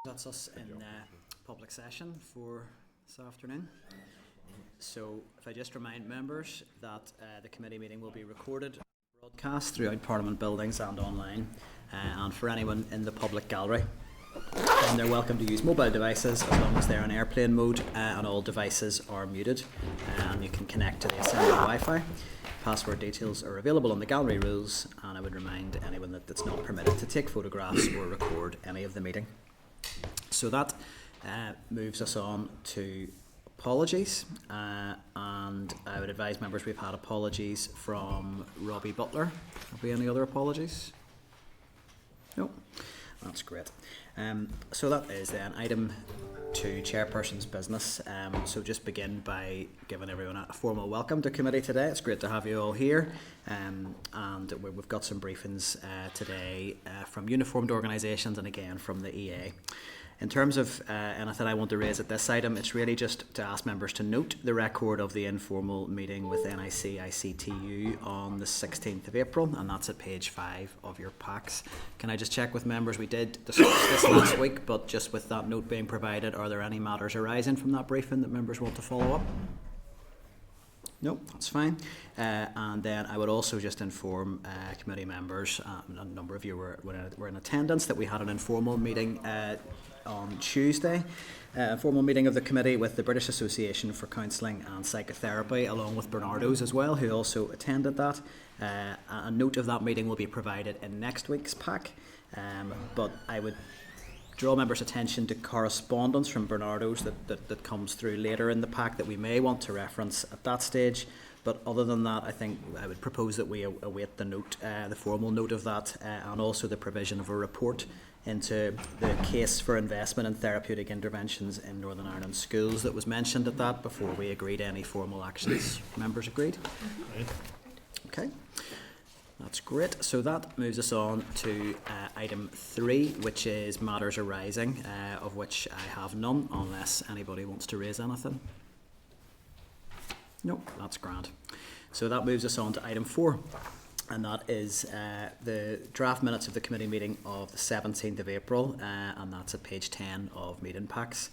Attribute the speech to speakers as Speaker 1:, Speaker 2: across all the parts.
Speaker 1: That's us in public session for this afternoon. So if I just remind members that the committee meeting will be recorded, broadcast throughout Parliament buildings and online, and for anyone in the public gallery. And they're welcome to use mobile devices as long as they're in airplane mode and all devices are muted, and you can connect to the assembly Wi-Fi. Password details are available on the gallery rules, and I would remind anyone that it's not permitted to take photographs or record any of the meeting. So that moves us on to apologies, and I would advise members we've had apologies from Robbie Butler. Have we any other apologies? No, that's great. So that is then item 2, chairperson's business. So just begin by giving everyone a formal welcome to committee today. It's great to have you all here, and we've got some briefings today from uniformed organisations and again from the EA. In terms of anything I want to raise at this item, it's really just to ask members to note the record of the informal meeting with NIC ICTU on the 16th of April, and that's at page 5 of your packs. Can I just check with members? We did discuss this last week, but just with that note being provided, are there any matters arising from that briefing that members want to follow up? No, that's fine. And then I would also just inform committee members, a number of you were in attendance, that we had an informal meeting on Tuesday, a formal meeting of the committee with the British Association for Counselling and Psychotherapy, along with Bernardo's as well, who also attended that. A note of that meeting will be provided in next week's pack, but I would draw members' attention to correspondence from Bernardo's that comes through later in the pack that we may want to reference at that stage. But other than that, I think I would propose that we await the note, the formal note of that, and also the provision of a report into the case for investment in therapeutic interventions in Northern Ireland schools that was mentioned at that before we agreed any formal actions. Members agreed? Okay. That's great. So that moves us on to item 3, which is matters arising, of which I have none, unless anybody wants to raise anything. No, that's grand. So that moves us on to item 4, and that is the draft minutes of the committee meeting of the 17th of April, and that's at page 10 of meeting packs.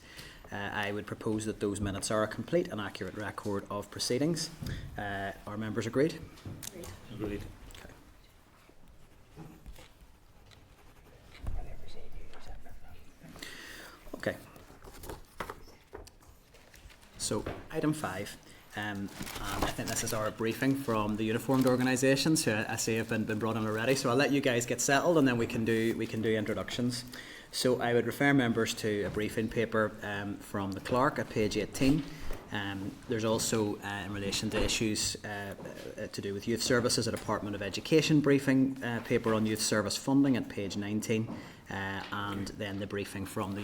Speaker 1: I would propose that those minutes are a complete and accurate record of proceedings. Are members agreed? Agreed. Okay. So, item 5, and I think this is our briefing from the uniformed organisations, who I see have been brought in already. So I'll let you guys get settled, and then we can do introductions. So I would refer members to a briefing paper from the clerk at page 18. There's also, in relation to issues to do with youth services, a Department of Education briefing paper on youth service funding at page 19, and then the briefing from the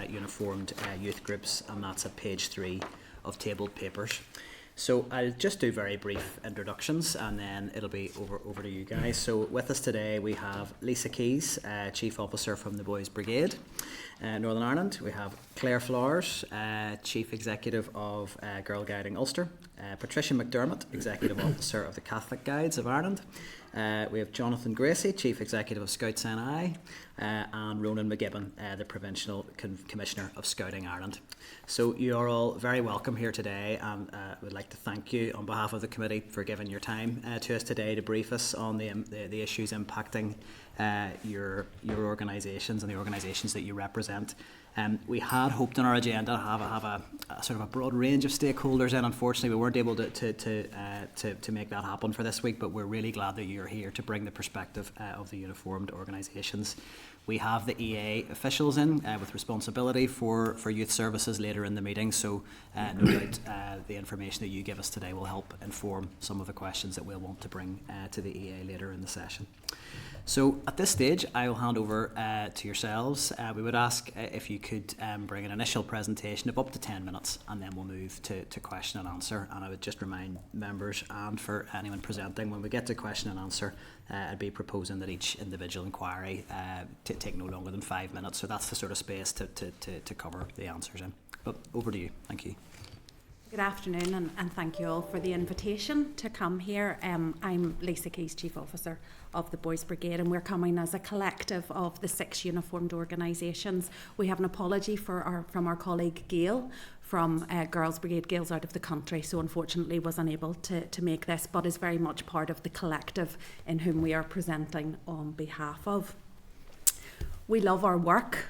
Speaker 1: uniformed youth groups, and that's at page 3 of tabled papers. So I'll just do very brief introductions, and then it'll be over to you guys. So with us today we have Lisa Keys, Chief Officer from the Boys Brigade, Northern Ireland. We have Claire Flowers, Chief Executive of Girl Guiding Ulster, Patricia McDermott, Executive Officer of the Catholic Guides of Ireland. We have Jonathan Gracie, Chief Executive of Scouts NI, and Ronan McGibbon, the Provincial Commissioner of Scouting Ireland. So you are all very welcome here today, and would like to thank you on behalf of the committee for giving your time to us today to brief us on the issues impacting your organisations and the organisations that you represent. We had hoped on our agenda to have a sort of a broad range of stakeholders in. Unfortunately, we weren't able to make that happen for this week, but we're really glad that you're here to bring the perspective of the uniformed organisations. We have the EA officials in with responsibility for youth services later in the meeting, so no doubt the information that you give us today will help inform some of the questions that we'll want to bring to the EA later in the session. So at this stage, I will hand over to yourselves. We would ask if you could bring an initial presentation of up to 10 minutes, and then we'll move to question and answer. And I would just remind members, and for anyone presenting, when we get to question and answer, I'd be proposing that each individual inquiry take no longer than 5 minutes. So that's the sort of space to cover the answers in. But over to you. Thank you.
Speaker 2: Good afternoon, and thank you all for the invitation to come here. I'm Lisa Keys, Chief Officer of the Boys Brigade, and we're coming as a collective of the 6 uniformed organisations. We have an apology from our colleague Gail from Girls Brigade. Gail's out of the country, so unfortunately was unable to make this, but is very much part of the collective in whom we are presenting on behalf of. We love our work.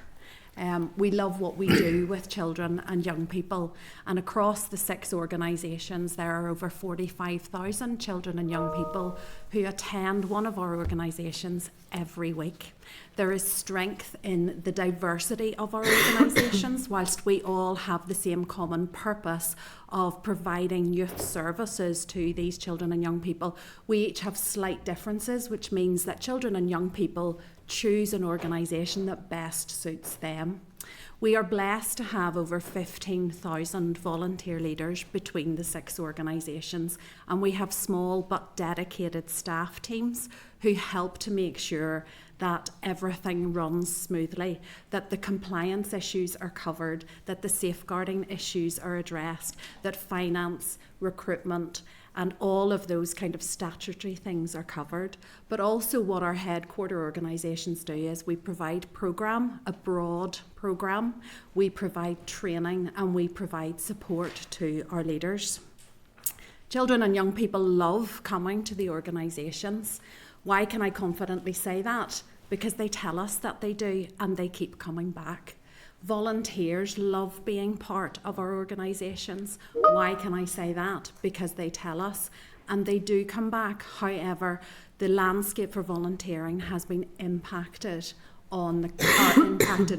Speaker 2: We love what we do with children and young people, and across the 6 organisations there are over 45,000 children and young people who attend one of our organisations every week. There is strength in the diversity of our organisations. Whilst we all have the same common purpose of providing youth services to these children and young people, we each have slight differences, which means that children and young people choose an organisation that best suits them. We are blessed to have over 15,000 volunteer leaders between the 6 organisations, and we have small but dedicated staff teams who help to make sure that everything runs smoothly, that the compliance issues are covered, that the safeguarding issues are addressed, that finance, recruitment, and all of those kind of statutory things are covered. But also what our headquarter organisations do is we provide a broad programme, we provide training, and we provide support to our leaders. Children and young people love coming to the organisations. Why can I confidently say that? Because they tell us that they do, and they keep coming back. Volunteers love being part of our organisations. Why can I say that? Because they tell us, and they do come back. However, the landscape for volunteering has been impacted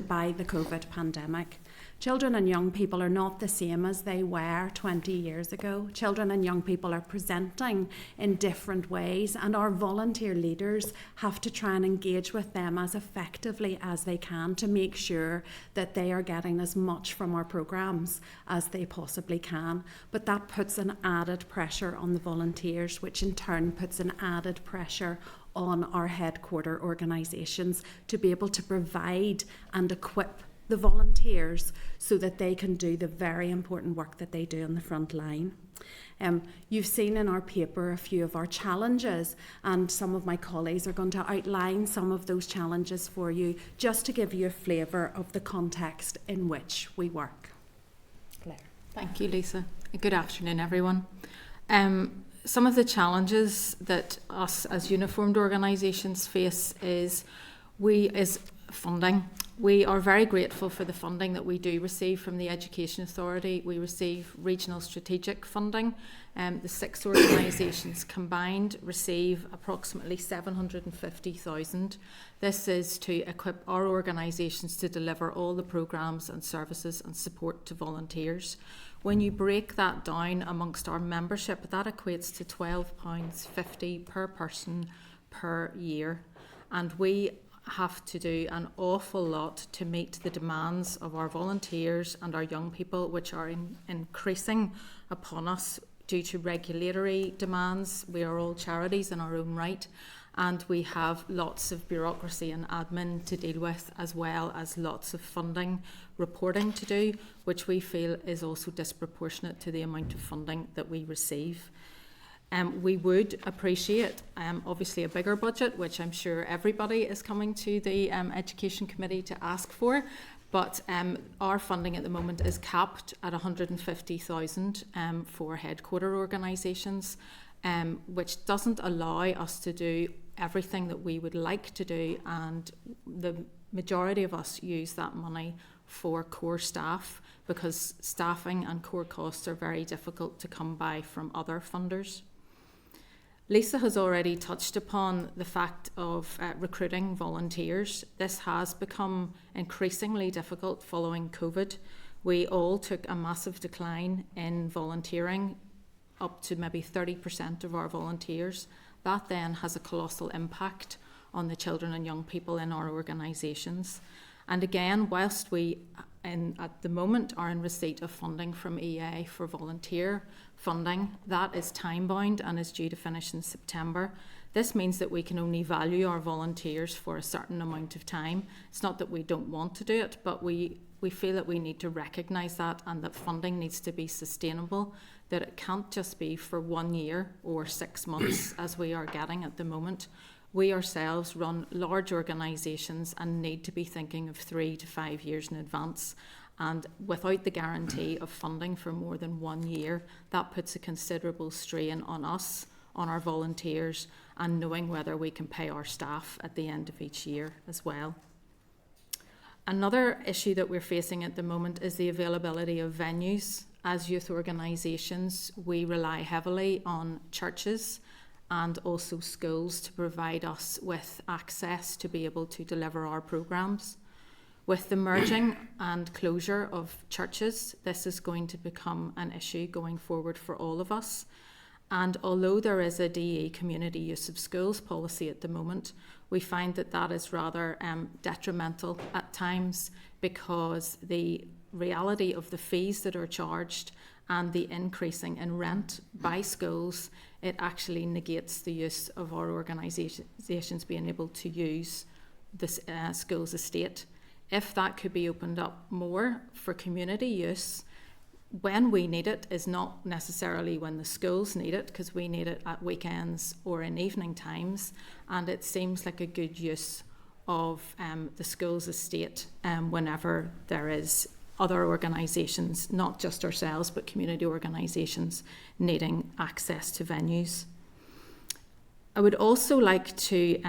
Speaker 2: by the COVID pandemic. Children and young people are not the same as they were 20 years ago. Children and young people are presenting in different ways, and our volunteer leaders have to try and engage with them as effectively as they can to make sure that they are getting as much from our programmes as they possibly can. But that puts an added pressure on the volunteers, which in turn puts an added pressure on our headquarter organisations to be able to provide and equip the volunteers so that they can do the very important work that they do on the front line. You've seen in our paper a few of our challenges, and some of my colleagues are going to outline some of those challenges for you, just to give you a flavour of the context in which we work. Claire.
Speaker 3: Thank you, Lisa. Good afternoon, everyone. Some of the challenges that us as uniformed organisations face is funding. We are very grateful for the funding that we do receive from the Education Authority. We receive regional strategic funding. The 6 organisations combined receive approximately 750,000. This is to equip our organisations to deliver all the programmes and services and support to volunteers. When you break that down amongst our membership, that equates to £12.50 per person per year. And we have to do an awful lot to meet the demands of our volunteers and our young people, which are increasing upon us due to regulatory demands. We are all charities in our own right, and we have lots of bureaucracy and admin to deal with, as well as lots of funding reporting to do, which we feel is also disproportionate to the amount of funding that we receive. We would appreciate, obviously, a bigger budget, which I'm sure everybody is coming to the Education Committee to ask for. But our funding at the moment is capped at 150,000 for headquarter organisations, which doesn't allow us to do everything that we would like to do. And the majority of us use that money for core staff, because staffing and core costs are very difficult to come by from other funders. Lisa has already touched upon the fact of recruiting volunteers. This has become increasingly difficult following COVID. We all took a massive decline in volunteering, up to maybe 30% of our volunteers. That then has a colossal impact on the children and young people in our organisations. And again, whilst we at the moment are in receipt of funding from EA for volunteer funding, that is time bound and is due to finish in September. This means that we can only value our volunteers for a certain amount of time. It's not that we don't want to do it, but we feel that we need to recognise that, and that funding needs to be sustainable, that it can't just be for 1 year or 6 months as we are getting at the moment. We ourselves run large organisations and need to be thinking of 3 to 5 years in advance. And without the guarantee of funding for more than 1 year, that puts a considerable strain on us, on our volunteers, and knowing whether we can pay our staff at the end of each year as well. Another issue that we're facing at the moment is the availability of venues. As youth organisations, we rely heavily on churches and also schools to provide us with access to be able to deliver our programmes. With the merging and closure of churches, this is going to become an issue going forward for all of us. And although there is a DE community use of schools policy at the moment, we find that that is rather detrimental at times, because the reality of the fees that are charged and the increasing in rent by schools, it actually negates the use of our organisations being able to use the school's estate. If that could be opened up more for community use, when we need it is not necessarily when the schools need it, because we need it at weekends or in evening times, and it seems like a good use of the school's estate whenever there is other organisations, not just ourselves, but community organisations needing access to venues. I would also like to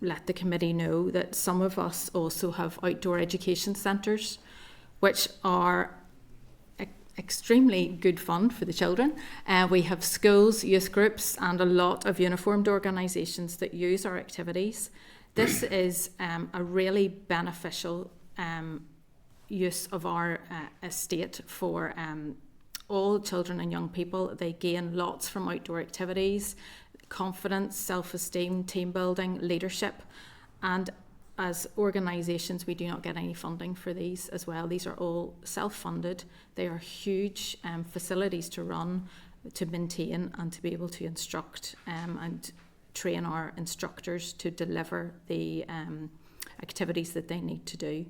Speaker 3: let the committee know that some of us also have outdoor education centres, which are extremely good fun for the children. We have schools, youth groups, and a lot of uniformed organisations that use our activities. This is a really beneficial use of our estate for all children and young people. They gain lots from outdoor activities: confidence, self-esteem, team building, leadership. And as organisations, we do not get any funding for these as well. These are all self-funded. They are huge facilities to run, to maintain, and to be able to instruct and train our instructors to deliver the activities that they need to do.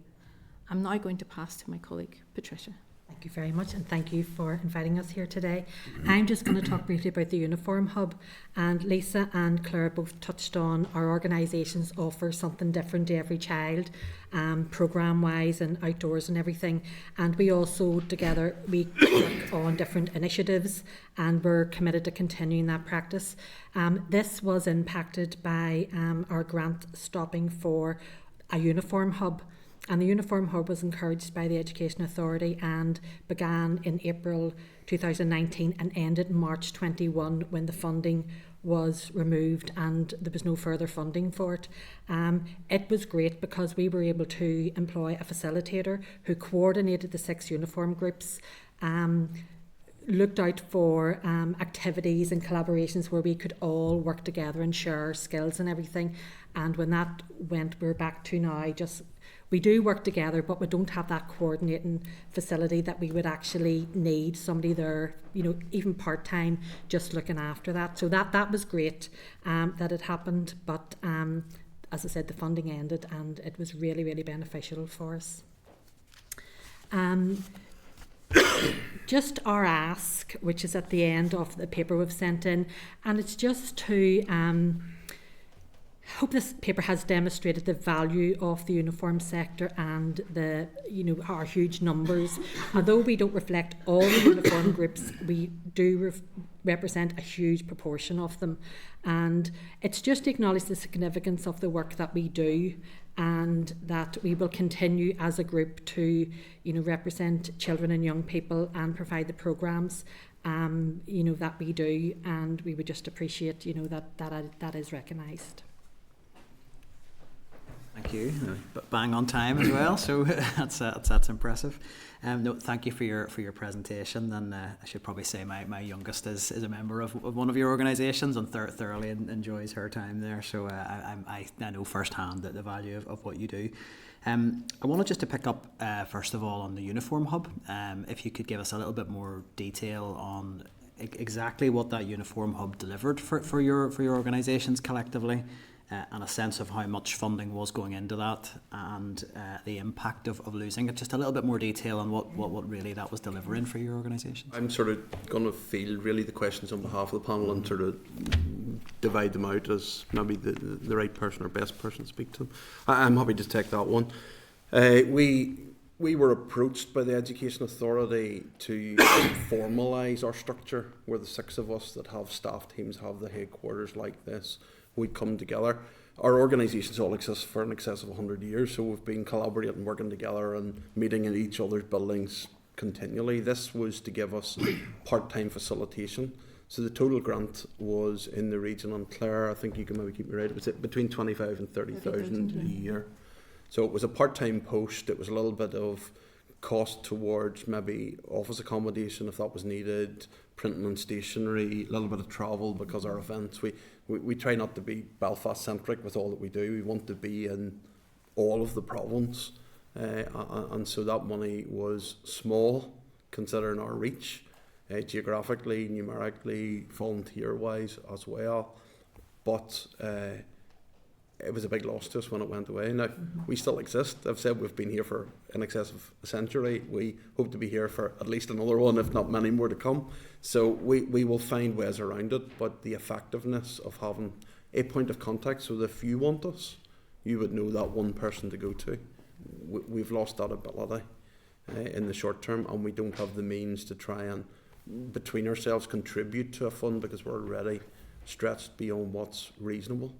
Speaker 3: I'm now going to pass to my colleague, Patricia.
Speaker 4: Thank you very much, and thank you for inviting us here today. I'm just going to talk briefly about the Uniform Hub, and Lisa and Claire both touched on our organisations offer something different to every child, programme-wise and outdoors and everything. And we also together, we work on different initiatives, and we're committed to continuing that practice. This was impacted by our grant stopping for a Uniform Hub. And the Uniform Hub was encouraged by the Education Authority and began in April 2019 and ended in March 21 when the funding was removed and there was no further funding for it. It was great because we were able to employ a facilitator who coordinated the 6 uniform groups, looked out for activities and collaborations where we could all work together and share our skills and everything. And when that went, we're back to now we do work together, but we don't have that coordinating facility that we would actually need somebody there, even part-time, just looking after that. So that was great that it happened, but as I said, the funding ended and it was really, really beneficial for us. Just our ask, which is at the end of the paper we've sent in, and it's just to hope this paper has demonstrated the value of the uniform sector and our huge numbers. Although we don't reflect all the uniform groups, we do represent a huge proportion of them. And it's just to acknowledge the significance of the work that we do, and that we will continue as a group to represent children and young people and provide the programmes that we do, and we would just appreciate that is recognised.
Speaker 1: Thank you. Bang on time as well, so that's impressive. No, thank you for your presentation. And I should probably say my youngest is a member of one of your organisations and thoroughly enjoys her time there. So I know firsthand the value of what you do. I wanted just to pick up first of all on the Uniform Hub. If you could give us a little bit more detail on exactly what that uniform hub delivered for your organisations collectively, and a sense of how much funding was going into that, and the impact of losing it. Just a little bit more detail on what really that was delivering for your organisations.
Speaker 5: I'm sort of going to field really the questions on behalf of the panel and sort of divide them out as maybe the right person or best person to speak to them. I'm happy to take that one. We were approached by the Education Authority to formalise our structure, where the 6 of us that have staff teams have the headquarters like this. We come together. Our organisations all exist for in excess of 100 years, so we've been collaborating, working together and meeting in each other's buildings continually. This was to give us part-time facilitation. So the total grant was in the region, and Claire, I think you can maybe keep me right, it was between 25 and 30,000 a year. So it was a part-time post. It was a little bit of cost towards maybe office accommodation if that was needed, printing and stationery, a little bit of travel because our events, we try not to be Belfast centric with all that we do. We want to be in all of the province, and so that money was small considering our reach, geographically, numerically, volunteer wise as well, but it was a big loss to us when it went away. Now, we still exist. I've said we've been here for in excess of a century. We hope to be here for at least another one, if not many more to come. So we will find ways around it, but the effectiveness of having a point of contact, so that if you want us, you would know that one person to go to. We've lost that ability in the short term, and we don't have the means to try and, between ourselves, contribute to a fund because we're already stretched beyond what's reasonable.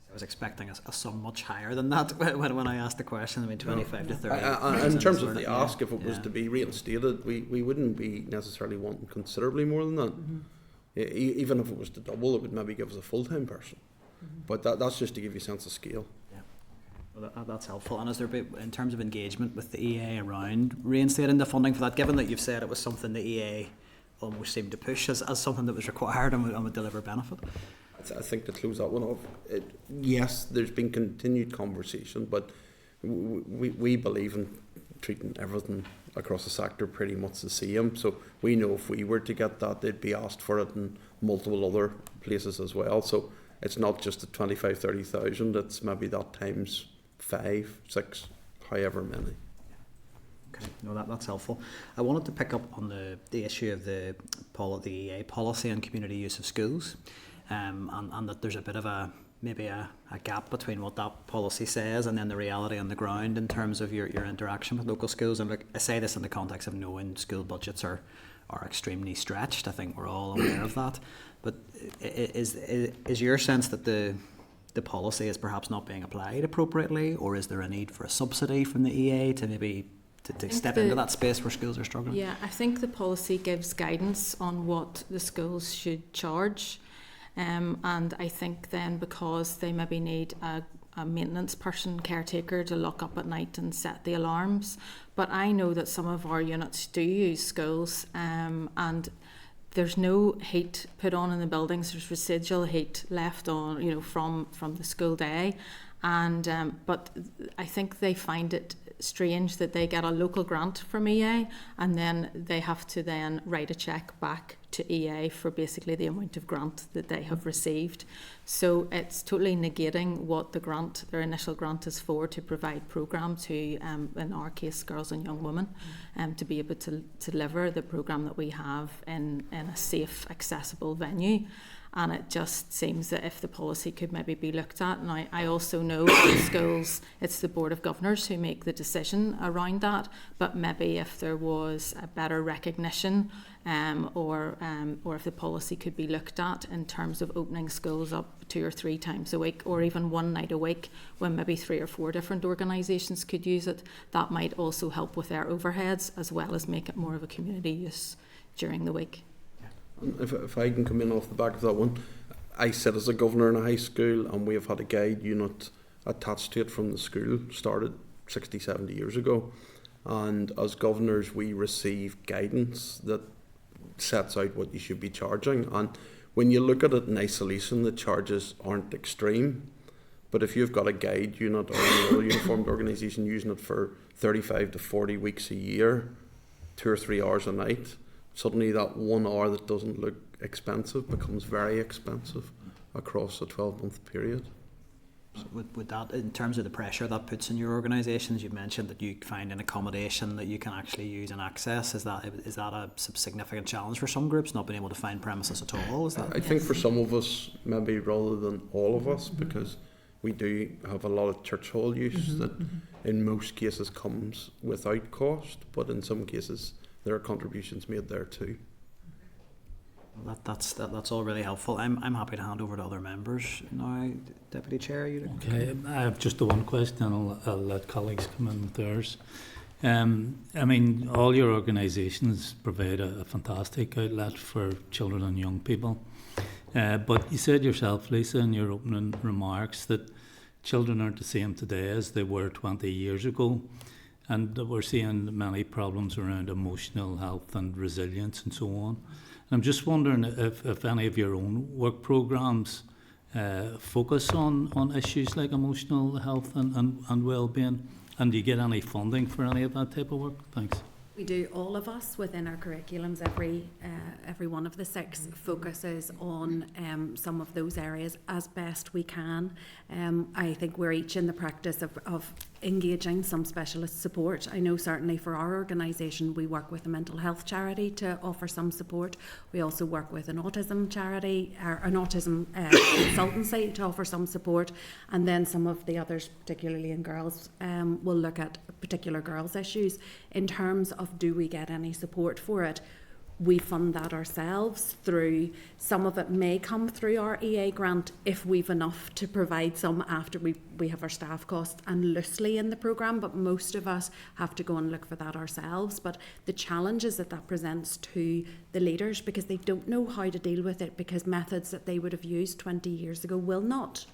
Speaker 1: I was expecting a sum much higher than that when I asked the question. I mean, 25 to 30.
Speaker 5: In terms of the ask, if it was to be reinstated, we wouldn't be necessarily wanting considerably more than that. Even if it was to double, it would maybe give us a full-time person. But that's just to give you a sense of scale.
Speaker 1: Yeah, well, that's helpful. And has there been, in terms of engagement with the EA around reinstating the funding for that, given that you've said it was something the EA almost seemed to push as something that was required and would deliver benefit?
Speaker 5: I think to close that one off, yes, there's been continued conversation, but we believe in treating everything across the sector pretty much the same. So we know if we were to get that, they'd be asked for it in multiple other places as well. So it's not just the 25, 30,000, it's maybe that times 5, 6, however many.
Speaker 1: Okay, no, that's helpful. I wanted to pick up on the issue of the EA policy on community use of schools. And that there's a bit of maybe a gap between what that policy says and then the reality on the ground in terms of your interaction with local schools. And look, I say this in the context of knowing school budgets are extremely stretched. I think we're all aware of that. But is your sense that the policy is perhaps not being applied appropriately, or is there a need for a subsidy from the EA to maybe to step into that space where schools are struggling?
Speaker 3: Yeah, I think the policy gives guidance on what the schools should charge. And I think then because they maybe need a maintenance person, caretaker, to lock up at night and set the alarms. But I know that some of our units do use schools, and there's no heat put on in the buildings. There's residual heat left on, from the school day. And but I think they find it strange that they get a local grant from EA and then they have to then write a cheque back to EA for basically the amount of grant that they have received. So it's totally negating what their initial grant is for, to provide programme to, in our case, girls and young women, to be able to deliver the programme that we have in a safe, accessible venue. And it just seems that if the policy could maybe be looked at, and I also know that schools, it's the Board of Governors who make the decision around that, but maybe if there was a better recognition or if the policy could be looked at in terms of opening schools up 2 or 3 times a week, or even one night a week when maybe 3 or 4 different organisations could use it, that might also help with their overheads as well as make it more of a community use during the week.
Speaker 5: If I can come in off the back of that one, I sit as a governor in a high school and we have had a guide unit attached to it from the school, started 60, 70 years ago. And as governors, we receive guidance that sets out what you should be charging. And when you look at it in isolation, the charges aren't extreme. But if you've got a guide unit or any other uniformed organisation using it for 35 to 40 weeks a year, 2 or 3 hours a night, suddenly that 1 hour that doesn't look expensive becomes very expensive across a 12-month period.
Speaker 1: So would that, in terms of the pressure that puts in your organisations, you mentioned that you find an accommodation that you can actually use and access. Is that a significant challenge for some groups, not being able to find premises at all? Is that?
Speaker 5: I think for some of us, maybe rather than all of us, because we do have a lot of church hall use that in most cases comes without cost, but in some cases there are contributions made there too.
Speaker 1: That's all really helpful. I'm happy to hand over to other members now. Deputy Chair, you.
Speaker 6: Okay, I have just the one question, and I'll let colleagues come in with theirs. I mean, all your organisations provide a fantastic outlet for children and young people. But you said yourself, Lisa, in your opening remarks that children aren't the same today as they were 20 years ago, and that we're seeing many problems around emotional health and resilience and so on. I'm just wondering if any of your own work programmes focus on issues like emotional health and well-being, and do you get any funding for any of that type of work? Thanks.
Speaker 2: We do, all of us within our curriculums. Every one of the 6 focuses on some of those areas as best we can. I think we're each in the practice of engaging some specialist support. I know certainly for our organisation we work with a mental health charity to offer some support. We also work with an autism charity, or an autism consultancy to offer some support, and then some of the others, particularly in girls, will look at particular girls' issues. In terms of do we get any support for it, we fund that ourselves through, some of it may come through our EA grant if we've enough to provide some after we have our staff costs and loosely in the programme, but most of us have to go and look for that ourselves. But the challenges that presents to the leaders, because they don't know how to deal with it, because methods that they would have used 20 years ago will not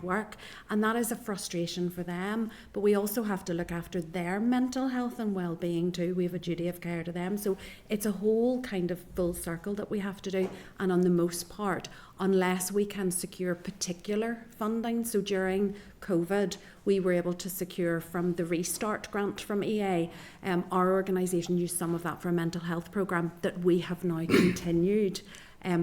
Speaker 2: work, and that is a frustration for them. But we also have to look after their mental health and well-being too. We have a duty of care to them, so it's a whole kind of full circle that we have to do. And on the most part, unless we can secure particular funding, so during COVID we were able to secure from the Restart grant from EA, our organisation used some of that for a mental health programme that we have now continued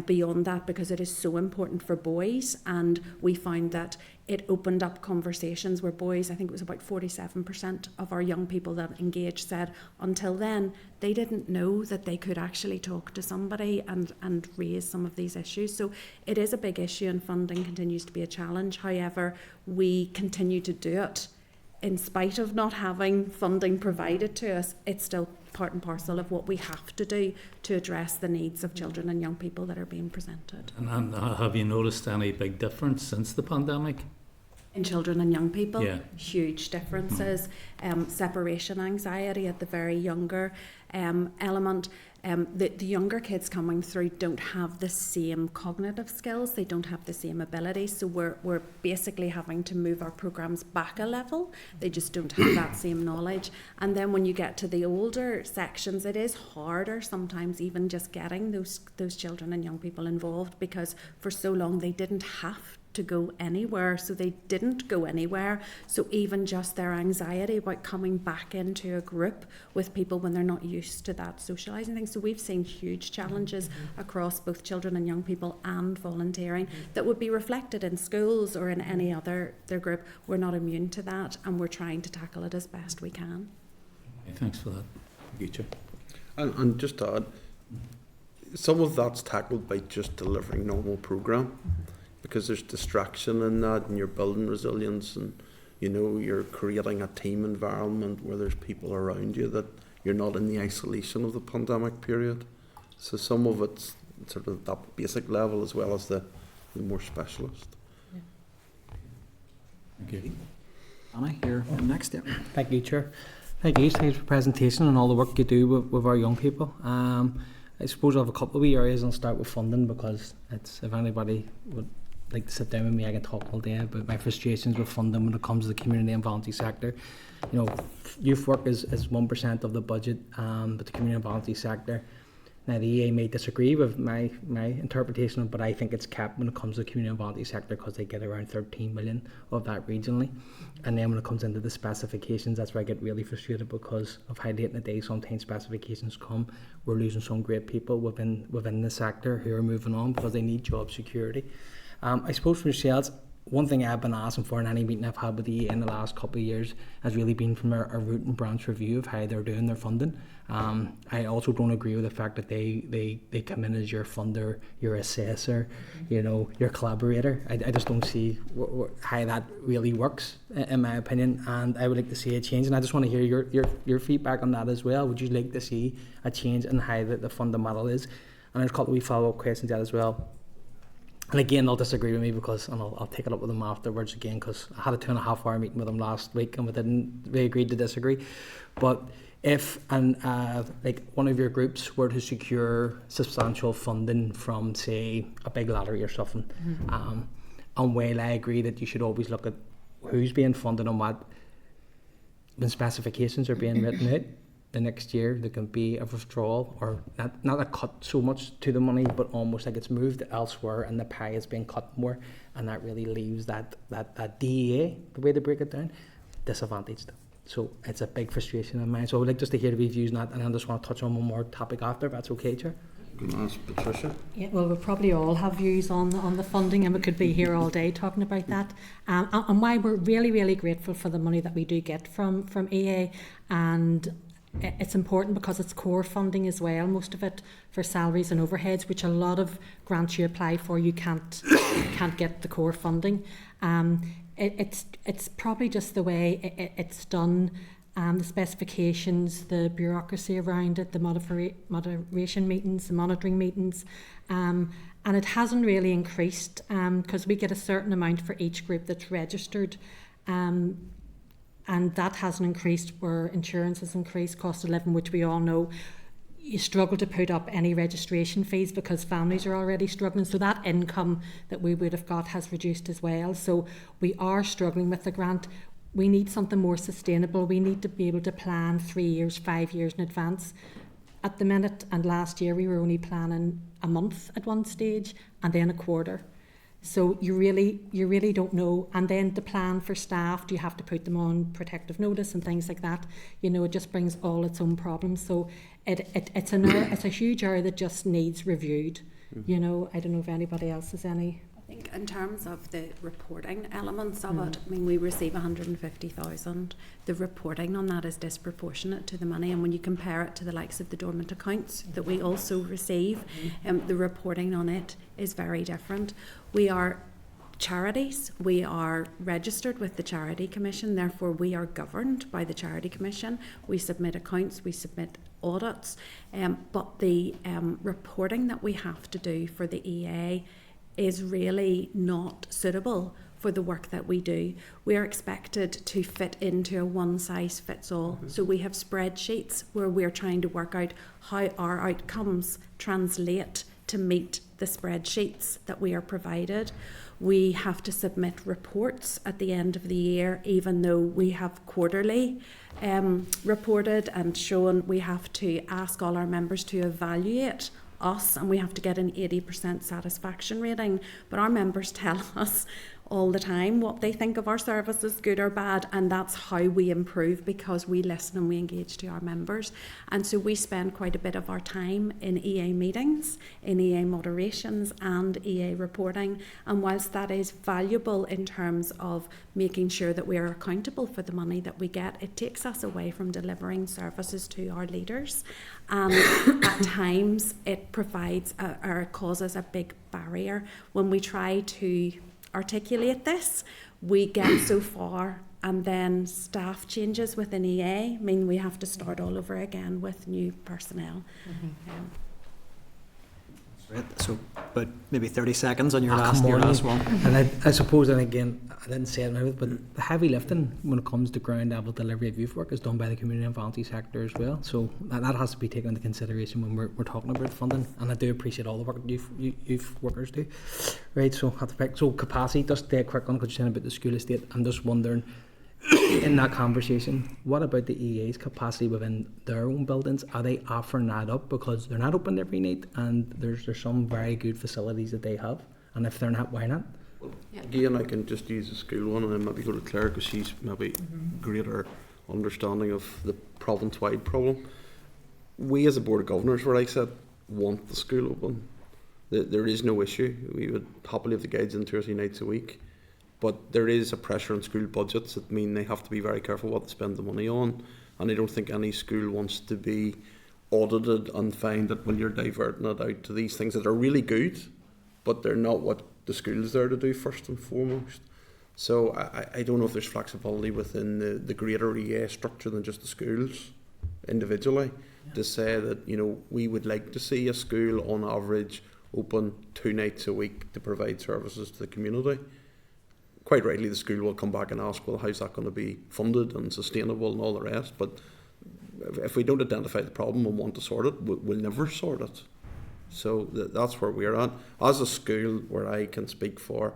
Speaker 2: beyond that, because it is so important for boys, and we found that it opened up conversations where boys, I think it was about 47% of our young people that engaged said until then they didn't know that they could actually talk to somebody and raise some of these issues. So it is a big issue, and funding continues to be a challenge. However, we continue to do it in spite of not having funding provided to us. It's still part and parcel of what we have to do to address the needs of children and young people that are being presented.
Speaker 6: And have you noticed any big difference since the pandemic?
Speaker 2: In children and young people,
Speaker 6: Yeah.
Speaker 2: Huge differences. Separation anxiety at the very younger element. The younger kids coming through don't have the same cognitive skills, they don't have the same ability, so we're basically having to move our programmes back a level. They just don't have that same knowledge. And then when you get to the older sections, it is harder sometimes even just getting those children and young people involved, because for so long they didn't have to go anywhere, so they didn't go anywhere. So even just their anxiety about coming back into a group with people when they're not used to that socialising thing. So we've seen huge challenges across both children and young people and volunteering that would be reflected in schools or in any other their group. We're not immune to that, and we're trying to tackle it as best we can.
Speaker 6: Thanks for that. Thank you, Chair.
Speaker 5: And just to add, some of that's tackled by just delivering normal programme, because there's distraction in that, and you're building resilience, and you're creating a team environment where there's people around you, that you're not in the isolation of the pandemic period. So some of it's sort of that basic level as well as the more specialist.
Speaker 6: Thank you.
Speaker 1: Anna, you're next. Yeah.
Speaker 7: Thank you, Chair. Thank you. Thanks for the presentation and all the work you do with our young people. I suppose I have a couple of wee areas. I'll start with funding, because it's, if anybody would like to sit down with me, I can talk all day about my frustrations with funding when it comes to the community and voluntary sector. Youth work is 1% of the budget, but the community and voluntary sector Now the EA may disagree with my interpretation of it, but I think it's capped when it comes to the community and volunteer sector because they get around 13 million of that regionally. And then when it comes into the specifications, that's where I get really frustrated because of how late in the day sometimes specifications come. We're losing some great people within the sector who are moving on because they need job security. I suppose for yourselves, one thing I've been asking for in any meeting I've had with the EA in the last couple of years has really been from a root and branch review of how they're doing their funding. I also don't agree with the fact that they come in as your funder, your assessor, your collaborator. I just don't see how that really works, in my opinion, and I would like to see a change, and I just want to hear your feedback on that as well. Would you like to see a change in how the funding model is? And there's a couple of follow-up questions there as well. And again, they'll disagree with me because, and I'll take it up with them afterwards again, because I had a 2.5 hour meeting with them last week and we agreed to disagree. But if like one of your groups were to secure substantial funding from, say, a big lottery or something, and while I agree that you should always look at who's being funded and what, when specifications are being written out, the next year there can be a withdrawal, or not a cut so much to the money, but almost like it's moved elsewhere and the pie is being cut more, and that really leaves that DEA, the way they break it down, disadvantaged. So it's a big frustration of mine. So I would like just to hear the views on that, and I just want to touch on one more topic after, if that's okay, Chair.
Speaker 5: Can I ask Patricia?
Speaker 4: Yeah, well, we probably all have views on the funding, and we could be here all day talking about that. And why we're really, really grateful for the money that we do get from EA, and it's important because it's core funding as well, most of it for salaries and overheads, which a lot of grants you apply for, you can't get the core funding. It's probably just the way it's done, the specifications, the bureaucracy around it, the moderation meetings, the monitoring meetings, and it hasn't really increased because we get a certain amount for each group that's registered. And that hasn't increased where insurance has increased, cost of living, which we all know. You struggle to put up any registration fees because families are already struggling. So that income that we would have got has reduced as well. So we are struggling with the grant. We need something more sustainable. We need to be able to plan 3 years, 5 years in advance. At the minute, and last year, we were only planning a month at one stage and then a quarter. So you really don't know. And then to plan for staff, do you have to put them on protective notice and things like that? It just brings all its own problems. So it's a huge area that just needs reviewed. I don't know if anybody else has any.
Speaker 2: I think in terms of the reporting elements of it, I mean, we receive 150,000. The reporting on that is disproportionate to the money, and when you compare it to the likes of the dormant accounts that we also receive, the reporting on it is very different. We are charities, we are registered with the Charity Commission, therefore we are governed by the Charity Commission. We submit accounts, we submit audits, but the reporting that we have to do for the EA is really not suitable for the work that we do. We are expected to fit into a one-size-fits-all. So we have spreadsheets where we're trying to work out how our outcomes translate to meet the spreadsheets that we are provided. We have to submit reports at the end of the year, even though we have quarterly reported and shown. We have to ask all our members to evaluate us, and we have to get an 80% satisfaction rating, but our members tell us all the time what they think of our services, good or bad, and that's how we improve, because we listen and we engage to our members. And so we spend quite a bit of our time in EA meetings, in EA moderations and EA reporting, and whilst that is valuable in terms of making sure that we are accountable for the money that we get, it takes us away from delivering services to our leaders, and at times it provides or it causes a big barrier when we try to articulate this. We get so far, and then staff changes within EA mean we have to start all over again with new personnel.
Speaker 1: Right. So, but maybe 30 seconds on your
Speaker 7: Come
Speaker 1: last
Speaker 7: on,
Speaker 1: one.
Speaker 7: And I suppose, and again, I didn't say it, but the heavy lifting when it comes to ground level delivery of youth work is done by the community and volunteer sector as well. So that has to be taken into consideration when we're talking about funding. And I do appreciate all the work that youth workers do. Right. So capacity. Just a quick one, because you're saying about the school estate. I'm just wondering, in that conversation, what about the EA's capacity within their own buildings? Are they offering that up because they're not open every night, and there's some very good facilities that they have, and if they're not, why not?
Speaker 5: Again, I can just use the school one and then maybe go to Claire because she's maybe greater understanding of the province-wide problem. We as a Board of Governors, where I said, want the school open. There is no issue. We would happily have the guides in 2 or 3 nights a week. But there is a pressure on school budgets that mean they have to be very careful what they spend the money on. And I don't think any school wants to be audited and find that, well, you're diverting it out to these things that are really good, but they're not what the school's there to do first and foremost. So I don't know if there's flexibility within the greater EA structure than just the schools individually to say that, you know, we would like to see a school on average open 2 nights a week to provide services to the community. Quite rightly, the school will come back and ask, well, how's that going to be funded and sustainable and all the rest? But if we don't identify the problem and want to sort it, we'll never sort it. So that's where we're at. As a school, where I can speak for,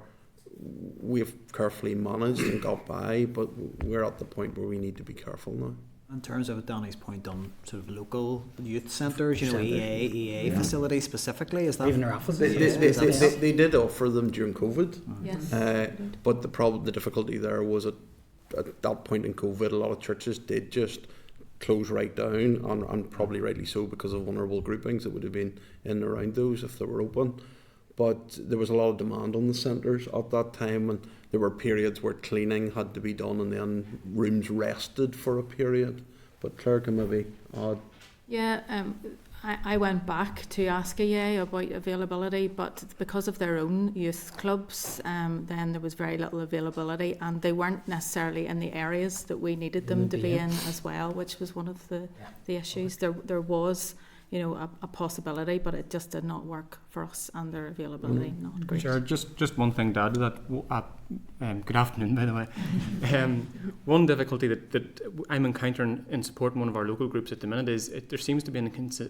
Speaker 5: we've carefully managed and got by, but we're at the point where we need to be careful now.
Speaker 1: In terms of Danny's point on sort of local youth centres, you know, EA facilities specifically, is that
Speaker 7: Even their offices?
Speaker 5: They did offer them during COVID,
Speaker 3: Yes.
Speaker 5: but the difficulty there was at that point in COVID, a lot of churches did just close right down, and probably rightly so because of vulnerable groupings that would have been in and around those if they were open. But there was a lot of demand on the centres at that time, and there were periods where cleaning had to be done and then rooms rested for a period. But Claire can maybe add.
Speaker 3: Yeah, I went back to ask EA about availability, but because of their own youth clubs, then there was very little availability, and they weren't necessarily in the areas that we needed them to be in as well, which was one of the issues. There was, you know, a possibility, but it just did not work for us, and their availability not great.
Speaker 8: Sure, just one thing to add to that. Good afternoon, by the way. One difficulty that I'm encountering in supporting one of our local groups at the minute is there seems to be an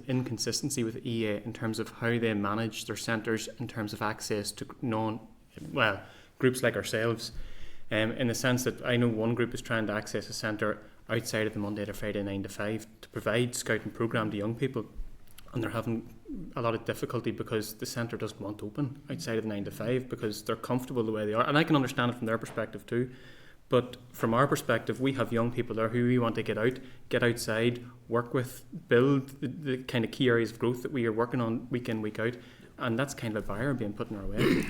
Speaker 8: inconsistency with EA in terms of how they manage their centres in terms of access to groups like ourselves. In the sense that I know one group is trying to access a centre outside of the Monday to Friday 9 to 5 to provide scouting programme to young people. And they're having a lot of difficulty because the centre doesn't want to open outside of 9 to 5 because they're comfortable the way they are. And I can understand it from their perspective too. But from our perspective, we have young people there who we want to get outside, work with, build the kind of key areas of growth that we are working on week in, week out. And that's kind of a barrier being put in our way.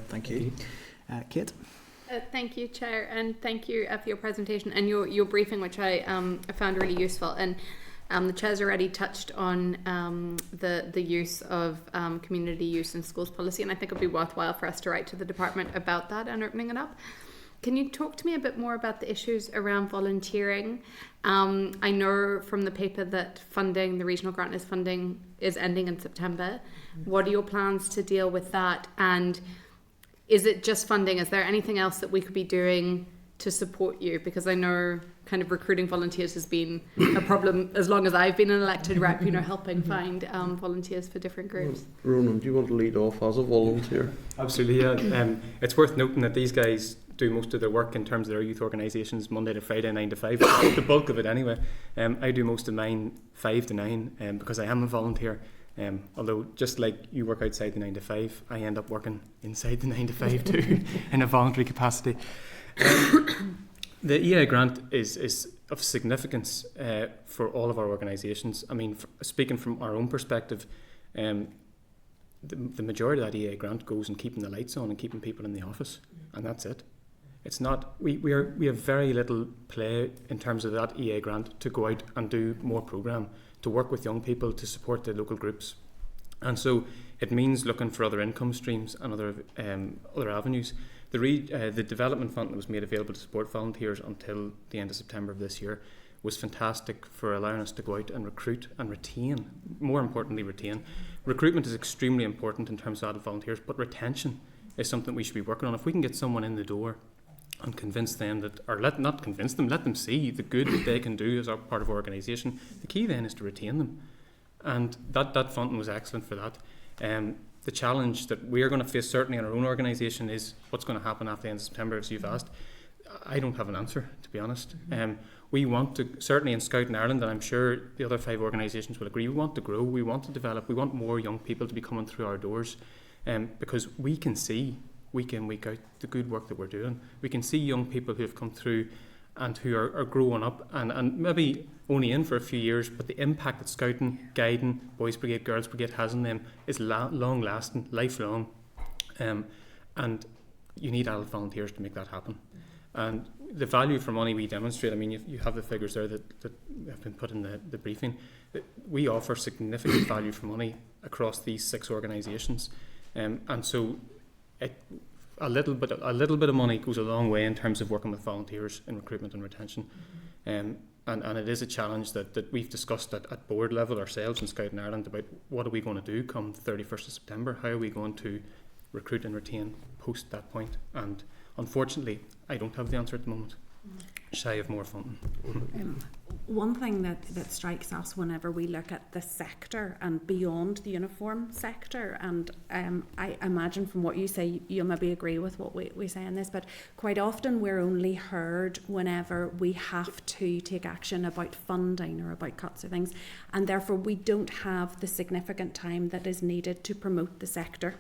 Speaker 1: Thank you. Kate?
Speaker 9: Thank you, Chair, and thank you for your presentation and your briefing, which I found really useful. And the Chair's already touched on the use of community use in schools policy, and I think it would be worthwhile for us to write to the department about that and opening it up. Can you talk to me a bit more about the issues around volunteering? I know from the paper that funding, the regional grant funding is ending in September. What are your plans to deal with that? And is it just funding? Is there anything else that we could be doing to support you? Because I know kind of recruiting volunteers has been a problem as long as I've been an elected rep, you know, helping find volunteers for different groups.
Speaker 5: Ronan, do you want to lead off as a volunteer?
Speaker 8: Absolutely, yeah. It's worth noting that these guys do most of their work in terms of their youth organisations Monday to Friday 9 to 5, the bulk of it anyway. I do most of mine 5 to 9 because I am a volunteer. Although just like you work outside the 9 to 5, I end up working inside the 9 to 5 too in a voluntary capacity. The EA grant is of significance for all of our organisations. I mean, speaking from our own perspective, the majority of that EA grant goes in keeping the lights on and keeping people in the office, and that's it. It's not, we have very little play in terms of that EA grant to go out and do more programme, to work with young people, to support the local groups. And so it means looking for other income streams and other avenues. The development fund that was made available to support volunteers until the end of September of this year was fantastic for allowing us to go out and recruit and retain, more importantly retain. Recruitment is extremely important in terms of adult volunteers, but retention is something we should be working on. If we can get someone in the door and convince them that, or let them see the good that they can do as a part of our organisation, the key then is to retain them. And that funding was excellent for that. The challenge that we are going to face certainly in our own organisation is what's going to happen after the end of September, as you've asked. I don't have an answer, to be honest. We want to, certainly in Scout in Ireland, and I'm sure the other 5 organisations will agree, we want to grow, we want to develop, we want more young people to be coming through our doors, because we can see week in, week out the good work that we're doing. We can see young people who have come through and who are growing up and maybe only in for a few years, but the impact that Scouting, Guiding, Boys Brigade, Girls Brigade has on them is long lasting, lifelong, and you need adult volunteers to make that happen. And the value for money we demonstrate, I mean, you have the figures there that have been put in the briefing. We offer significant value for money across these 6 organisations, and so a little bit of money goes a long way in terms of working with volunteers in recruitment and retention. And it is a challenge that we've discussed at board level ourselves in Scout in Ireland about what are we going to do come the 31st of September. How are we going to recruit and retain post that point? And unfortunately, I don't have the answer at the moment. Shy of more funding.
Speaker 2: One thing that strikes us whenever we look at the sector and beyond the uniform sector, and I imagine from what you say, you'll maybe agree with what we say in this, but quite often we're only heard whenever we have to take action about funding or about cuts or things, and therefore we don't have the significant time that is needed to promote the sector.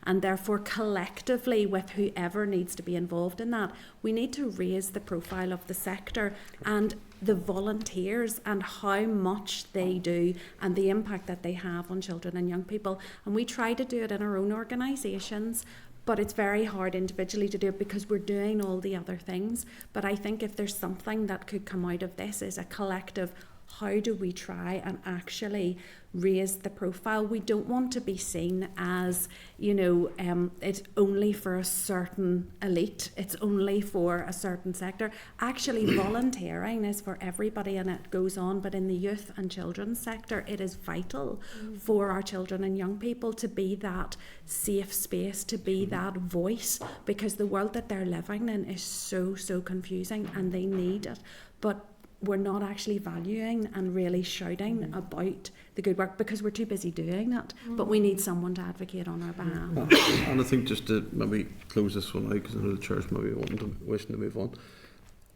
Speaker 2: And therefore collectively with whoever needs to be involved in that, we need to raise the profile of the sector and the volunteers and how much they do and the impact that they have on children and young people. And we try to do it in our own organisations, but it's very hard individually to do it because we're doing all the other things. But I think if there's something that could come out of this is a collective, how do we try and actually raise the profile? We don't want to be seen as, it's only for a certain elite, it's only for a certain sector. Actually, volunteering is for everybody and it goes on, but in the youth and children's sector, it is vital for our children and young people to be that safe space, to be that voice, because the world that they're living in is so confusing and they need it. But we're not actually valuing and really shouting about the good work because we're too busy doing that. But we need someone to advocate on our behalf.
Speaker 5: And I think just to maybe close this one out, because I know the chair's maybe wishing to move on.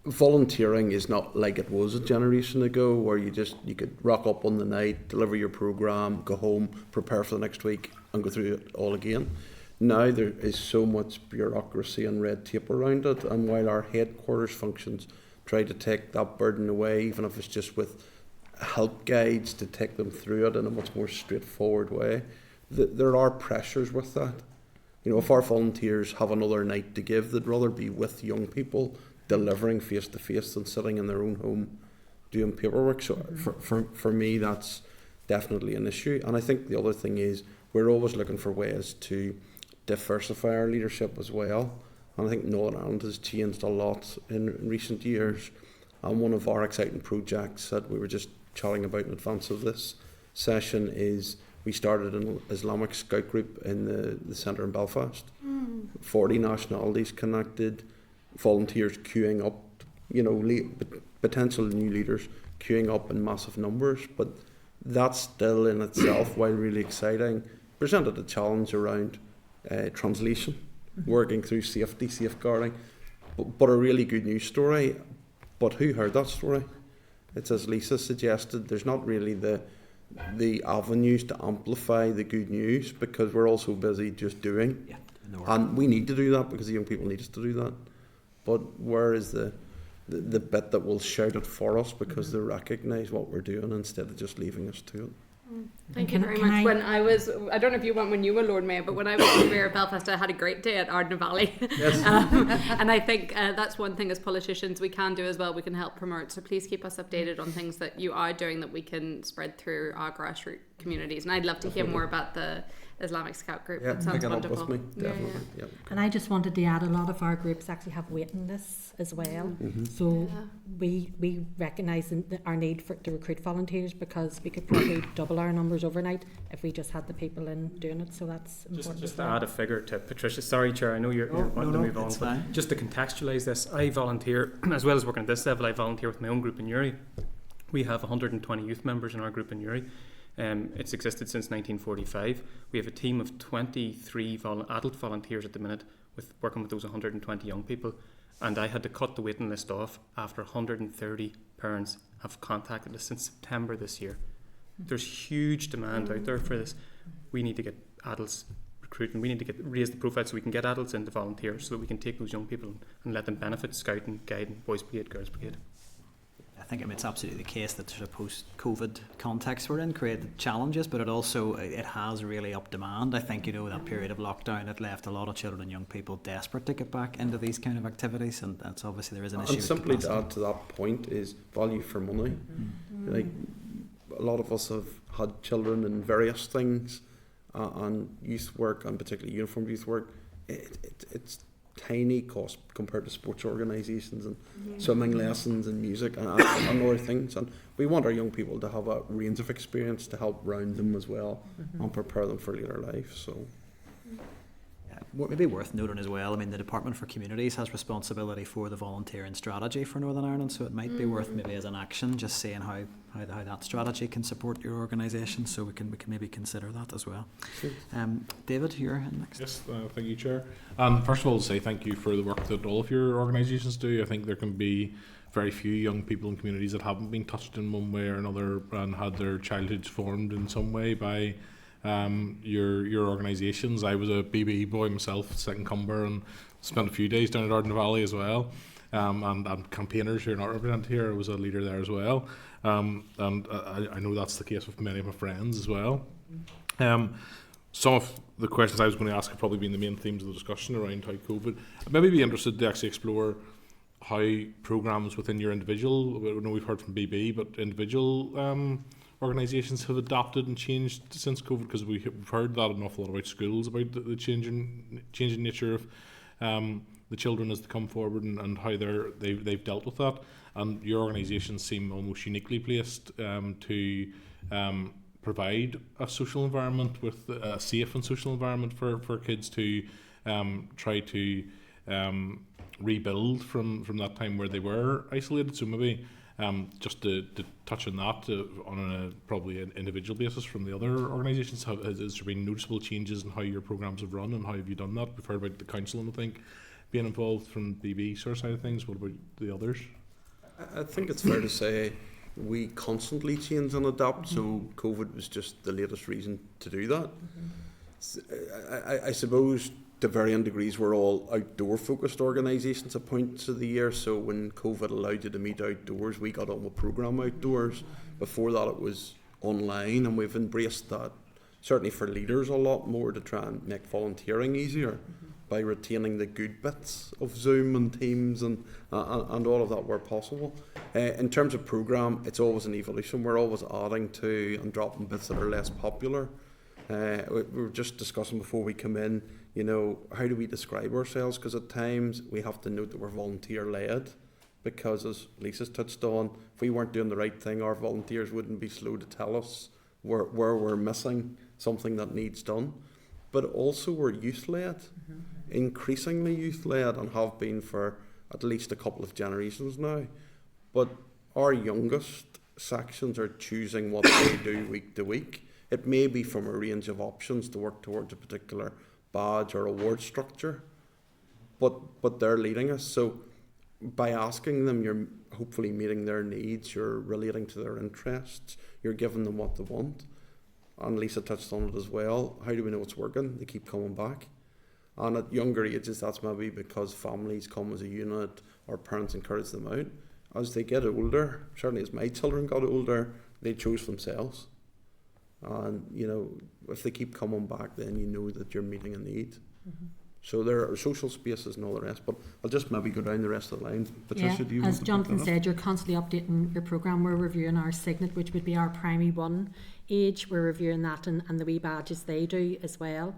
Speaker 5: Volunteering is not like it was a generation ago, where you could rock up on the night, deliver your programme, go home, prepare for the next week, and go through it all again. Now there is so much bureaucracy and red tape around it, and while our headquarters functions try to take that burden away, even if it's just with help guides to take them through it in a much more straightforward way. There are pressures with that. If our volunteers have another night to give, they'd rather be with young people delivering face to face than sitting in their own home doing paperwork. So for me, that's definitely an issue. And I think the other thing is we're always looking for ways to diversify our leadership as well. And I think Northern Ireland has changed a lot in recent years. And one of our exciting projects that we were just chatting about in advance of this session is we started an Islamic Scout group in the centre in Belfast. 40 nationalities connected, volunteers queuing up, potential new leaders queuing up in massive numbers. But that still in itself, while really exciting, presented a challenge around translation. Working through safety, safeguarding, but a really good news story. But who heard that story? It's as Lisa suggested, there's not really the avenues to amplify the good news because we're all so busy just doing.
Speaker 1: Yeah,
Speaker 5: and we need to do that because the young people need us to do that. But where is the bit that will shout it for us because they recognise what we're doing instead of just leaving us to it?
Speaker 9: Thank you very much. When I don't know if you went when you were Lord Mayor, but when I was in Mayor of Belfast, I had a great day at Ardna Valley.
Speaker 5: Yes.
Speaker 9: And I think that's one thing as politicians we can do as well. We can help promote. So please keep us updated on things that you are doing that we can spread through our grassroots communities. And I'd love to hear more about the Islamic Scout group.
Speaker 5: Yeah,
Speaker 9: that sounds
Speaker 5: pick it
Speaker 9: wonderful.
Speaker 5: up with me, definitely.
Speaker 9: Yeah.
Speaker 5: Yep.
Speaker 4: And I just wanted to add, a lot of our groups actually have waiting lists as well. So we recognise our need to recruit volunteers because we could probably double our numbers overnight if we just had the people in doing it. So that's important.
Speaker 8: Just to add a figure to Patricia. Sorry, Chair, I know you're wanting to move on.
Speaker 1: It's
Speaker 8: But
Speaker 1: fine.
Speaker 8: just to contextualise this, I volunteer, as well as working at this level, I volunteer with my own group in Uri. We have 120 youth members in our group in Uri. It's existed since 1945. We have a team of 23 adult volunteers at the minute, working with those 120 young people. and I had to cut the waiting list off after 130 parents have contacted us since September this year. There's huge demand out there for this. We need to get adults recruiting. We need to raise the profile so we can get adults into volunteers, so that we can take those young people and let them benefit scouting, guiding, Boys Brigade, Girls Brigade.
Speaker 1: I think it's absolutely the case that sort of post-COVID context we're in created challenges, but it has really upped demand. I think, that period of lockdown, it left a lot of children and young people desperate to get back into these kind of activities, and that's obviously there is an issue.
Speaker 5: And simply
Speaker 1: with
Speaker 5: to add to that point is value for money. Like, a lot of us have had children in various things, and youth work, and particularly uniformed youth work. It's tiny cost compared to sports organisations and swimming lessons and music and other things, and we want our young people to have a range of experience to help round them as well and prepare them for later life. So
Speaker 1: maybe worth noting as well, the Department for Communities has responsibility for the volunteering strategy for Northern Ireland, so it might be worth maybe as an action just seeing how that strategy can support your organisation, so we can maybe consider that as well. David, you're next.
Speaker 10: Yes, thank you, Chair. First of all, to say thank you for the work that all of your organisations do. I think there can be very few young people in communities that haven't been touched in one way or another and had their childhoods formed in some way by your organisations. I was a BBE boy myself, second cumber, and spent a few days down at Ardenne Valley as well. And campaigners who are not represented here, I was a leader there as well. And I know that's the case with many of my friends as well. Some of the questions I was going to ask have probably been the main themes of the discussion around how COVID. I'd maybe be interested to actually explore how programmes within your individual, I know we've heard from BB, but individual organisations have adapted and changed since COVID, because we've heard that an awful lot about schools, about the changing nature of the children as they come forward and how they've dealt with that. And your organisations seem almost uniquely placed to provide a social environment, with a safe and social environment for kids to try to rebuild from that time where they were isolated. So maybe just to touch on that on probably an individual basis from the other organisations, has there been noticeable changes in how your programmes have run, and how have you done that? We've heard about the council, and I think being involved from BB sort of side of things. What about the others?
Speaker 5: I think it's fair to say we constantly change and adapt, so COVID was just the latest reason to do that. I suppose to varying degrees we're all outdoor focused organisations at points of the year, so when COVID allowed you to meet outdoors, we got on with programme outdoors. Before that it was online, and we've embraced that, certainly for leaders, a lot more to try and make volunteering easier by retaining the good bits of Zoom and Teams and all of that where possible. In terms of programme, it's always an evolution. We're always adding to and dropping bits that are less popular. We were just discussing before we come in, how do we describe ourselves? Because at times we have to note that we're volunteer-led, because as Lisa's touched on, if we weren't doing the right thing, our volunteers wouldn't be slow to tell us where we're missing something that needs done. But also we're youth-led, increasingly youth-led, and have been for at least a couple of generations now. But our youngest sections are choosing what they do week to week. It may be from a range of options to work towards a particular badge or award structure, but they're leading us. So by asking them, you're hopefully meeting their needs, you're relating to their interests, you're giving them what they want. And Lisa touched on it as well. How do we know it's working? They keep coming back. And at younger ages, that's maybe because families come as a unit or parents encourage them out. As they get older, certainly as my children got older, they chose themselves. And, if they keep coming back, then you know that you're meeting a need. So there are social spaces and all the rest, but I'll just maybe go down the rest of the line. Patricia, do you want
Speaker 4: as
Speaker 5: to
Speaker 4: Jonathan
Speaker 5: pick that up?
Speaker 4: said, you're constantly updating your programme. We're reviewing our Signet, which would be our primary one age. We're reviewing that and the wee badges they do as well.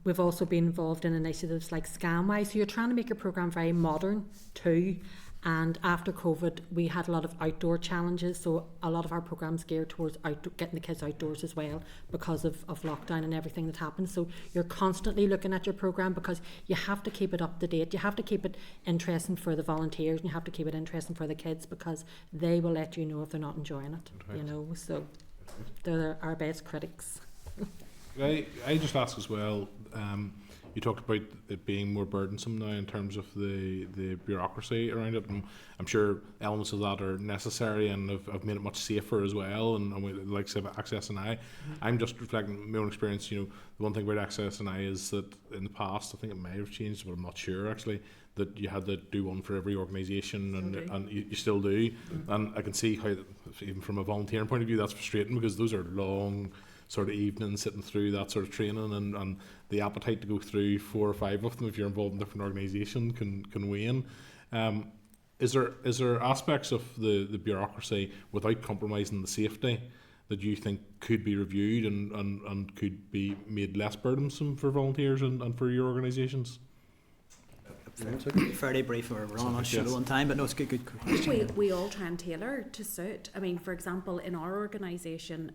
Speaker 4: We've also been involved in initiatives like Scamwise, so you're trying to make your programme very modern too. And after COVID, we had a lot of outdoor challenges, so a lot of our programmes geared towards getting the kids outdoors as well, because of lockdown and everything that happened. So you're constantly looking at your programme, because you have to keep it up to date. You have to keep it interesting for the volunteers, and you have to keep it interesting for the kids, because they will let you know if they're not enjoying it.
Speaker 10: Right.
Speaker 4: So they're our best critics.
Speaker 10: I just ask as well, you talked about it being more burdensome now in terms of the bureaucracy around it, and I'm sure elements of that are necessary and have made it much safer as well, and we like to have Access and I. I'm just reflecting my own experience. You know, the one thing about Access and I is that in the past, I think it may have changed, but I'm not sure actually, that you had to do one for every organisation, and you still do. And I can see how, even from a volunteering point of view, that's frustrating, because those are long sort of evenings sitting through that sort of training, and the appetite to go through 4 or 5 of them if you're involved in different organisations can wane. Is there aspects of the bureaucracy, without compromising the safety, that you think could be reviewed and could be made less burdensome for volunteers and for your organisations?
Speaker 1: Fairly brief, we're running on short on time, but no, it's a good question.
Speaker 2: We all try and tailor to suit. I mean, for example, in our organisation,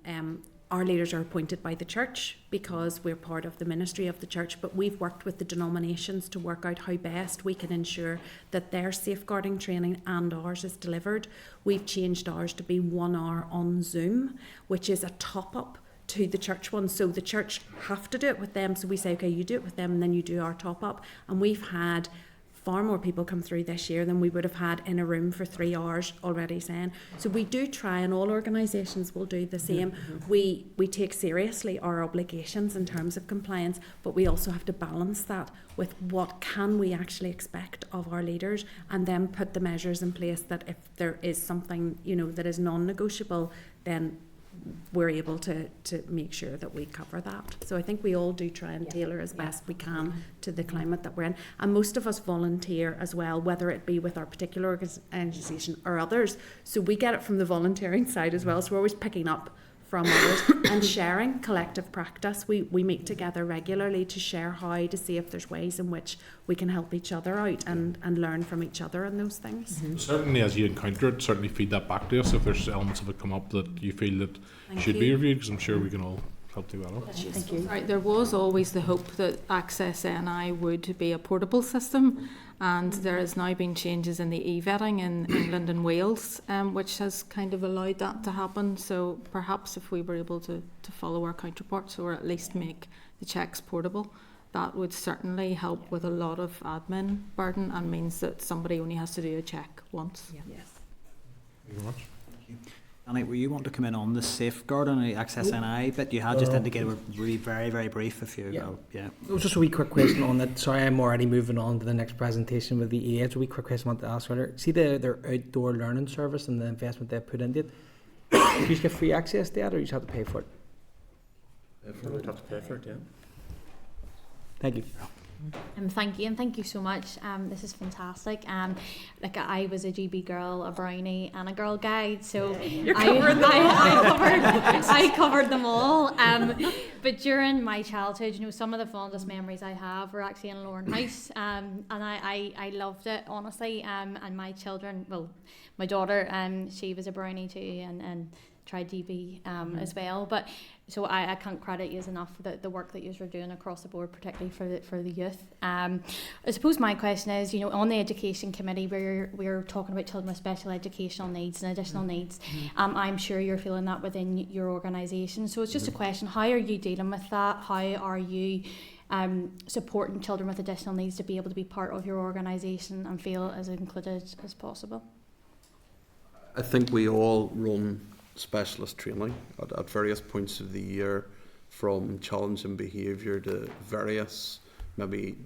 Speaker 2: our leaders are appointed by the church because we're part of the ministry of the church, but we've worked with the denominations to work out how best we can ensure that their safeguarding training and ours is delivered. We've changed ours to be 1 hour on Zoom, which is a top-up to the church one. So the church have to do it with them. So we say, okay, you do it with them and then you do our top-up. And we've had far more people come through this year than we would have had in a room for 3 hours already saying. So we do try, and all organisations will do the same. We take seriously our obligations in terms of compliance, but we also have to balance that with what can we actually expect of our leaders, and then put the measures in place that if there is something, you know, that is non-negotiable, then we're able to make sure that we cover that. So I think we all do try and tailor as best we can to the climate that we're in. And most of us volunteer as well, whether it be with our particular organisation or others. So we get it from the volunteering side as well. So we're always picking up from others and sharing collective practice. We meet together regularly to share how, to see if there's ways in which we can help each other out and learn from each other and those things.
Speaker 10: Certainly, as you encounter it, certainly feed that back to us if there's elements of it come up that you feel that should be reviewed, because I'm sure we can all help do that up.
Speaker 2: Thank you.
Speaker 3: Right, there was always the hope that Access NI would be a portable system, and there has now been changes in the e-vetting in England and Wales, which has kind of allowed that to happen. So perhaps if we were able to follow our counterparts, or at least make the checks portable, that would certainly help with a lot of admin burden, and means that somebody only has to do a check once.
Speaker 2: Yes.
Speaker 10: Thank you very much.
Speaker 1: Annie, were you wanting to come in on the safeguard and the Access NI bit? You had just indicated we're really very, very brief if you go. Yeah.
Speaker 7: It was just a wee quick question on that. Sorry, I'm already moving on to the next presentation with the EA. It's a wee quick question I want to ask earlier. See their outdoor learning service and the investment they've put into it? Do you just get free access to that, or you just have to pay for it?
Speaker 8: We'd have to pay for it, yeah.
Speaker 7: Thank you.
Speaker 11: Thank you, and thank you so much. This is fantastic. Like I was a GB girl, a brownie, and a girl guide, so I covered them all. But during my childhood, you know, some of the fondest memories I have were actually in Lorne House, and I loved it, honestly. And my children, well, my daughter, she was a brownie too, and tried GB as well. But so I can't credit you enough for the work that you are doing across the board, particularly for the youth. I suppose my question is, you know, on the education committee, we're talking about children with special educational needs and additional needs. I'm sure you're feeling that within your organisation. So it's just a question: how are you dealing with that? How are you supporting children with additional needs to be able to be part of your organisation and feel as included as possible?
Speaker 5: I think we all run specialist training at various points of the year, from challenging behaviour to various maybe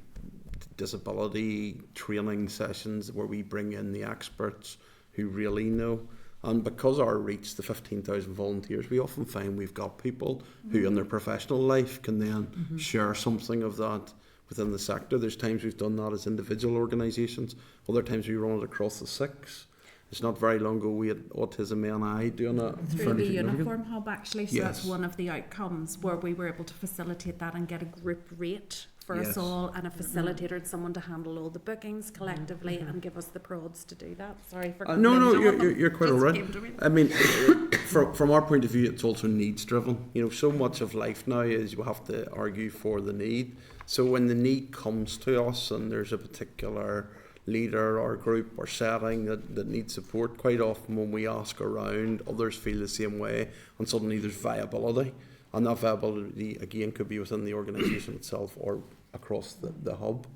Speaker 5: disability training sessions where we bring in the experts who really know. And because our reach, the 15,000 volunteers, we often find we've got people who in their professional life can then share something of that within the sector. There's times we've done that as individual organisations, other times we run it across the 6. It's not very long ago we had Autism NI doing it.
Speaker 2: Through the Uniform Hub, actually, so
Speaker 5: Yes.
Speaker 2: that's one of the outcomes where we were able to facilitate that and get a group rate for
Speaker 5: Yes.
Speaker 2: us all, and a facilitator and someone to handle all the bookings collectively and give us the prods to do that. Sorry for
Speaker 5: No,
Speaker 2: complaining.
Speaker 5: you're quite
Speaker 2: Just
Speaker 5: all right.
Speaker 2: came to me.
Speaker 5: I mean, from our point of view, it's also needs driven. You know, so much of life now is you have to argue for the need. So when the need comes to us and there's a particular leader or group or setting that needs support, quite often when we ask around, others feel the same way, and suddenly there's viability. And that viability, again, could be within the organisation itself or across the hub.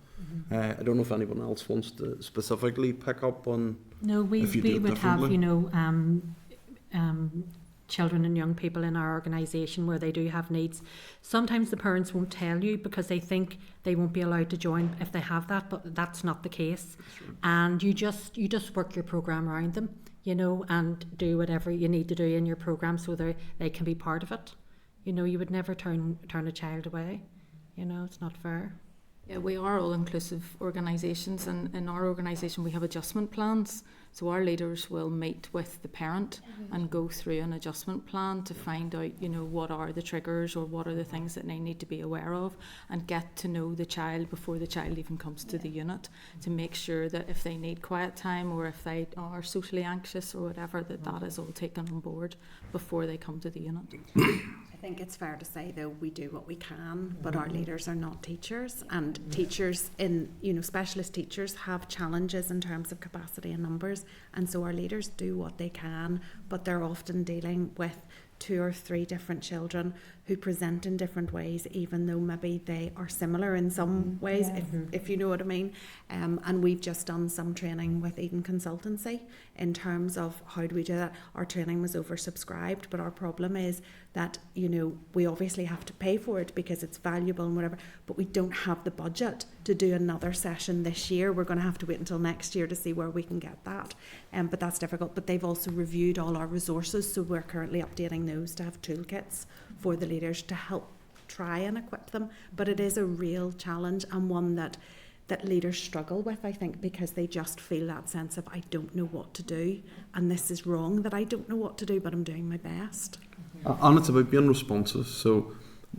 Speaker 5: I don't know if anyone else wants to specifically pick up on.
Speaker 4: No, we
Speaker 5: if you do it
Speaker 4: would have,
Speaker 5: differently.
Speaker 4: Children and young people in our organisation where they do have needs. Sometimes the parents won't tell you because they think they won't be allowed to join if they have that, but that's not the case. And you just work your programme around them, and do whatever you need to do in your programme so they can be part of it. You would never turn a child away. It's not fair.
Speaker 3: Yeah, we are all-inclusive organisations, and in our organisation we have adjustment plans. So our leaders will meet with the parent and go through an adjustment plan to find out, what are the triggers or what are the things that they need to be aware of, and get to know the child before the child even comes to the unit, to make sure that if they need quiet time or if they are socially anxious or whatever, that is all taken on board before they come to the unit.
Speaker 2: I think it's fair to say, though, we do what we can, but our leaders are not teachers, and teachers specialist teachers have challenges in terms of capacity and numbers, and so our leaders do what they can, but they're often dealing with 2 or 3 different children who present in different ways, even though maybe they are similar in some ways, if you know what I mean. And we've just done some training with Eden Consultancy in terms of how do we do that. Our training was oversubscribed, but our problem is that, we obviously have to pay for it because it's valuable and whatever, but we don't have the budget to do another session this year. We're going to have to wait until next year to see where we can get that. But that's difficult. But they've also reviewed all our resources, so we're currently updating those to have toolkits for the leaders to help try and equip them. But it is a real challenge, and one that leaders struggle with, I think, because they just feel that sense of, I don't know what to do, and this is wrong that I don't know what to do, but I'm doing my best.
Speaker 5: And it's about being responsive. So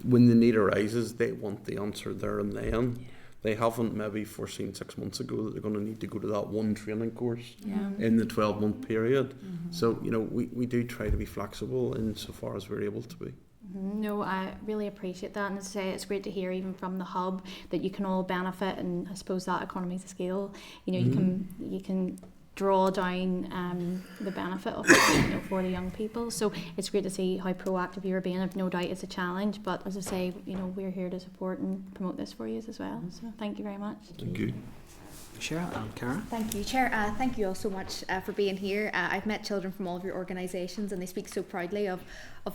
Speaker 5: when the need arises, they want the answer there and then. Yeah. They haven't maybe foreseen 6 months ago that they're going to need to go to that one training course in the 12-month period. So, we do try to be flexible insofar as we're able to be.
Speaker 11: No, I really appreciate that, and as I say, it's great to hear even from the hub that you can all benefit, and I suppose that economies of scale, you can draw down the benefit of it, for the young people. So it's great to see how proactive you're being. I've no doubt it's a challenge, but as I say, we're here to support and promote this for you as well. So thank you very much.
Speaker 5: Thank you.
Speaker 1: Cheryl and Cara.
Speaker 12: Thank you, Chair. Thank you all so much for being here. I've met children from all of your organisations, and they speak so proudly of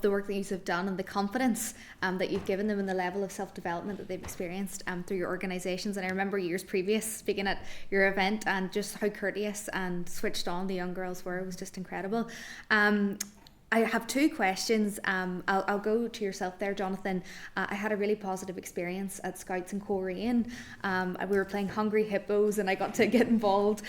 Speaker 12: the work that you have done and the confidence that you've given them and the level of self-development that they've experienced through your organisations. And I remember years previous speaking at your event, and just how courteous and switched on the young girls were. It was just incredible. I have 2 questions. I'll go to yourself there, Jonathan. I had a really positive experience at Scouts in Coleraine. We were playing Hungry Hippos, and I got to get involved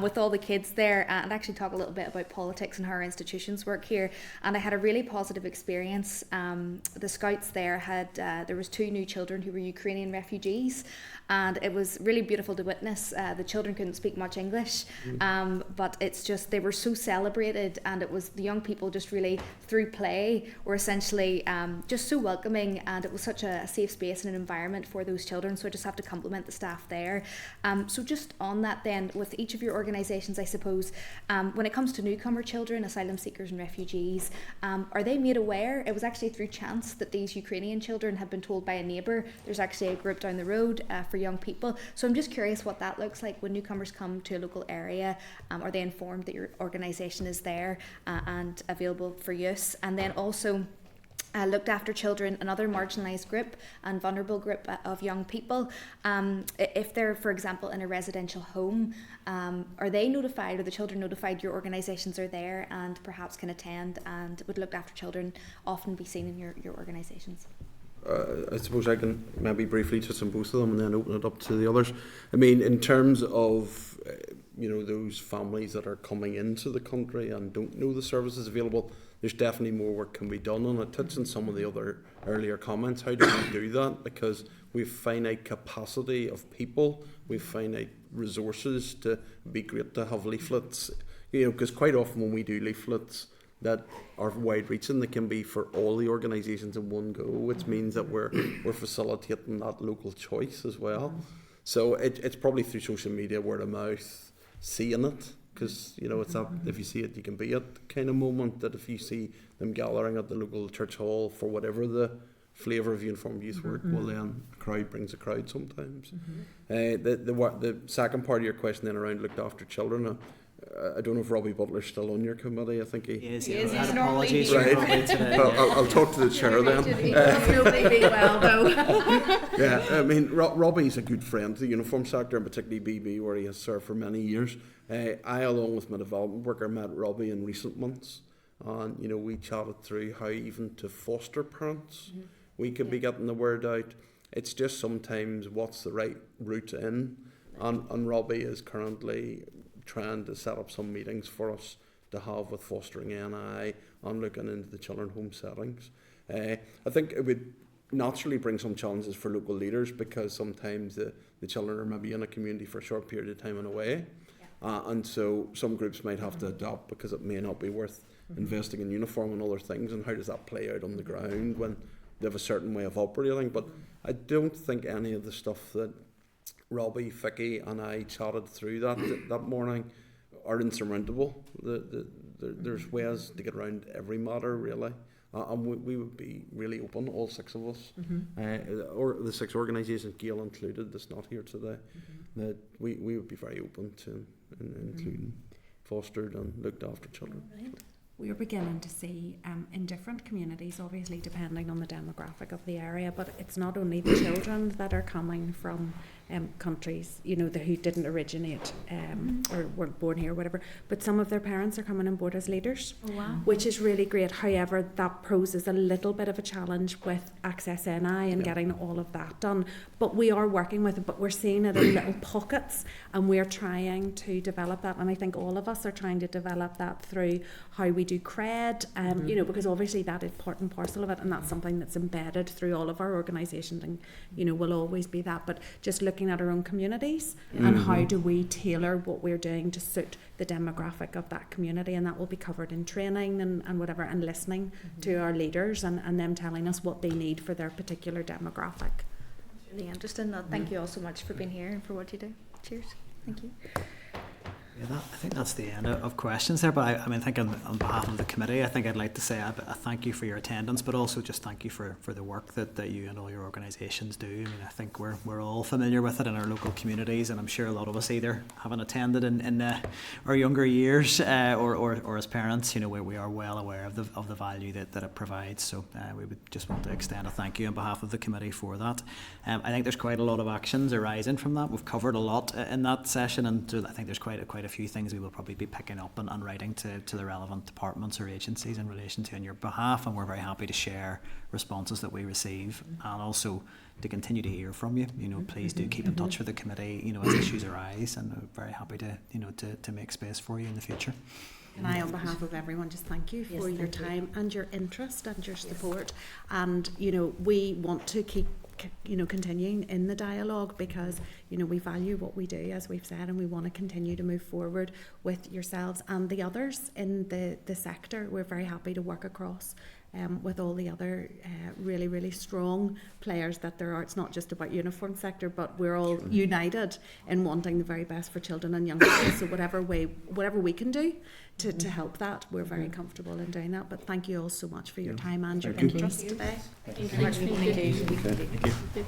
Speaker 12: with all the kids there and actually talk a little bit about politics and how our institutions work here. And I had a really positive experience. The Scouts there there was 2 new children who were Ukrainian refugees, and it was really beautiful to witness. The children couldn't speak much English, but it's just, they were so celebrated, and it was the young people just really through play were essentially just so welcoming, and it was such a safe space and an environment for those children. So I just have to compliment the staff there. So just on that then, with each of your organisations, I suppose, when it comes to newcomer children, asylum seekers and refugees, are they made aware? It was actually through chance that these Ukrainian children had been told by a neighbour there's actually a group down the road for young people. So I'm just curious what that looks like when newcomers come to a local area. Are they informed that your organisation is there and available for use? And then also looked after children, another marginalised group and vulnerable group of young people. If they're, for example, in a residential home, are they notified, or the children notified your organisations are there and perhaps can attend and would look after children often be seen in your organisations?
Speaker 5: I suppose I can maybe briefly touch on both of them and then open it up to the others. I mean, in terms of those families that are coming into the country and don't know the services available, there's definitely more work can be done on it. Touching some of the other earlier comments, how do we do that? Because we've finite capacity of people, we've finite resources. To be great to have leaflets, because quite often when we do leaflets that are wide-reaching, they can be for all the organisations in one go, which means that we're facilitating that local choice as well. So it's probably through social media, word of mouth, seeing it, because it's that if you see it, you can be it kind of moment. That if you see them gathering at the local church hall for whatever the flavour of uniformed youth work, well then a crowd brings a crowd sometimes. The second part of your question then around looked after children, I don't know if Robbie Butler's still on your committee. I think he
Speaker 1: is.
Speaker 9: He is,
Speaker 1: Had
Speaker 9: he's normally
Speaker 1: apologies
Speaker 9: here.
Speaker 1: for Robbie today.
Speaker 5: I'll talk to the chair then.
Speaker 9: He probably be well though.
Speaker 5: Yeah, I mean, Robbie's a good friend to the uniform sector, and particularly BB, where he has served for many years. I, along with my development worker, met Robbie in recent months, and we chatted through how even to foster parents we could be getting the word out. It's just sometimes what's the right route in, and Robbie is currently trying to set up some meetings for us to have with fostering NI and looking into the children home settings. I think it would naturally bring some challenges for local leaders, because sometimes the children are maybe in a community for a short period of time and away, and so some groups might have to adapt because it may not be worth investing in uniform and other things, and how does that play out on the ground when they have a certain way of operating. But I don't think any of the stuff that Robbie, Vicky and I chatted through that morning are insurmountable. There's ways to get around every matter, really. And we would be really open, all six of us, or the six organisations, Gail included, that's not here today, that we would be very open to including fostered and looked after children.
Speaker 2: We're beginning to see in different communities, obviously depending on the demographic of the area, but it's not only the children that are coming from countries, who didn't originate or weren't born here or whatever, but some of their parents are coming on board as leaders, which is really great. However, that poses a little bit of a challenge with Access NI and getting all of that done. But we are working with it, but we're seeing it in little pockets, and we're trying to develop that. And I think all of us are trying to develop that through how we do cred, because obviously that is part and parcel of it, and that's something that's embedded through all of our organisations, and will always be that. But just looking at our own communities and how do we tailor what we're doing to suit the demographic of that community, and that will be covered in training and whatever, and listening to our leaders and them telling us what they need for their particular demographic.
Speaker 12: Really interesting. Thank you all so much for being here and for what you do. Cheers. Thank you.
Speaker 1: Yeah, I think that's the end of questions there, but I think on behalf of the committee, I think I'd like to say a thank you for your attendance, but also just thank you for the work that you and all your organisations do. I think we're all familiar with it in our local communities, and I'm sure a lot of us either haven't attended in our younger years or as parents, we are well aware of the value that it provides. So we would just want to extend a thank you on behalf of the committee for that. I think there's quite a lot of actions arising from that. We've covered a lot in that session, and I think there's quite a few things we will probably be picking up and writing to the relevant departments or agencies in relation to on your behalf, and we're very happy to share responses that we receive, and also to continue to hear from you. Please do keep in touch with the committee, as issues arise, and we're very happy to make space for you in the future.
Speaker 2: And I, on behalf of everyone, just thank you for your time and your interest and your support. And we want to keep continuing in the dialogue, because we value what we do, as we've said, and we want to continue to move forward with yourselves and the others in the sector. We're very happy to work across with all the other really, really strong players that there are. It's not just about uniform sector, but we're all united in wanting the very best for children and young people. So whatever we can do to help that, we're very comfortable in doing that. But thank you all so much for your time and your interest today.
Speaker 1: Thank you.
Speaker 2: Thank you.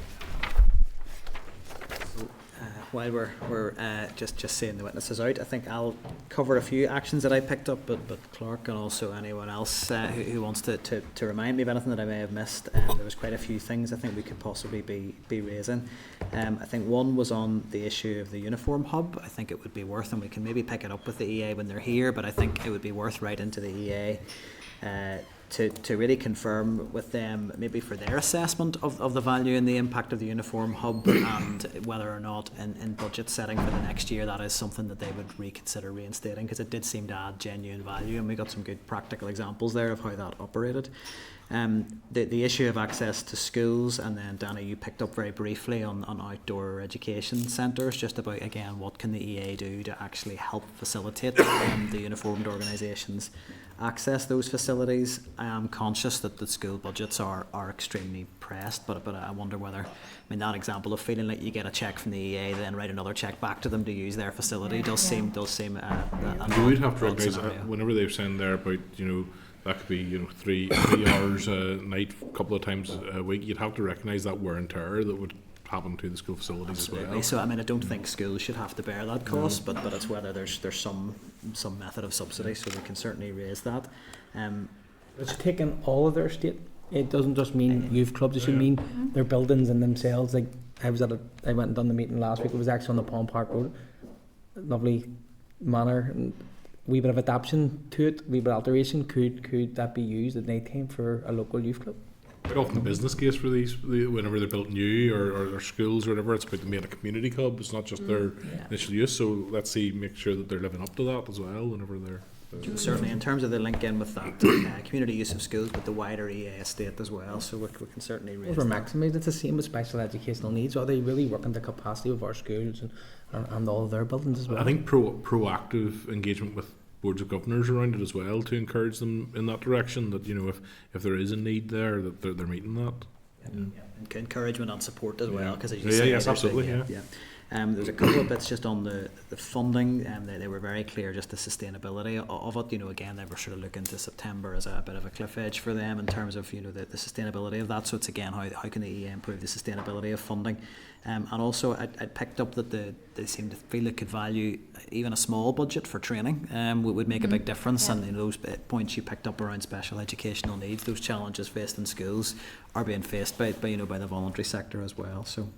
Speaker 1: While we're just seeing the witnesses out, I think I'll cover a few actions that I picked up, but Clark and also anyone else who wants to remind me of anything that I may have missed. There was quite a few things I think we could possibly be raising. I think one was on the issue of the uniform hub. I think it would be worth, and we can maybe pick it up with the EA when they're here, but I think it would be worth right into the EA to really confirm with them, maybe for their assessment of the value and the impact of the uniform hub, and whether or not in budget setting for the next year that is something that they would reconsider reinstating, because it did seem to add genuine value, and we got some good practical examples there of how that operated. The issue of access to schools, and then Danny, you picked up very briefly on outdoor education centres, just about again what can the EA do to actually help facilitate the uniformed organisations access those facilities. I am conscious that the school budgets are extremely pressed, but I wonder whether, that example of feeling like you get a cheque from the EA, then write another cheque back to them to use their facility does seem
Speaker 10: you would have to recognise whenever they're saying there about that could be, you know, three hours a night, a couple of times a week. You'd have to recognise that wear and tear that would happen to the school facilities
Speaker 1: Absolutely.
Speaker 10: as well.
Speaker 1: So I mean, I don't think schools should have to bear that cost, but it's whether there's some method of subsidy, so we can certainly raise that.
Speaker 7: It's taking all of their estate. It doesn't just mean youth clubs. It should mean their buildings and themselves. Like I went and done the meeting last week. It was actually on the Pond Park Road. Lovely manor and wee bit of adaptation to it, wee bit of alteration. Could that be used at night time for a local youth club?
Speaker 10: Quite often the business case for these, whenever they're built new or schools or whatever, it's about them being a community club. It's not just their initial use. So let's see, make sure that they're living up to that as well whenever they're.
Speaker 1: Certainly, in terms of the link in with that community use of schools, but the wider EA estate as well. So we can certainly raise
Speaker 7: Over
Speaker 1: that.
Speaker 7: maximise. It's the same with special educational needs. Are they really working the capacity of our schools and all of their buildings as well?
Speaker 10: I think proactive engagement with boards of governors around it as well to encourage them in that direction. That, you know, if there is a need there, that they're meeting that.
Speaker 1: Encouragement and support as well, because as you say,
Speaker 10: yes, absolutely,
Speaker 1: there's a couple of bits just on the funding, and they were very clear, just the sustainability of it. You know, again, they were sort of looking to September as a bit of a cliff edge for them in terms of, you know, the sustainability of that. So it's again, how can the EA improve the sustainability of funding? And also, I picked up that they seem to feel they could value even a small budget for training would make a big difference. And you know, those points you picked up around special educational needs, those challenges faced in schools are being faced by the voluntary sector as well. So,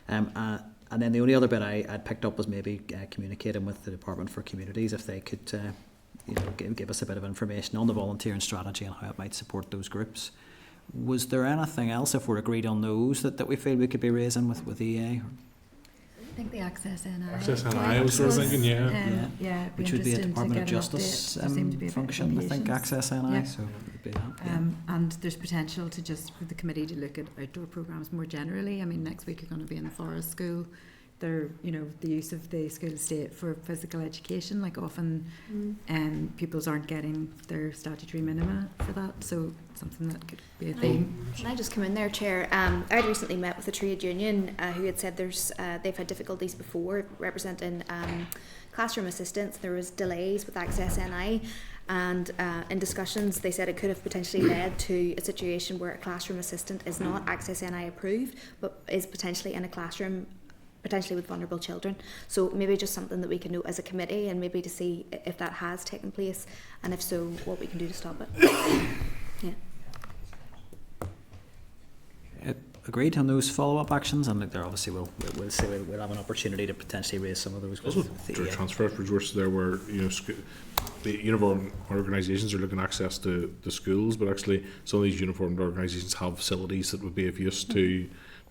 Speaker 1: and then the only other bit I'd picked up was maybe communicating with the Department for Communities if they could, give us a bit of information on the volunteering strategy and how it might support those groups. Was there anything else, if we're agreed on those, that we feel we could be raising with EA?
Speaker 13: I think the Access NI.
Speaker 10: Access NI, I was sort of thinking,
Speaker 1: which would be a Department of Justice function, I think, Access NI. So it would be that.
Speaker 13: And there's potential to just for the committee to look at outdoor programs more generally. I mean, next week you're going to be in the Forest School. They're, the use of the school estate for physical education, like often pupils aren't getting their statutory minima for that, so something that could be a theme.
Speaker 12: Can I just come in there, Chair? I'd recently met with a trade union who had said they've had difficulties before representing classroom assistants. There was delays with Access NI, and in discussions they said it could have potentially led to a situation where a classroom assistant is not Access NI approved, but is potentially in a classroom potentially with vulnerable children. So maybe just something that we can note as a committee, and maybe to see if that has taken place, and if so, what we can do to stop it.
Speaker 1: Agreed on those follow-up actions, and there obviously we'll have an opportunity to potentially raise some of those.
Speaker 10: Also, transfer of resources there, where the uniform organisations are looking at access to the schools, but actually some of these uniformed organisations have facilities that would be of use to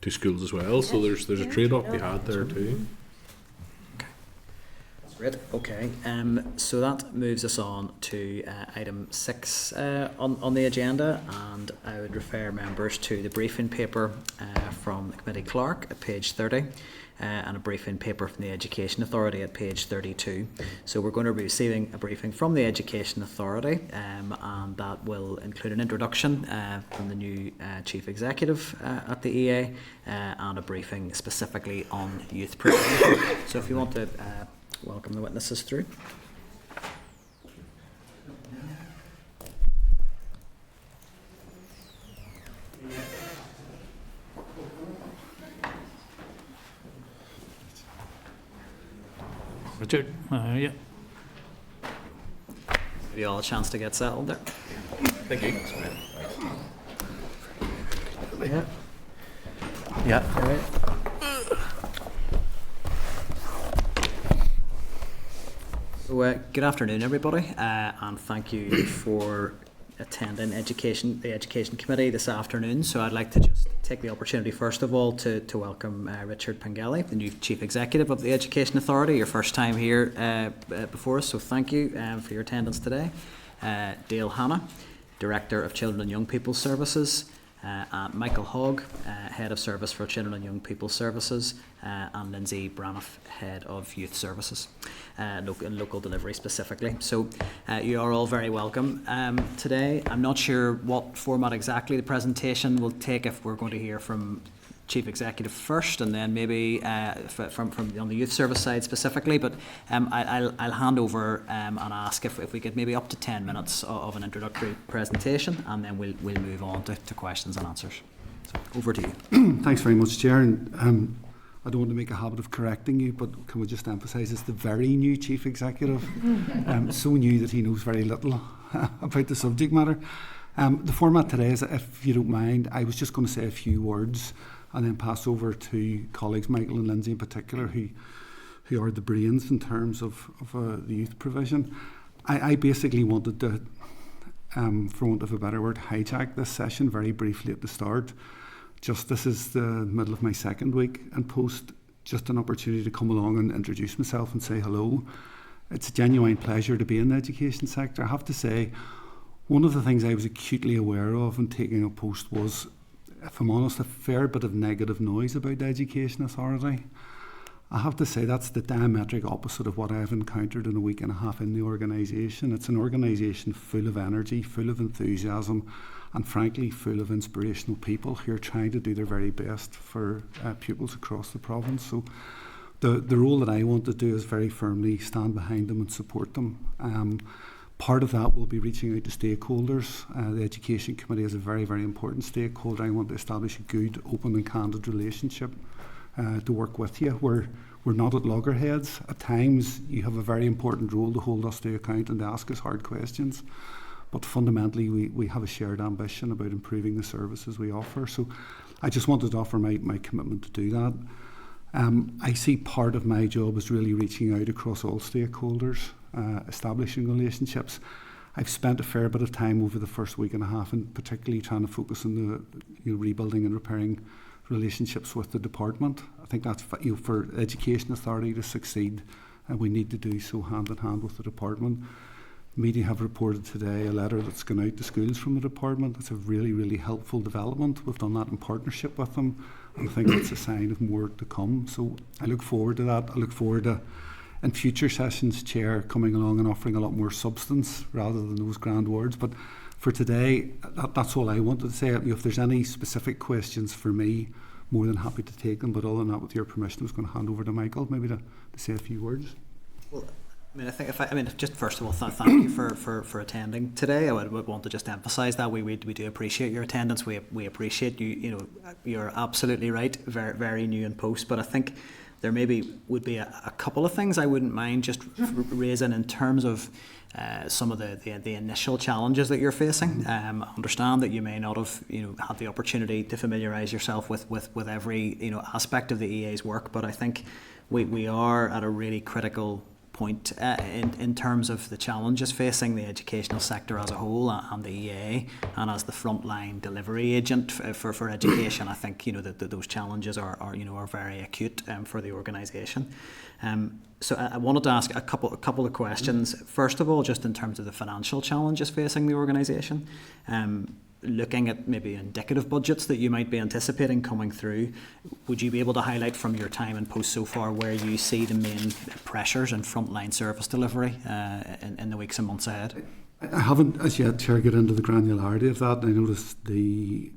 Speaker 10: schools as well. So there's a trade-off to be had there too.
Speaker 1: Great. Okay. So that moves us on to item 6 on the agenda, and I would refer members to the briefing paper from the committee clerk at page 30, and a briefing paper from the Education Authority at page 32. So we're going to be receiving a briefing from the Education Authority, and that will include an introduction from the new Chief Executive at the EA, and a briefing specifically on youth protection. So if you want to welcome the witnesses through.
Speaker 6: Richard, yeah.
Speaker 1: Give you all a chance to get settled there.
Speaker 10: Thank you.
Speaker 1: Yeah.
Speaker 7: Yeah.
Speaker 1: All right. So, good afternoon, everybody, and thank you for attending the Education Committee this afternoon. So I'd like to just take the opportunity, first of all, to welcome Richard Pengelly, the new Chief Executive of the Education Authority, your first time here before us, so thank you for your attendance today. Dale Hanna, Director of Children and Young People Services, Michael Hogg, Head of Service for Children and Young People Services, and Lindsay Braniff, Head of Youth Services, local delivery specifically. So you are all very welcome today. I'm not sure what format exactly the presentation will take, if we're going to hear from Chief Executive first, and then maybe from on the youth service side specifically. But I'll hand over and ask if we get maybe up to 10 minutes of an introductory presentation, and then we'll move on to questions and answers. So over to you.
Speaker 14: Thanks very much, Chair. And I don't want to make a habit of correcting you, but can we just emphasise it's the very new Chief Executive, so new that he knows very little about the subject matter. The format today is, if you don't mind, I was just going to say a few words and then pass over to colleagues, Michael and Lindsay in particular, who are the brains in terms of the youth provision. I basically wanted to, for want of a better word, hijack this session very briefly at the start. Just this is the middle of my second week in post, just an opportunity to come along and introduce myself and say hello. It's a genuine pleasure to be in the education sector. I have to say, one of the things I was acutely aware of in taking a post was, if I'm honest, a fair bit of negative noise about the Education Authority. I have to say that's the diametric opposite of what I've encountered in a week and a half in the organisation. It's an organisation full of energy, full of enthusiasm, and frankly full of inspirational people who are trying to do their very best for pupils across the province. So the role that I want to do is very firmly stand behind them and support them. Part of that will be reaching out to stakeholders. The Education Committee is a very, very important stakeholder. I want to establish a good, open and candid relationship to work with you. We're not at loggerheads. At times you have a very important role to hold us to account and to ask us hard questions. But fundamentally, we have a shared ambition about improving the services we offer. So I just wanted to offer my commitment to do that. I see part of my job as really reaching out across all stakeholders, establishing relationships. I've spent a fair bit of time over the first week and a half, and particularly trying to focus on the rebuilding and repairing relationships with the department. I think that's for Education Authority to succeed, we need to do so hand in hand with the department. Media have reported today a letter that's gone out to schools from the department. It's a really, really helpful development. We've done that in partnership with them, and I think it's a sign of more to come. So I look forward to that. I look forward to, in future sessions, Chair, coming along and offering a lot more substance rather than those grand words. But for today, that's all I wanted to say. If there's any specific questions for me, more than happy to take them. But other than that, with your permission, I was going to hand over to Michael, maybe to say a few words.
Speaker 1: Well, I mean, just first of all, thank you for attending today. I would want to just emphasise that we do appreciate your attendance. We appreciate you. You know, you're absolutely right. Very, very new in post, but I think there maybe would be a couple of things I wouldn't mind just raising in terms of some of the initial challenges that you're facing. Understand that you may not have had the opportunity to familiarise yourself with every aspect of the EA's work, but I think we are at a really critical point in terms of the challenges facing the educational sector as a whole and the EA, and as the frontline delivery agent for education. I think that those challenges are very acute for the organisation. So I wanted to ask a couple of questions. First of all, just in terms of the financial challenges facing the organisation. Looking at maybe indicative budgets that you might be anticipating coming through, would you be able to highlight from your time in post so far where you see the main pressures in frontline service delivery in the weeks and months ahead?
Speaker 14: I haven't as yet, Chair, get into the granularity of that. I noticed the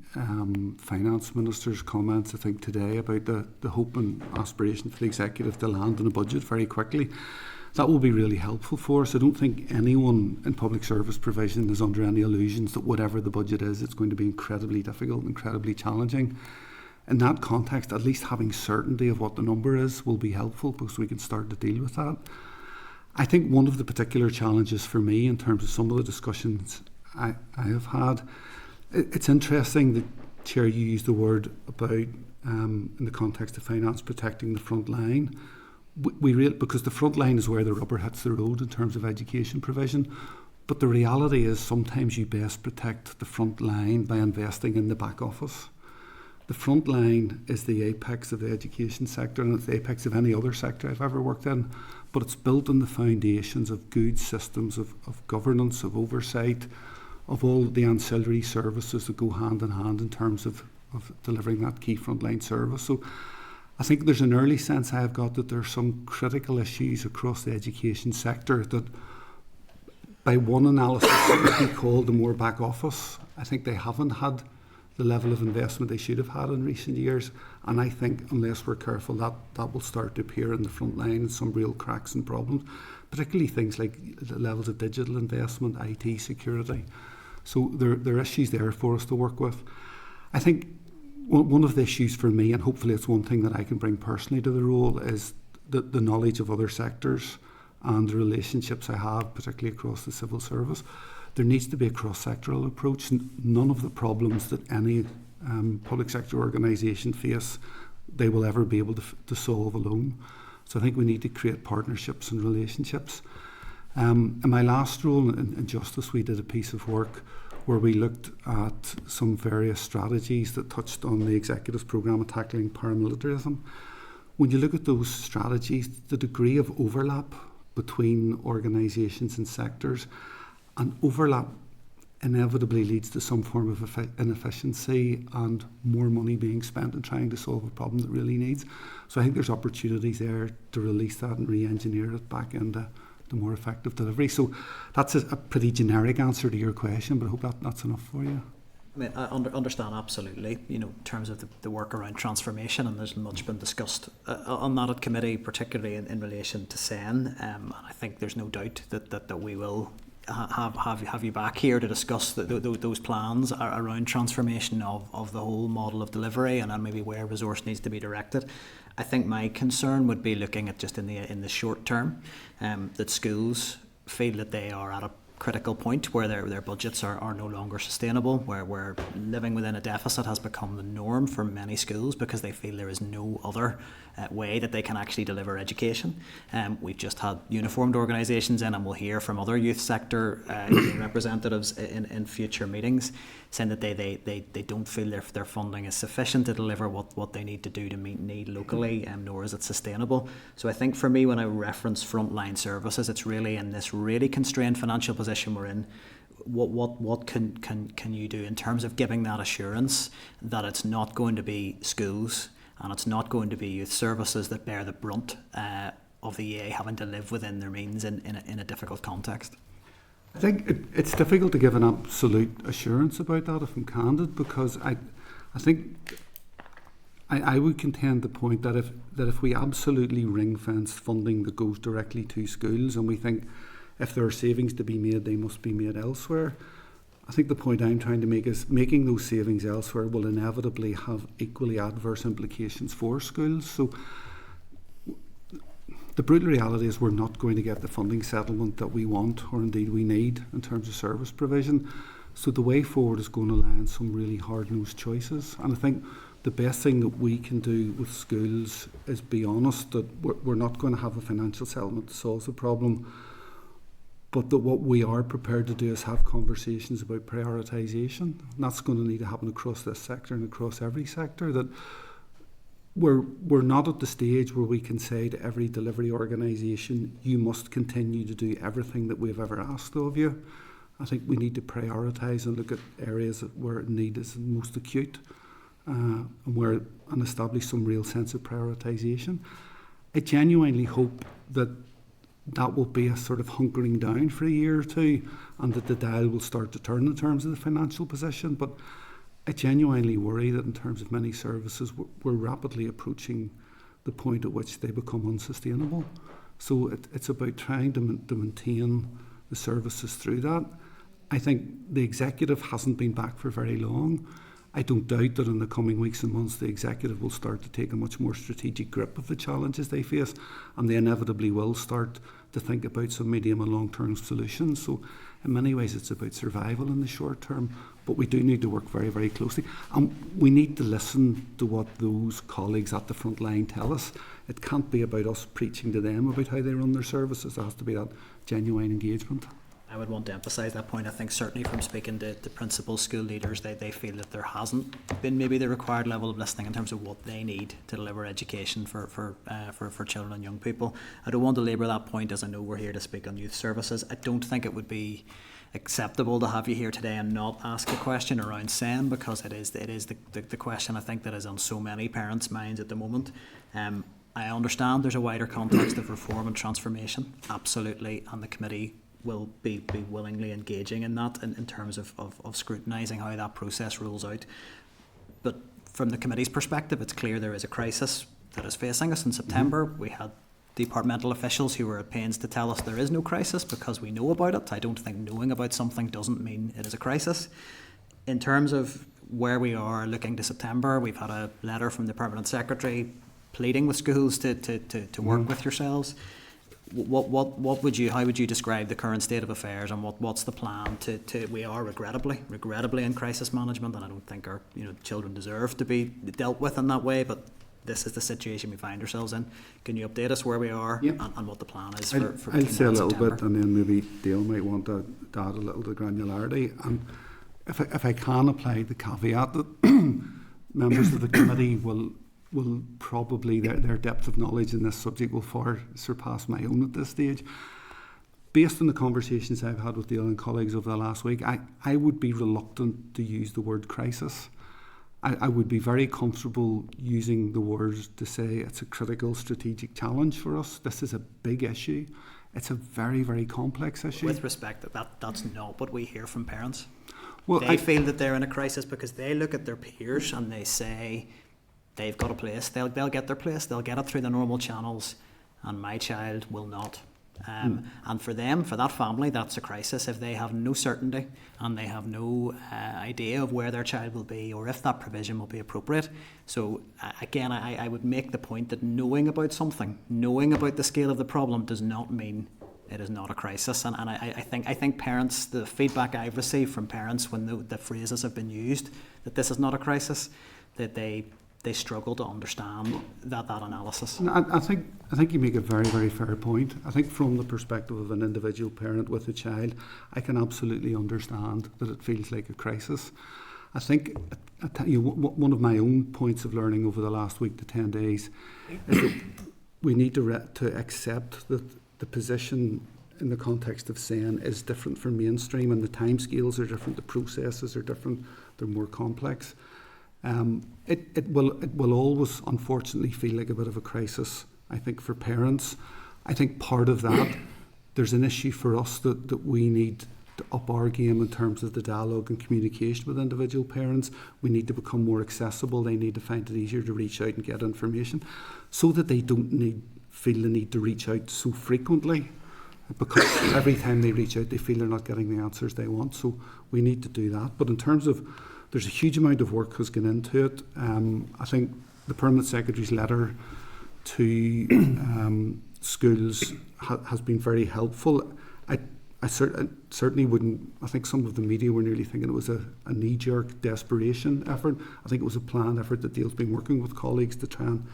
Speaker 14: Finance Minister's comments, I think, today about the hope and aspiration for the Executive to land in a budget very quickly. That will be really helpful for us. I don't think anyone in public service provision is under any illusions that whatever the budget is, it's going to be incredibly difficult, incredibly challenging. In that context, at least having certainty of what the number is will be helpful, because we can start to deal with that. I think one of the particular challenges for me in terms of some of the discussions I have had, it's interesting that, Chair, you used the word about, in the context of finance, protecting the front line. Because the front line is where the rubber hits the road in terms of education provision, but the reality is sometimes you best protect the front line by investing in the back office. The front line is the apex of the education sector, and it's the apex of any other sector I've ever worked in, but it's built on the foundations of good systems of governance, of oversight, of all the ancillary services that go hand in hand in terms of delivering that key frontline service. So I think there's an early sense I have got that there are some critical issues across the education sector that, by one analysis, would be called the more back office. I think they haven't had the level of investment they should have had in recent years. And I think unless we're careful, that will start to appear in the front line and some real cracks and problems, particularly things like the levels of digital investment, IT security. So there are issues there for us to work with. I think one of the issues for me, and hopefully it's one thing that I can bring personally to the role, is the knowledge of other sectors and the relationships I have, particularly across the civil service. There needs to be a cross-sectoral approach. None of the problems that any public sector organisation face, they will ever be able to solve alone. So I think we need to create partnerships and relationships. In my last role in Justice, we did a piece of work where we looked at some various strategies that touched on the Executive's programme of tackling paramilitarism. When you look at those strategies, the degree of overlap between organisations and sectors, and overlap inevitably leads to some form of inefficiency and more money being spent in trying to solve a problem that really needs. So I think there's opportunities there to release that and re-engineer it back into the more effective delivery. So that's a pretty generic answer to your question, but I hope that's enough for you.
Speaker 1: I mean, I understand absolutely, in terms of the work around transformation, and there's much been discussed on that at committee, particularly in relation to SEN. And I think there's no doubt that we will have you back here to discuss those plans around transformation of the whole model of delivery and maybe where resource needs to be directed. I think my concern would be looking at just in the short term, that schools feel that they are at a critical point where their budgets are no longer sustainable, where living within a deficit has become the norm for many schools because they feel there is no other way that they can actually deliver education. We've just had uniformed organisations in, and we'll hear from other youth sector representatives in future meetings saying that they don't feel their funding is sufficient to deliver what they need to do to meet need locally, nor is it sustainable. So I think for me, when I reference frontline services, it's really in this really constrained financial position we're in. What can you do in terms of giving that assurance that it's not going to be schools and it's not going to be youth services that bear the brunt of the EA having to live within their means in a difficult context?
Speaker 14: I think it's difficult to give an absolute assurance about that, if I'm candid, because I think I would contend the point that if we absolutely ring-fence funding that goes directly to schools, and we think if there are savings to be made, they must be made elsewhere. I think the point I'm trying to make is making those savings elsewhere will inevitably have equally adverse implications for schools. So the brutal reality is we're not going to get the funding settlement that we want, or indeed we need, in terms of service provision. So the way forward is going to lie on some really hard-nosed choices. And I think the best thing that we can do with schools is be honest that we're not going to have a financial settlement that solves the problem, but that what we are prepared to do is have conversations about prioritisation. And that's going to need to happen across this sector and across every sector, that we're not at the stage where we can say to every delivery organisation, you must continue to do everything that we've ever asked of you. I think we need to prioritise and look at areas where need is most acute, and establish some real sense of prioritisation. I genuinely hope that will be a sort of hunkering down for a year or two, and that the dial will start to turn in terms of the financial position. But I genuinely worry that in terms of many services, we're rapidly approaching the point at which they become unsustainable. So it's about trying to maintain the services through that. I think the executive hasn't been back for very long. I don't doubt that in the coming weeks and months the executive will start to take a much more strategic grip of the challenges they face, and they inevitably will start to think about some medium and long-term solutions. So in many ways it's about survival in the short term, but we do need to work very, very closely. And we need to listen to what those colleagues at the front line tell us. It can't be about us preaching to them about how they run their services. There has to be that genuine engagement.
Speaker 1: I would want to emphasise that point. I think certainly from speaking to principal school leaders, they feel that there hasn't been maybe the required level of listening in terms of what they need to deliver education for children and young people. I don't want to labour that point, as I know we're here to speak on youth services. I don't think it would be acceptable to have you here today and not ask a question around SEN, because it is the question I think that is on so many parents' minds at the moment. I understand there's a wider context of reform and transformation, absolutely, and the committee will be willingly engaging in that in terms of scrutinising how that process rolls out. but from the committee's perspective, it's clear there is a crisis that is facing us in September. We had departmental officials who were at pains to tell us there is no crisis because we know about it. I don't think knowing about something doesn't mean it is a crisis. In terms of where we are looking to September, we've had a letter from the Permanent Secretary pleading with schools to work with yourselves. What would you, how would you describe the current state of affairs, and what's the plan to we are regrettably in crisis management, and I don't think our children deserve to be dealt with in that way, but this is the situation we find ourselves in. Can you update us where we are and what the plan is for
Speaker 14: I'll say a little
Speaker 1: September?
Speaker 14: bit, and then maybe Dale might want to add a little to the granularity. And if I can apply the caveat that members of the committee will probably, their depth of knowledge in this subject will far surpass my own at this stage. Based on the conversations I've had with Dale and colleagues over the last week, I would be reluctant to use the word crisis. I would be very comfortable using the words to say it's a critical strategic challenge for us. This is a big issue. It's a very, very complex issue.
Speaker 1: With respect, that's not what we hear from parents.
Speaker 14: Well,
Speaker 1: they feel that they're in a crisis because they look at their peers and they say they've got a place, they'll get their place, they'll get it through the normal channels, and my child will not. And for them, for that family, that's a crisis if they have no certainty and they have no idea of where their child will be or if that provision will be appropriate. So again, I would make the point that knowing about something, knowing about the scale of the problem, does not mean it is not a crisis. And I think parents, the feedback I've received from parents when the phrases have been used that this is not a crisis, that they struggle to understand that analysis.
Speaker 14: And I think you make a very, very fair point. I think from the perspective of an individual parent with a child, I can absolutely understand that it feels like a crisis. I think one of my own points of learning over the last week to 10 days is that we need to accept that the position in the context of SEN is different from mainstream, and the timescales are different, the processes are different, they're more complex. It will always, unfortunately, feel like a bit of a crisis, I think, for parents. I think part of that, there's an issue for us that we need to up our game in terms of the dialogue and communication with individual parents. We need to become more accessible. They need to find it easier to reach out and get information so that they don't feel the need to reach out so frequently, because every time they reach out, they feel they're not getting the answers they want. So we need to do that. But in terms of, there's a huge amount of work has gone into it. I think the Permanent Secretary's letter to schools has been very helpful. I certainly wouldn't, I think some of the media were nearly thinking it was a knee-jerk desperation effort. I think it was a planned effort that Dale's been working with colleagues to try and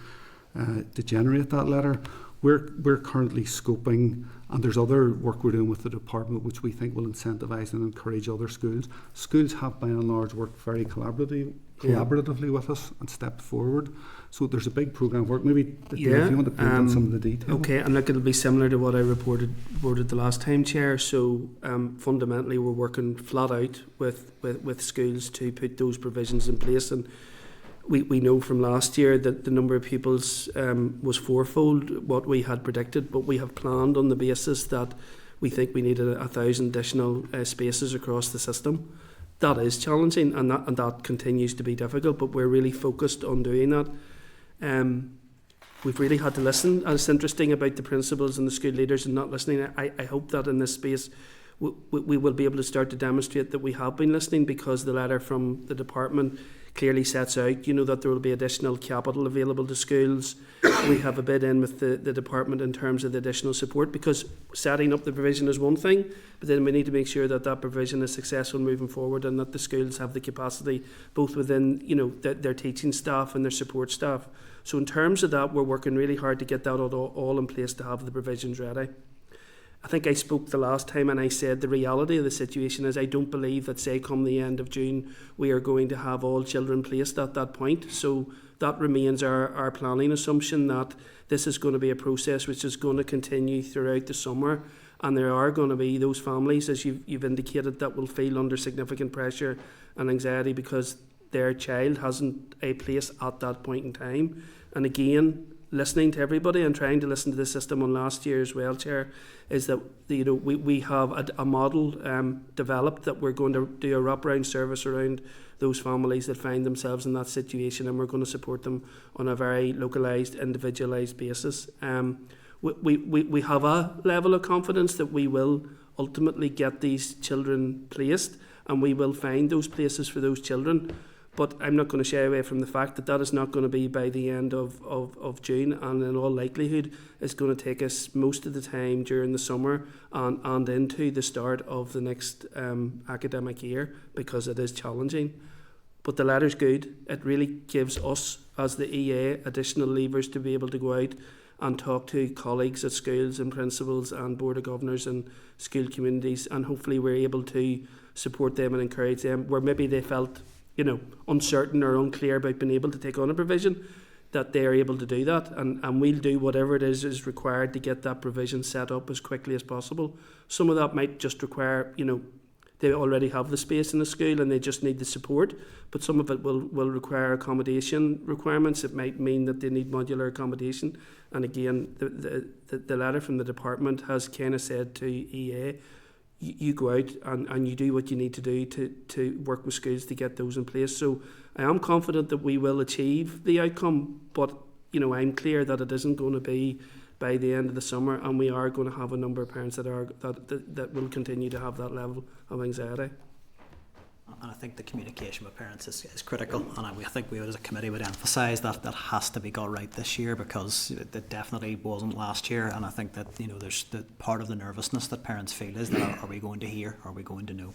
Speaker 14: to generate that letter. We're currently scoping, and there's other work we're doing with the department which we think will incentivise and encourage other schools. Schools have by and large worked very collaboratively with us and stepped forward. So there's a big programme of work. Maybe if you want to put in some of the detail.
Speaker 15: Okay, and look, it'll be similar to what I reported the last time, Chair. So fundamentally we're working flat out with schools to put those provisions in place, and we know from last year that the number of pupils was fourfold what we had predicted, but we have planned on the basis that we think we needed 1,000 additional spaces across the system. That is challenging, and that continues to be difficult, but we're really focused on doing that. We've really had to listen, and it's interesting about the principals and the school leaders and not listening. I hope that in this space we will be able to start to demonstrate that we have been listening, because the letter from the department clearly sets out, that there will be additional capital available to schools. We have a bid in with the department in terms of the additional support, because setting up the provision is one thing, but then we need to make sure that that provision is successful moving forward, and that the schools have the capacity both within their teaching staff and their support staff. So in terms of that, we're working really hard to get that all in place to have the provisions ready. I think I spoke the last time and I said the reality of the situation is I don't believe that, say, come the end of June, we are going to have all children placed at that point. So that remains our planning assumption, that this is going to be a process which is going to continue throughout the summer, and there are going to be those families, as you've indicated, that will feel under significant pressure and anxiety because their child hasn't a place at that point in time. And again, listening to everybody and trying to listen to the system on last year as well, Chair, is that we have a model developed that we're going to do a wraparound service around those families that find themselves in that situation, and we're going to support them on a very localised, individualised basis. We have a level of confidence that we will ultimately get these children placed, and we will find those places for those children. But I'm not going to shy away from the fact that that is not going to be by the end of June, and in all likelihood it's going to take us most of the time during the summer and into the start of the next academic year, because it is challenging. But the letter's good. It really gives us, as the EA, additional levers to be able to go out and talk to colleagues at schools and principals and Board of Governors and school communities, and hopefully we're able to support them and encourage them where maybe they felt uncertain or unclear about being able to take on a provision, that they're able to do that, and we'll do whatever it is required to get that provision set up as quickly as possible. Some of that might just require, they already have the space in the school and they just need the support, but some of it will require accommodation requirements. It might mean that they need modular accommodation, and again, the letter from the department has kind of said to EA, you go out and you do what you need to do to work with schools to get those in place. So I am confident that we will achieve the outcome, but I'm clear that it isn't going to be by the end of the summer, and we are going to have a number of parents that will continue to have that level of anxiety.
Speaker 1: And I think the communication with parents is critical, and I think we as a committee would emphasise that has to be got right this year, because it definitely wasn't last year. And I think that there's the part of the nervousness that parents feel is that are we going to hear, are we going to know?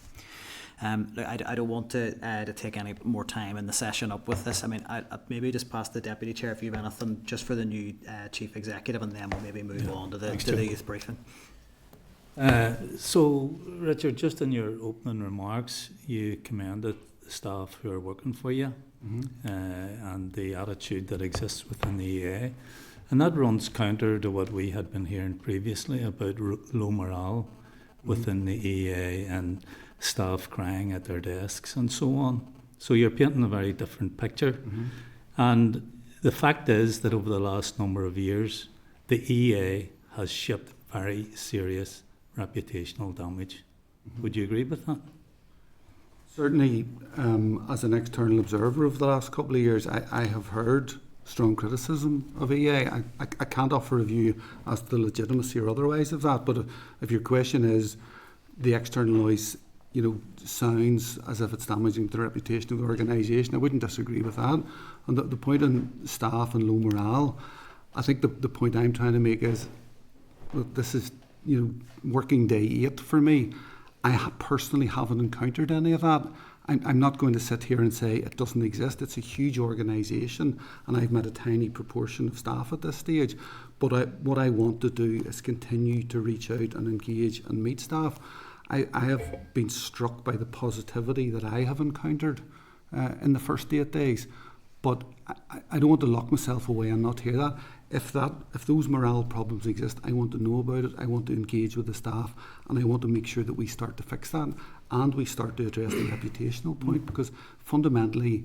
Speaker 1: I don't want to take any more time in the session up with this. I mean, I maybe just pass the Deputy Chair if you have anything just for the new Chief Executive, and then we'll maybe move on to the youth briefing.
Speaker 6: So, Richard, just in your opening remarks, you commended the staff who are working for you, and the attitude that exists within the EA. And that runs counter to what we had been hearing previously about low morale within the EA and staff crying at their desks and so on. So you're painting a very different picture. And the fact is that over the last number of years, the EA has shipped very serious reputational damage. Would you agree with that?
Speaker 14: Certainly, as an external observer of the last couple of years, I have heard strong criticism of EA. I can't offer a view as to the legitimacy or otherwise of that, but if your question is the external noise, sounds as if it's damaging the reputation of the organisation, I wouldn't disagree with that. And the point on staff and low morale, I think the point I'm trying to make is, look, this is working day 8 for me. I personally haven't encountered any of that. I'm not going to sit here and say it doesn't exist. It's a huge organisation, and I've met a tiny proportion of staff at this stage. But what I want to do is continue to reach out and engage and meet staff. I have been struck by the positivity that I have encountered in the first 8 days. But I don't want to lock myself away and not hear that. If those morale problems exist, I want to know about it. I want to engage with the staff, and I want to make sure that we start to fix that, and we start to address the reputational point, because fundamentally,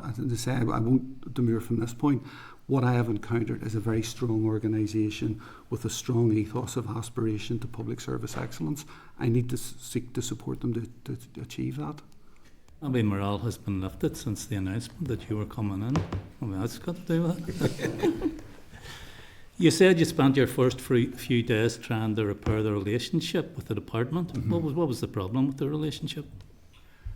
Speaker 14: as I say, I won't demur from this point, what I have encountered is a very strong organisation with a strong ethos of aspiration to public service excellence. I need to seek to support them to achieve that.
Speaker 6: I mean, morale has been lifted since the announcement that you were coming in. I mean, that's got to do with it. You said you spent your first few days trying to repair the relationship with the department. What was the problem with the relationship?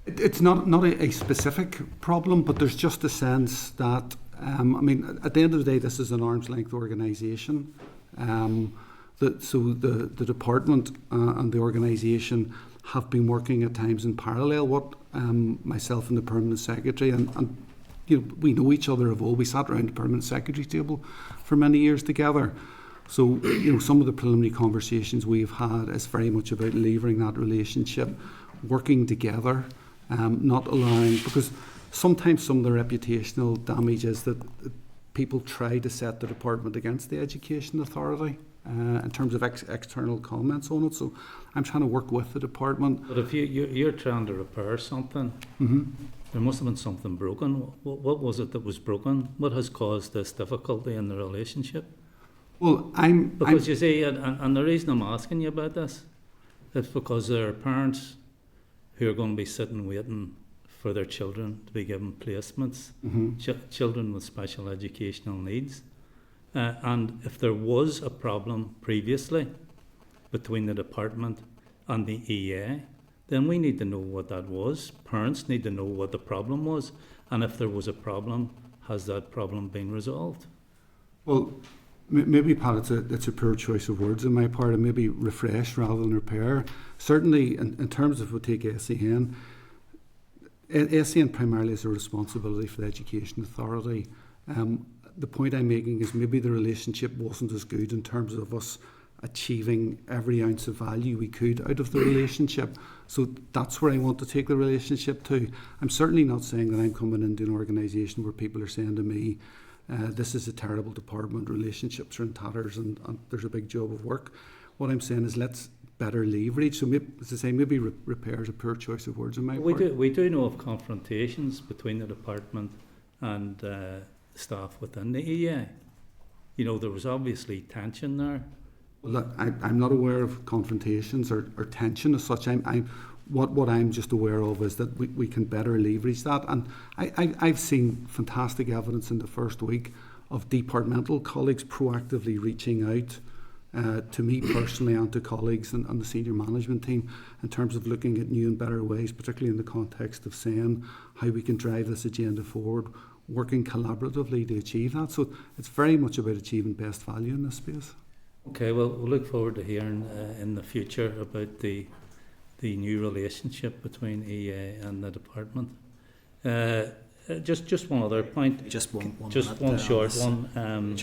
Speaker 14: It's not a specific problem, but there's just a sense that, at the end of the day, this is an arm's length organisation. So the department and the organisation have been working at times in parallel. What myself and the permanent secretary and we know each other of old. We sat around the permanent secretary table for many years together. So some of the preliminary conversations we've had is very much about levering that relationship, working together, not allowing, because sometimes some of the reputational damage is that people try to set the department against the education authority in terms of external comments on it. So I'm trying to work with the department.
Speaker 6: But if you're trying to repair something, there must have been something broken. What was it that was broken? What has caused this difficulty in the relationship?
Speaker 14: Well,
Speaker 6: you see, and the reason I'm asking you about this is because there are parents who are going to be sitting waiting for their children to be given placements, children with special educational needs. And if there was a problem previously between the department and the EA, then we need to know what that was. Parents need to know what the problem was. And if there was a problem, has that problem been resolved?
Speaker 14: Well, maybe, Pat, it's a poor choice of words on my part, and maybe refresh rather than repair. Certainly, in terms of, we'll take SEN, SEN primarily is a responsibility for the Education Authority. The point I'm making is maybe the relationship wasn't as good in terms of us achieving every ounce of value we could out of the relationship. So that's where I want to take the relationship to. I'm certainly not saying that I'm coming into an organisation where people are saying to me, this is a terrible department, relationships are in tatters and there's a big job of work. What I'm saying is let's better leverage. So maybe, as I say, maybe repair is a poor choice of words in my part.
Speaker 6: We do know of confrontations between the department and staff within the EA. You know, there was obviously tension there.
Speaker 14: Well, look, I'm not aware of confrontations or tension as such. What I'm just aware of is that we can better leverage that. And I've seen fantastic evidence in the first week of departmental colleagues proactively reaching out to me personally and to colleagues and the senior management team in terms of looking at new and better ways, particularly in the context of saying how we can drive this agenda forward, working collaboratively to achieve that. So it's very much about achieving best value in this space.
Speaker 6: Okay, well, we'll look forward to hearing in the future about the new relationship between EA and the department. Just one other point.
Speaker 1: Just one
Speaker 6: short one.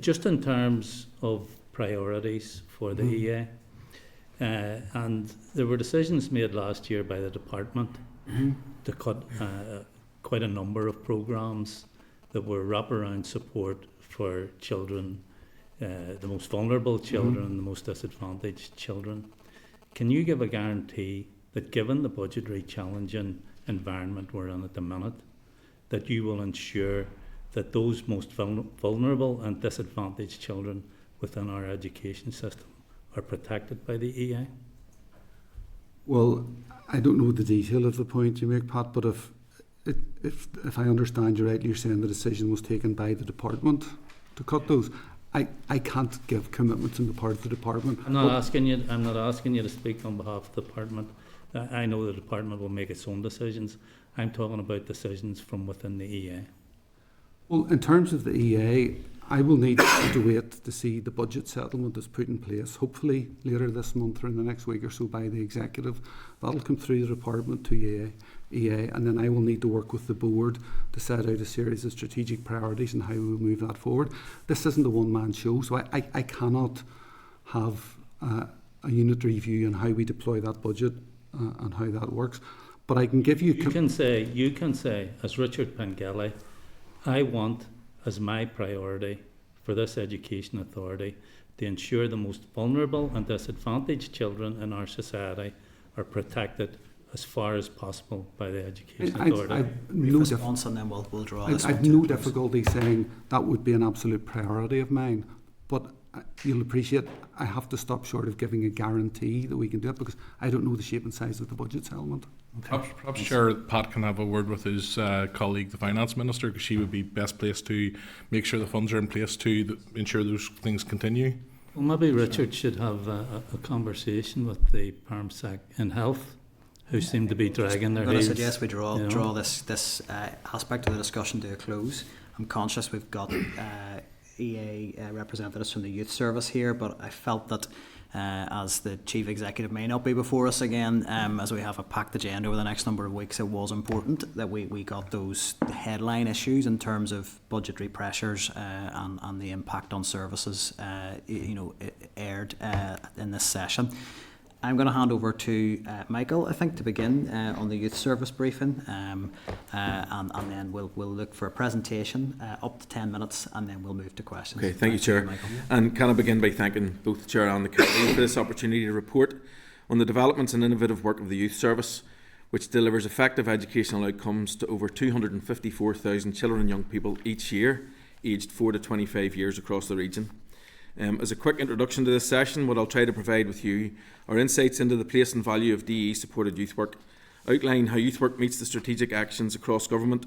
Speaker 6: Just in terms of priorities for the EA, and there were decisions made last year by the department to cut quite a number of programmes that were wraparound support for children, the most vulnerable children, the most disadvantaged children. Can you give a guarantee that given the budgetary challenging environment we're in at the minute, that you will ensure that those most vulnerable and disadvantaged children within our education system are protected by the EA?
Speaker 14: Well, I don't know the detail of the point you make, Pat, but if I understand you rightly, you're saying the decision was taken by the department to cut those. I can't give commitments on the part of the department.
Speaker 6: I'm not asking you to speak on behalf of the department. I know the department will make its own decisions. I'm talking about decisions from within the EA.
Speaker 14: Well, in terms of the EA, I will need to wait to see the budget settlement that's put in place, hopefully later this month or in the next week or so by the executive. That'll come through the department to EA, and then I will need to work with the board to set out a series of strategic priorities and how we will move that forward. This isn't a one-man show, so I cannot have a unitary view on how we deploy that budget and how that works. But I can give you...
Speaker 6: You can say, as Richard Pengelly, I want as my priority for this education authority to ensure the most vulnerable and disadvantaged children in our society are protected as far as possible by the education authority.
Speaker 14: I've no difficulty saying that would be an absolute priority of mine, but you'll appreciate I have to stop short of giving a guarantee that we can do it because I don't know the shape and size of the budget settlement.
Speaker 10: Perhaps sure Pat can have a word with his colleague, the Finance Minister, because she would be best placed to make sure the funds are in place to ensure those things continue.
Speaker 6: Well, maybe Richard should have a conversation with the PARMSEC in Health, who seem to be dragging their heels.
Speaker 1: I'm going to suggest we draw this aspect of the discussion to a close. I'm conscious we've got EA representatives from the Youth Service here, but I felt that as the Chief Executive may not be before us again, as we have a packed agenda over the next number of weeks, it was important that we got those headline issues in terms of budgetary pressures and the impact on services aired in this session. I'm going to hand over to Michael, I think, to begin on the Youth Service briefing, and then we'll look for a presentation up to 10 minutes, and then we'll move to questions.
Speaker 16: Okay, thank you, Chair.
Speaker 1: Michael.
Speaker 16: And can I begin by thanking both the Chair and the Committee for this opportunity to report on the developments and innovative work of the Youth Service. which delivers effective educational outcomes to over 254,000 children and young people each year, aged 4 to 25 years across the region. As a quick introduction to this session, what I'll try to provide with you are insights into the place and value of DE-supported youth work, outline how youth work meets the strategic actions across government,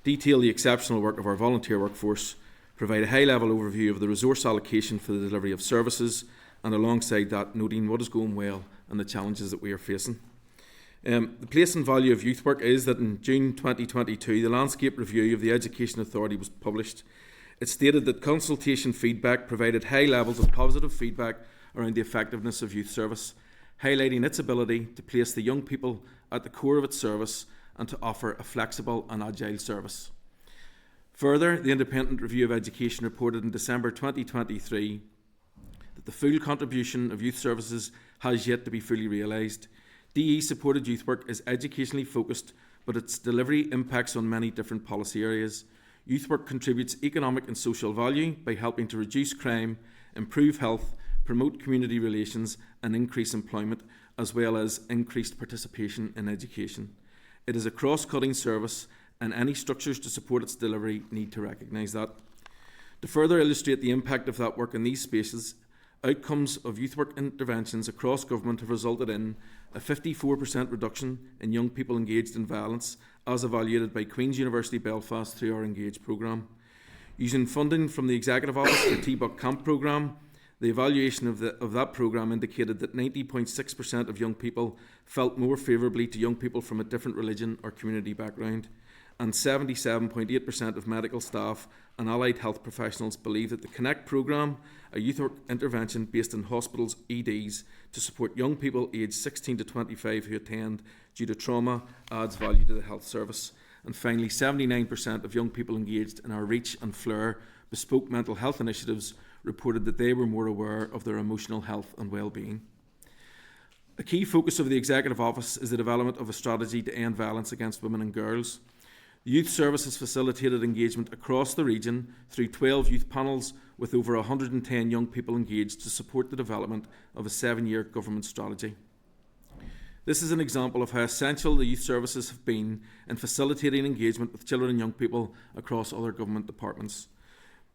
Speaker 16: detail the exceptional work of our volunteer workforce, provide a high-level overview of the resource allocation for the delivery of services, and alongside that, noting what is going well and the challenges that we are facing. The place and value of youth work is that in June 2022, the Landscape Review of the Education Authority was published. It stated that consultation feedback provided high levels of positive feedback around the effectiveness of youth service, highlighting its ability to place the young people at the core of its service and to offer a flexible and agile service. Further, the Independent Review of Education reported in December 2023 that the full contribution of youth services has yet to be fully realised. DE-supported youth work is educationally focused, but its delivery impacts on many different policy areas. Youth work contributes economic and social value by helping to reduce crime, improve health, promote community relations and increase employment, as well as increased participation in education. It is a cross-cutting service and any structures to support its delivery need to recognise that. To further illustrate the impact of that work in these spaces, outcomes of youth work interventions across government have resulted in a 54% reduction in young people engaged in violence, as evaluated by Queen's University Belfast through our Engage programme. Using funding from the Executive Office for T-Buck Camp programme, the evaluation of that programme indicated that 90.6% of young people felt more favourably to young people from a different religion or community background, and 77.8% of medical staff and allied health professionals believe that the Connect programme, a youth work intervention based in hospitals' EDs to support young people aged 16 to 25 who attend due to trauma, adds value to the health service. And finally, 79% of young people engaged in our REACH and FLAIR bespoke mental health initiatives reported that they were more aware of their emotional health and well-being. A key focus of the Executive Office is the development of a strategy to end violence against women and girls. The Youth Service has facilitated engagement across the region through 12 youth panels with over 110 young people engaged to support the development of a 7-year government strategy. This is an example of how essential the youth services have been in facilitating engagement with children and young people across other government departments.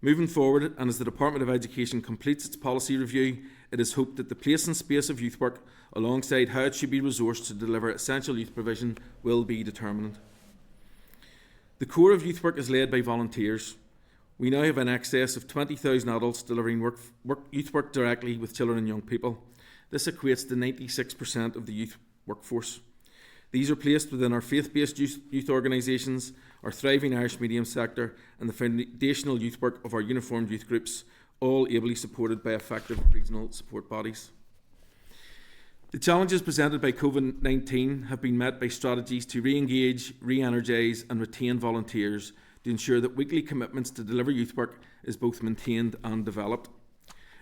Speaker 16: Moving forward, and as the Department of Education completes its policy review, it is hoped that the place and space of youth work, alongside how it should be resourced to deliver essential youth provision, will be determined. The core of youth work is led by volunteers. We now have in excess of 20,000 adults delivering youth work directly with children and young people. This equates to 96% of the youth workforce. These are placed within our faith-based youth organisations, our thriving Irish medium sector and the foundational youth work of our uniformed youth groups, all ably supported by effective regional support bodies. The challenges presented by COVID-19 have been met by strategies to re-engage, re-energise and retain volunteers to ensure that weekly commitments to deliver youth work is both maintained and developed.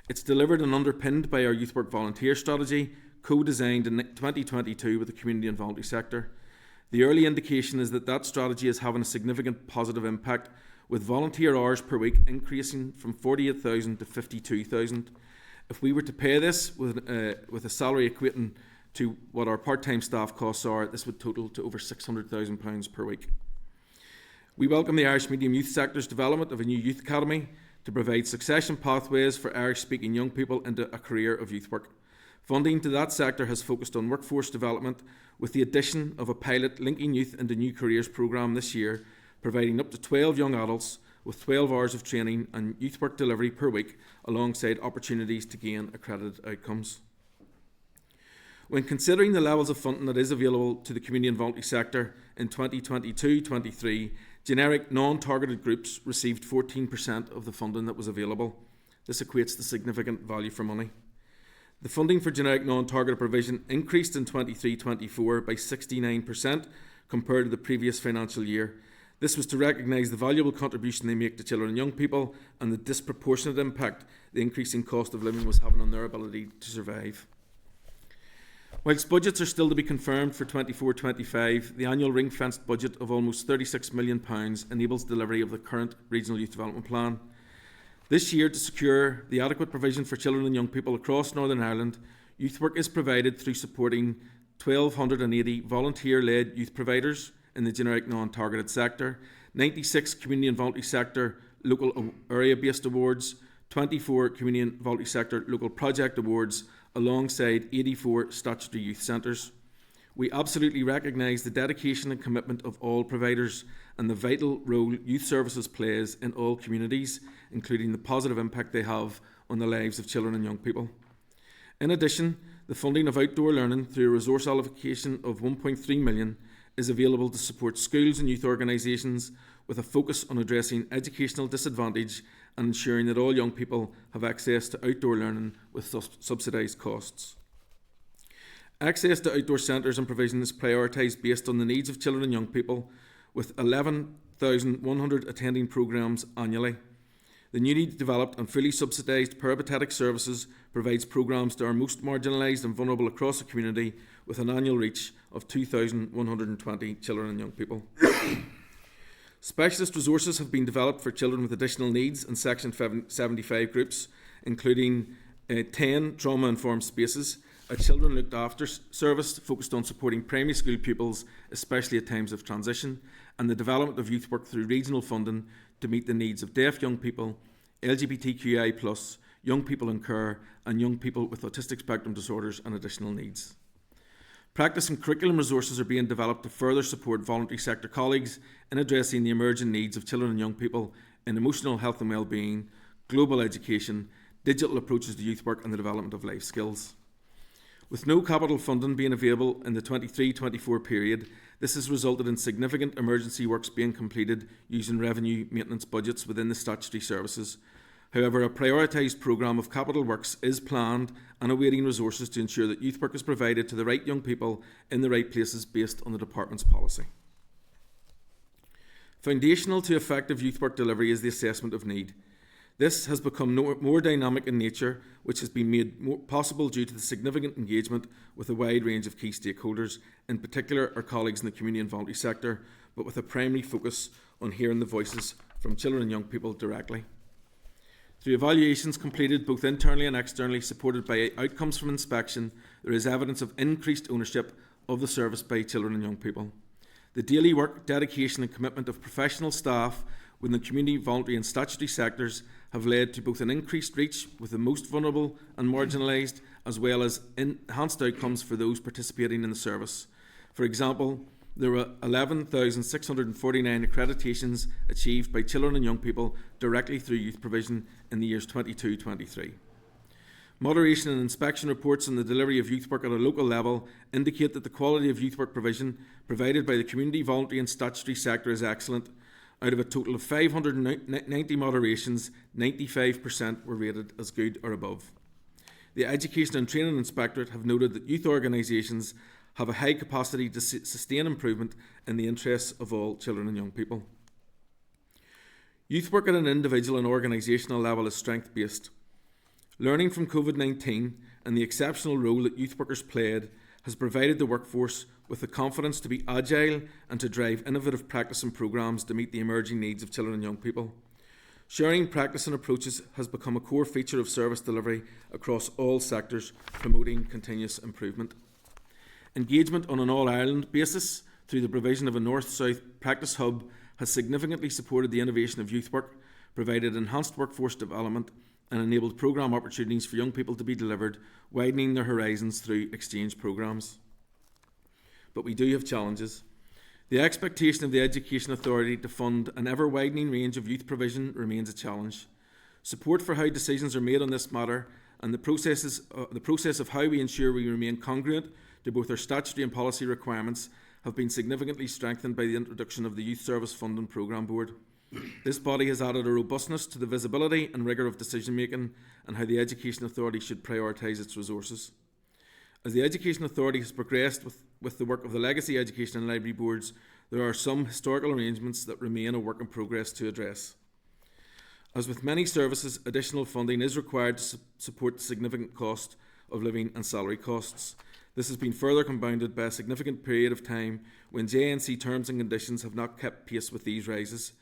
Speaker 16: It's delivered and underpinned by our youth work volunteer strategy, co-designed in 2022 with the community and voluntary sector. The early indication is that that strategy is having a significant positive impact, with volunteer hours per week increasing from 48,000 to 52,000. If we were to pay this with a salary equating to what our part-time staff costs are, this would total to over £600,000 per week. We welcome the Irish medium youth sector's development of a new youth academy to provide succession pathways for Irish-speaking young people into a career of youth work. Funding to that sector has focused on workforce development, with the addition of a pilot linking youth into new careers programme this year, providing up to 12 young adults with 12 hours of training and youth work delivery per week, alongside opportunities to gain accredited outcomes. When considering the levels of funding that is available to the community and voluntary sector in 2022-23, generic non-targeted groups received 14% of the funding that was available. This equates to significant value for money. The funding for generic non-targeted provision increased in 23-24 by 69% compared to the previous financial year. This was to recognise the valuable contribution they make to children and young people and the disproportionate impact the increasing cost of living was having on their ability to survive. Whilst budgets are still to be confirmed for 24-25, the annual ring-fenced budget of almost £36 million enables delivery of the current Regional Youth Development Plan. This year, to secure the adequate provision for children and young people across Northern Ireland, youth work is provided through supporting 1,280 volunteer-led youth providers in the generic non-targeted sector, 96 community and voluntary sector local area-based awards, 24 community and voluntary sector local project awards, alongside 84 statutory youth centres. We absolutely recognise the dedication and commitment of all providers and the vital role youth services plays in all communities, including the positive impact they have on the lives of children and young people. In addition, the funding of outdoor learning through a resource allocation of 1.3 million is available to support schools and youth organisations with a focus on addressing educational disadvantage and ensuring that all young people have access to outdoor learning with subsidised costs. Access to outdoor centres and provision is prioritised based on the needs of children and young people, with 11,100 attending programmes annually. The newly developed and fully subsidised peripatetic services provides programmes to our most marginalised and vulnerable across the community, with an annual reach of 2,120 children and young people. Specialist resources have been developed for children with additional needs in Section 75 groups, including 10 trauma-informed spaces, a children looked after service focused on supporting primary school pupils, especially at times of transition, and the development of youth work through regional funding to meet the needs of deaf young people, LGBTQI+, young people in care, and young people with autistic spectrum disorders and additional needs. Practice and curriculum resources are being developed to further support voluntary sector colleagues in addressing the emerging needs of children and young people in emotional health and well-being, global education, digital approaches to youth work, and the development of life skills. With no capital funding being available in the 23-24 period, this has resulted in significant emergency works being completed using revenue maintenance budgets within the statutory services. However, a prioritised programme of capital works is planned and awaiting resources to ensure that youth work is provided to the right young people in the right places based on the Department's policy. Foundational to effective youth work delivery is the assessment of need. This has become more dynamic in nature, which has been made more possible due to the significant engagement with a wide range of key stakeholders, in particular our colleagues in the community and voluntary sector, but with a primary focus on hearing the voices from children and young people directly. Through evaluations completed both internally and externally, supported by outcomes from inspection, there is evidence of increased ownership of the service by children and young people. The daily work, dedication and commitment of professional staff within the community, voluntary and statutory sectors have led to both an increased reach with the most vulnerable and marginalised, as well as enhanced outcomes for those participating in the service. For example, there were 11,649 accreditations achieved by children and young people directly through youth provision in the years 22-23. Moderation and inspection reports on the delivery of youth work at a local level indicate that the quality of youth work provision provided by the community, voluntary and statutory sector is excellent. Out of a total of 590 moderations, 95% were rated as good or above. The Education and Training Inspectorate have noted that youth organisations have a high capacity to sustain improvement in the interests of all children and young people. Youth work at an individual and organisational level is strength-based. Learning from COVID-19 and the exceptional role that youth workers played has provided the workforce with the confidence to be agile and to drive innovative practice and programmes to meet the emerging needs of children and young people. Sharing practice and approaches has become a core feature of service delivery across all sectors, promoting continuous improvement. Engagement on an all-Ireland basis through the provision of a North-South practice hub has significantly supported the innovation of youth work, provided enhanced workforce development and enabled programme opportunities for young people to be delivered, widening their horizons through exchange programmes. But we do have challenges. The expectation of the Education Authority to fund an ever-widening range of youth provision remains a challenge. Support for how decisions are made on this matter and the process of how we ensure we remain congruent to both our statutory and policy requirements have been significantly strengthened by the introduction of the Youth Service Funding Programme Board. This body has added a robustness to the visibility and rigour of decision making and how the Education Authority should prioritise its resources. As the Education Authority has progressed with the work of the Legacy Education and Library Boards, there are some historical arrangements that remain a work in progress to address. As with many services, additional funding is required to support the significant cost of living and salary costs. This has been further compounded by a significant period of time when JNC terms and conditions have not kept pace with these rises.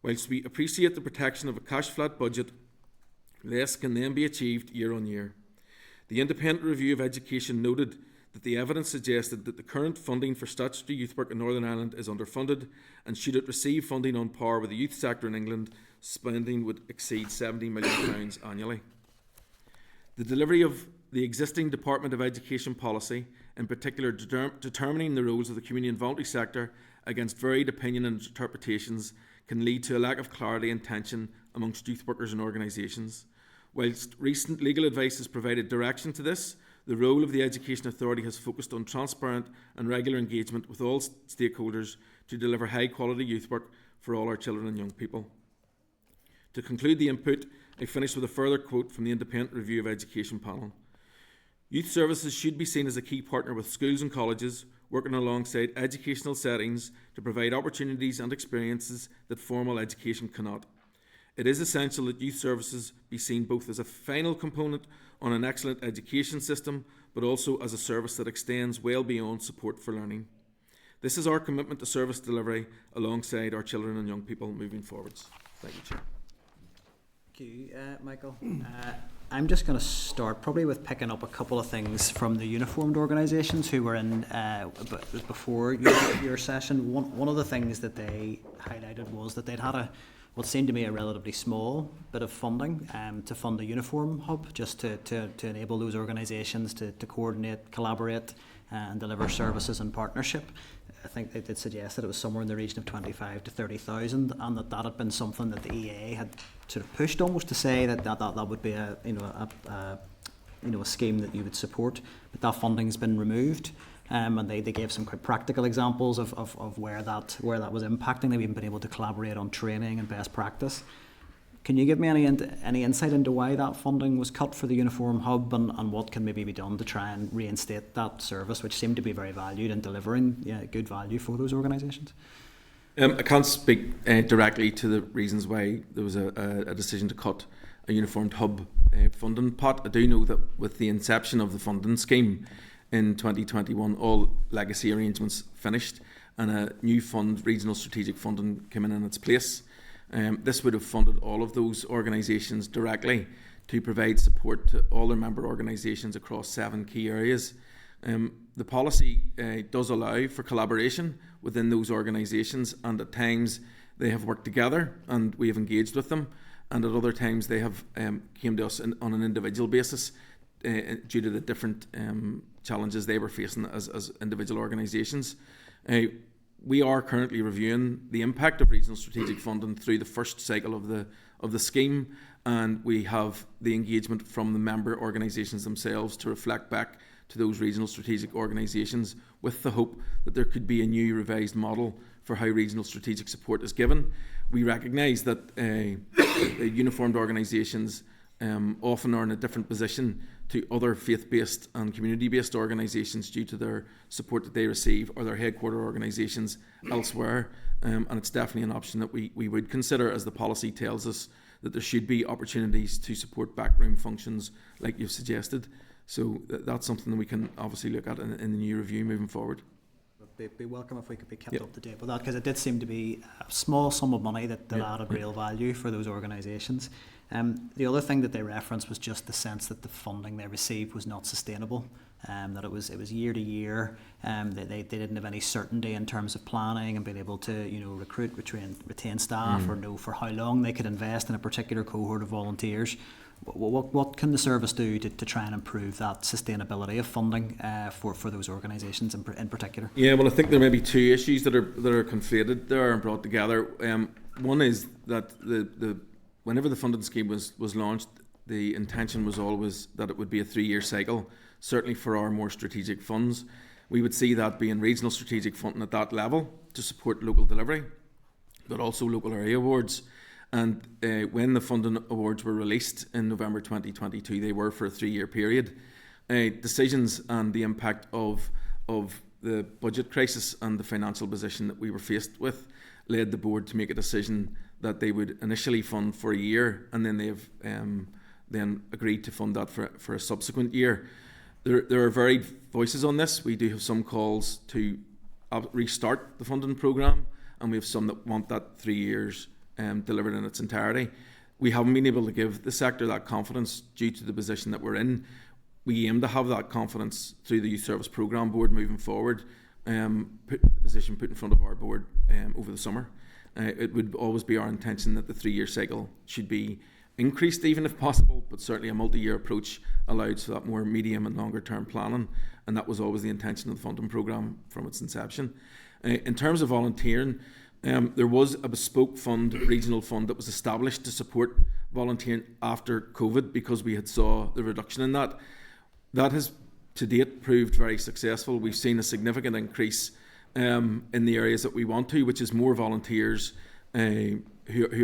Speaker 16: Whilst we appreciate the protection of a cash-flat budget, less can then be achieved year on year. The Independent Review of Education noted that the evidence suggested that the current funding for statutory youth work in Northern Ireland is underfunded, and should it receive funding on par with the youth sector in England, spending would exceed £70 million annually. The delivery of the existing Department of Education policy, in particular determining the roles of the community and voluntary sector against varied opinion and interpretations, can lead to a lack of clarity and tension amongst youth workers and organisations. Whilst recent legal advice has provided direction to this, the role of the Education Authority has focused on transparent and regular engagement with all stakeholders to deliver high quality youth work for all our children and young people. To conclude the input, I finish with a further quote from the Independent Review of Education panel. Youth services should be seen as a key partner with schools and colleges, working alongside educational settings to provide opportunities and experiences that formal education cannot. It is essential that youth services be seen both as a final component on an excellent education system, but also as a service that extends well beyond support for learning. This is our commitment to service delivery alongside our children and young people moving forwards. Thank you, Chair.
Speaker 1: Thank you, Michael. I'm just going to start probably with picking up a couple of things from the uniformed organisations who were in before your session. One of the things that they highlighted was that they'd had what seemed to me a relatively small bit of funding to fund a uniform hub, just to enable those organisations to coordinate, collaborate and deliver services in partnership. I think they did suggest that it was somewhere in the region of 25 to 30,000, and that had been something that the EA had sort of pushed almost to say that would be a scheme that you would support, but that funding's been removed. And they gave some quite practical examples of where that was impacting. They've even been able to collaborate on training and best practice. Can you give me any insight into why that funding was cut for the Uniform Hub and what can maybe be done to try and reinstate that service, which seemed to be very valued in delivering good value for those organisations?
Speaker 16: I can't speak directly to the reasons why there was a decision to cut a Uniformed Hub funding pot. I do know that with the inception of the funding scheme in 2021, all legacy arrangements finished and a new fund, regional strategic funding, came in its place. This would have funded all of those organisations directly to provide support to all their member organisations across 7 key areas. The policy does allow for collaboration within those organisations, and at times they have worked together and we have engaged with them, and at other times they have came to us on an individual basis due to the different challenges they were facing as individual organisations. We are currently reviewing the impact of regional strategic funding through the first cycle of the scheme, and we have the engagement from the member organisations themselves to reflect back to those regional strategic organisations with the hope that there could be a new revised model for how regional strategic support is given. We recognise that uniformed organisations often are in a different position to other faith-based and community-based organisations due to their support that they receive or their headquarter organisations elsewhere, and it's definitely an option that we would consider, as the policy tells us that there should be opportunities to support backroom functions like you've suggested. So that's something that we can obviously look at in the new review moving forward.
Speaker 1: Be welcome if we could be kept up to date with that, because it did seem to be a small sum of money that added real value for those organisations. The other thing that they referenced was just the sense that the funding they received was not sustainable, that it was year to year. They didn't have any certainty in terms of planning and being able to recruit, retain staff, or know for how long they could invest in a particular cohort of volunteers. What can the service do to try and improve that sustainability of funding for those organisations in particular?
Speaker 16: Yeah, well, I think there may be 2 issues that are conflated there and brought together. One is that whenever the funding scheme was launched, the intention was always that it would be a 3-year cycle, certainly for our more strategic funds. We would see that being regional strategic funding at that level to support local delivery, but also local area awards. And when the funding awards were released in November 2022, they were for a 3-year period. Decisions and the impact of the budget crisis and the financial position that we were faced with led the board to make a decision that they would initially fund for a year, and then they have then agreed to fund that for a subsequent year. There are varied voices on this. We do have some calls to restart the funding programme, and we have some that want that 3 years delivered in its entirety. We haven't been able to give the sector that confidence due to the position that we're in. we aim to have that confidence through the Youth Service Programme Board moving forward, put the position put in front of our board over the summer. It would always be our intention that the 3-year cycle should be increased, even if possible, but certainly a multi-year approach allows for that more medium and longer term planning, and that was always the intention of the funding programme from its inception. In terms of volunteering, there was a bespoke fund, regional fund, that was established to support volunteering after COVID because we had saw the reduction in that. That has to date proved very successful. We've seen a significant increase in the areas that we want to, which is more volunteers who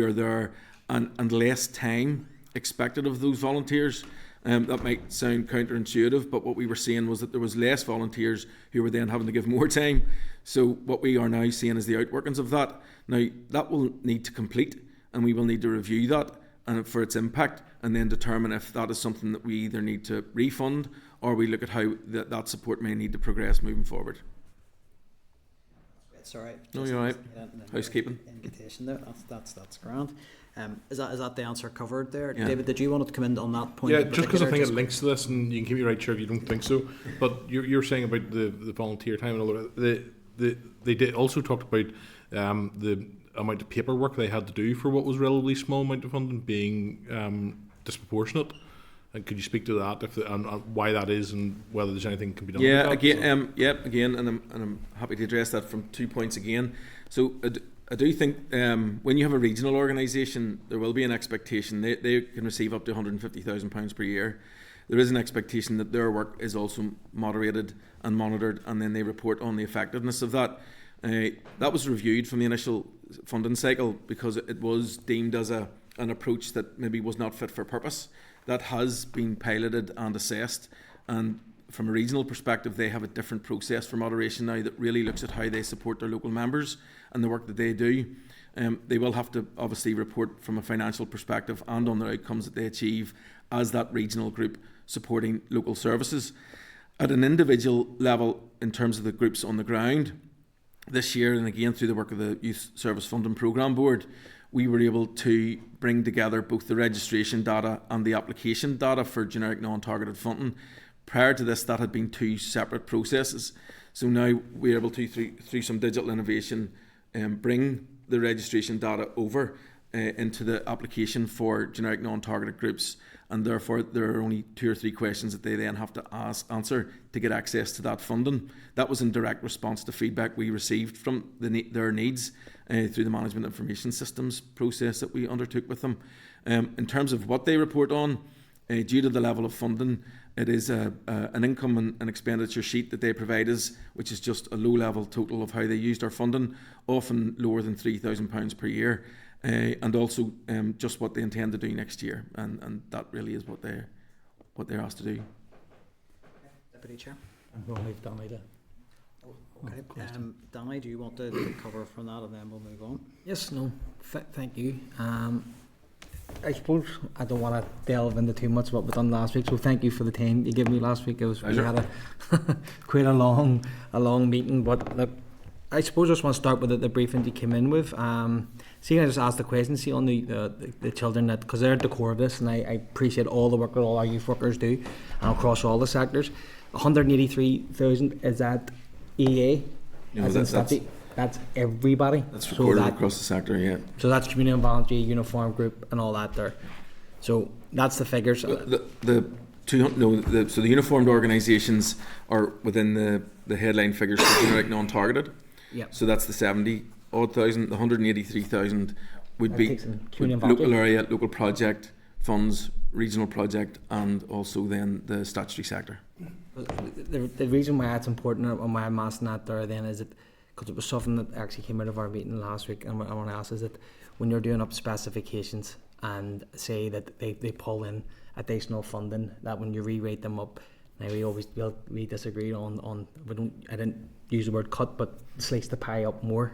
Speaker 16: are there and less time expected of those volunteers. That might sound counterintuitive, but what we were seeing was that there was less volunteers who were then having to give more time. So what we are now seeing is the outworkings of that. Now, that will need to complete, and we will need to review that and for its impact, and then determine if that is something that we either need to refund or we look at how that support may need to progress moving forward.
Speaker 1: It's all right.
Speaker 16: No, you're all right. Housekeeping.
Speaker 1: Invitation there. That's grand. Is that the answer covered there?
Speaker 16: Yeah.
Speaker 1: David, did you want to come in on that point?
Speaker 10: Yeah, just because I think it links to this, and you can keep me right, sure, if you don't think so. But you're saying about the volunteer time and all that. They did also talked about the amount of paperwork they had to do for what was relatively small amount of funding being disproportionate. And could you speak to that, and why that is, and whether there's anything that can be done?
Speaker 16: Yeah,
Speaker 10: with that?
Speaker 16: again, and I'm happy to address that from 2 points again. So I do think when you have a regional organisation, there will be an expectation. They can receive up to £150,000 per year. There is an expectation that their work is also moderated and monitored, and then they report on the effectiveness of that. That was reviewed from the initial funding cycle because it was deemed as an approach that maybe was not fit for purpose. That has been piloted and assessed, and from a regional perspective, they have a different process for moderation now that really looks at how they support their local members and the work that they do. They will have to obviously report from a financial perspective and on the outcomes that they achieve as that regional group supporting local services. At an individual level, in terms of the groups on the ground, this year, and again through the work of the Youth Service Funding Programme Board, we were able to bring together both the registration data and the application data for generic non-targeted funding. Prior to this, that had been two separate processes. So now we're able to, through some digital innovation, bring the registration data over into the application for generic non-targeted groups, and therefore there are only 2 or 3 questions that they then have to answer to get access to that funding. That was in direct response to feedback we received from their needs through the management information systems process that we undertook with them. In terms of what they report on, due to the level of funding, it is an income and expenditure sheet that they provide us, which is just a low-level total of how they used our funding, often lower than £3,000 per year, and also just what they intend to do next year, and that really is what they're asked to do.
Speaker 1: Deputy Chair.
Speaker 6: I'm going to leave Danny to.
Speaker 1: Okay. Danny, do you want to cover from that, and then we'll move on?
Speaker 7: Yes, no, thank you. I suppose I don't want to delve into too much what we done last week, so thank you for the time you gave me last week. We had quite a long meeting, but look, I suppose I just want to start with the briefing you came in with. See, I just asked the question, see on the children, that because they're at the core of this, and I appreciate all the work that all our youth workers do, and across all the sectors. 183,000, is that EA?
Speaker 16: No,
Speaker 7: that's everybody.
Speaker 16: That's recorded across the sector, yeah.
Speaker 7: So that's community and voluntary, uniform group, and all that there. So that's the figures.
Speaker 16: So the uniformed organisations are within the headline figures for generic non-targeted.
Speaker 7: Yeah.
Speaker 16: So that's the 70-odd thousand. The 183,000 would be local area, local project funds, regional project, and also then the statutory sector.
Speaker 7: The reason why it's important and why I'm asking that there then is that because it was something that actually came out of our meeting last week, and what I want to ask is that when you're doing up specifications and say that they pull in additional funding, that when you re-rate them up, now we disagree on I didn't use the word cut, but slice the pie up more.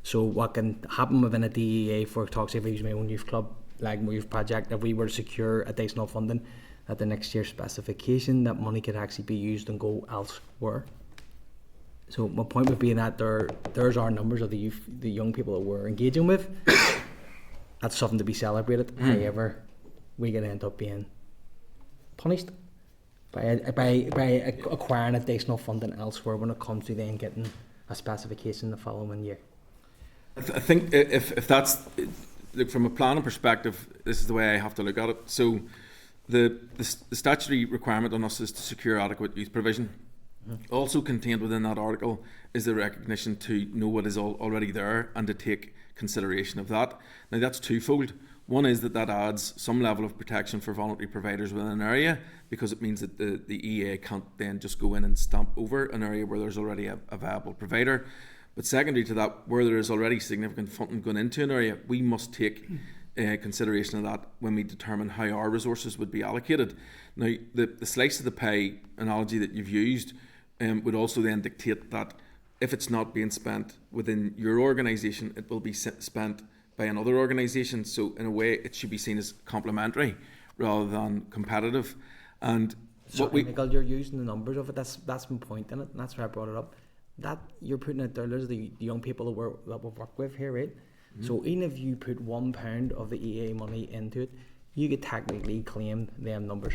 Speaker 7: So what can happen within a DEA for talks if I use my own youth club, like my youth project, if we were to secure additional funding at the next year's specification, that money could actually be used and go elsewhere. So my point would be that there's our numbers of the young people that we're engaging with. That's something to be celebrated. However, we can end up being punished. by acquiring additional funding elsewhere when it comes to then getting a specification the following year.
Speaker 16: I think if that's, look, from a planning perspective, this is the way I have to look at it. So the statutory requirement on us is to secure adequate youth provision. Also contained within that article is the recognition to know what is already there and to take consideration of that. Now that's twofold. One is that adds some level of protection for voluntary providers within an area, because it means that the EA can't then just go in and stamp over an area where there's already a viable provider. But secondary to that, where there is already significant funding going into an area, we must take consideration of that when we determine how our resources would be allocated. Now, the slice of the pie analogy that you've used would also then dictate that if it's not being spent within your organisation, it will be spent by another organisation. So in a way, it should be seen as complementary rather than competitive. And
Speaker 7: Michael, you're using the numbers of it. That's my point in it, and that's why I brought it up. That you're putting it there, there's the young people that we work with here, right? Mm-hmm. So even if you put £1 of the EA money into it, you could technically claim them numbers.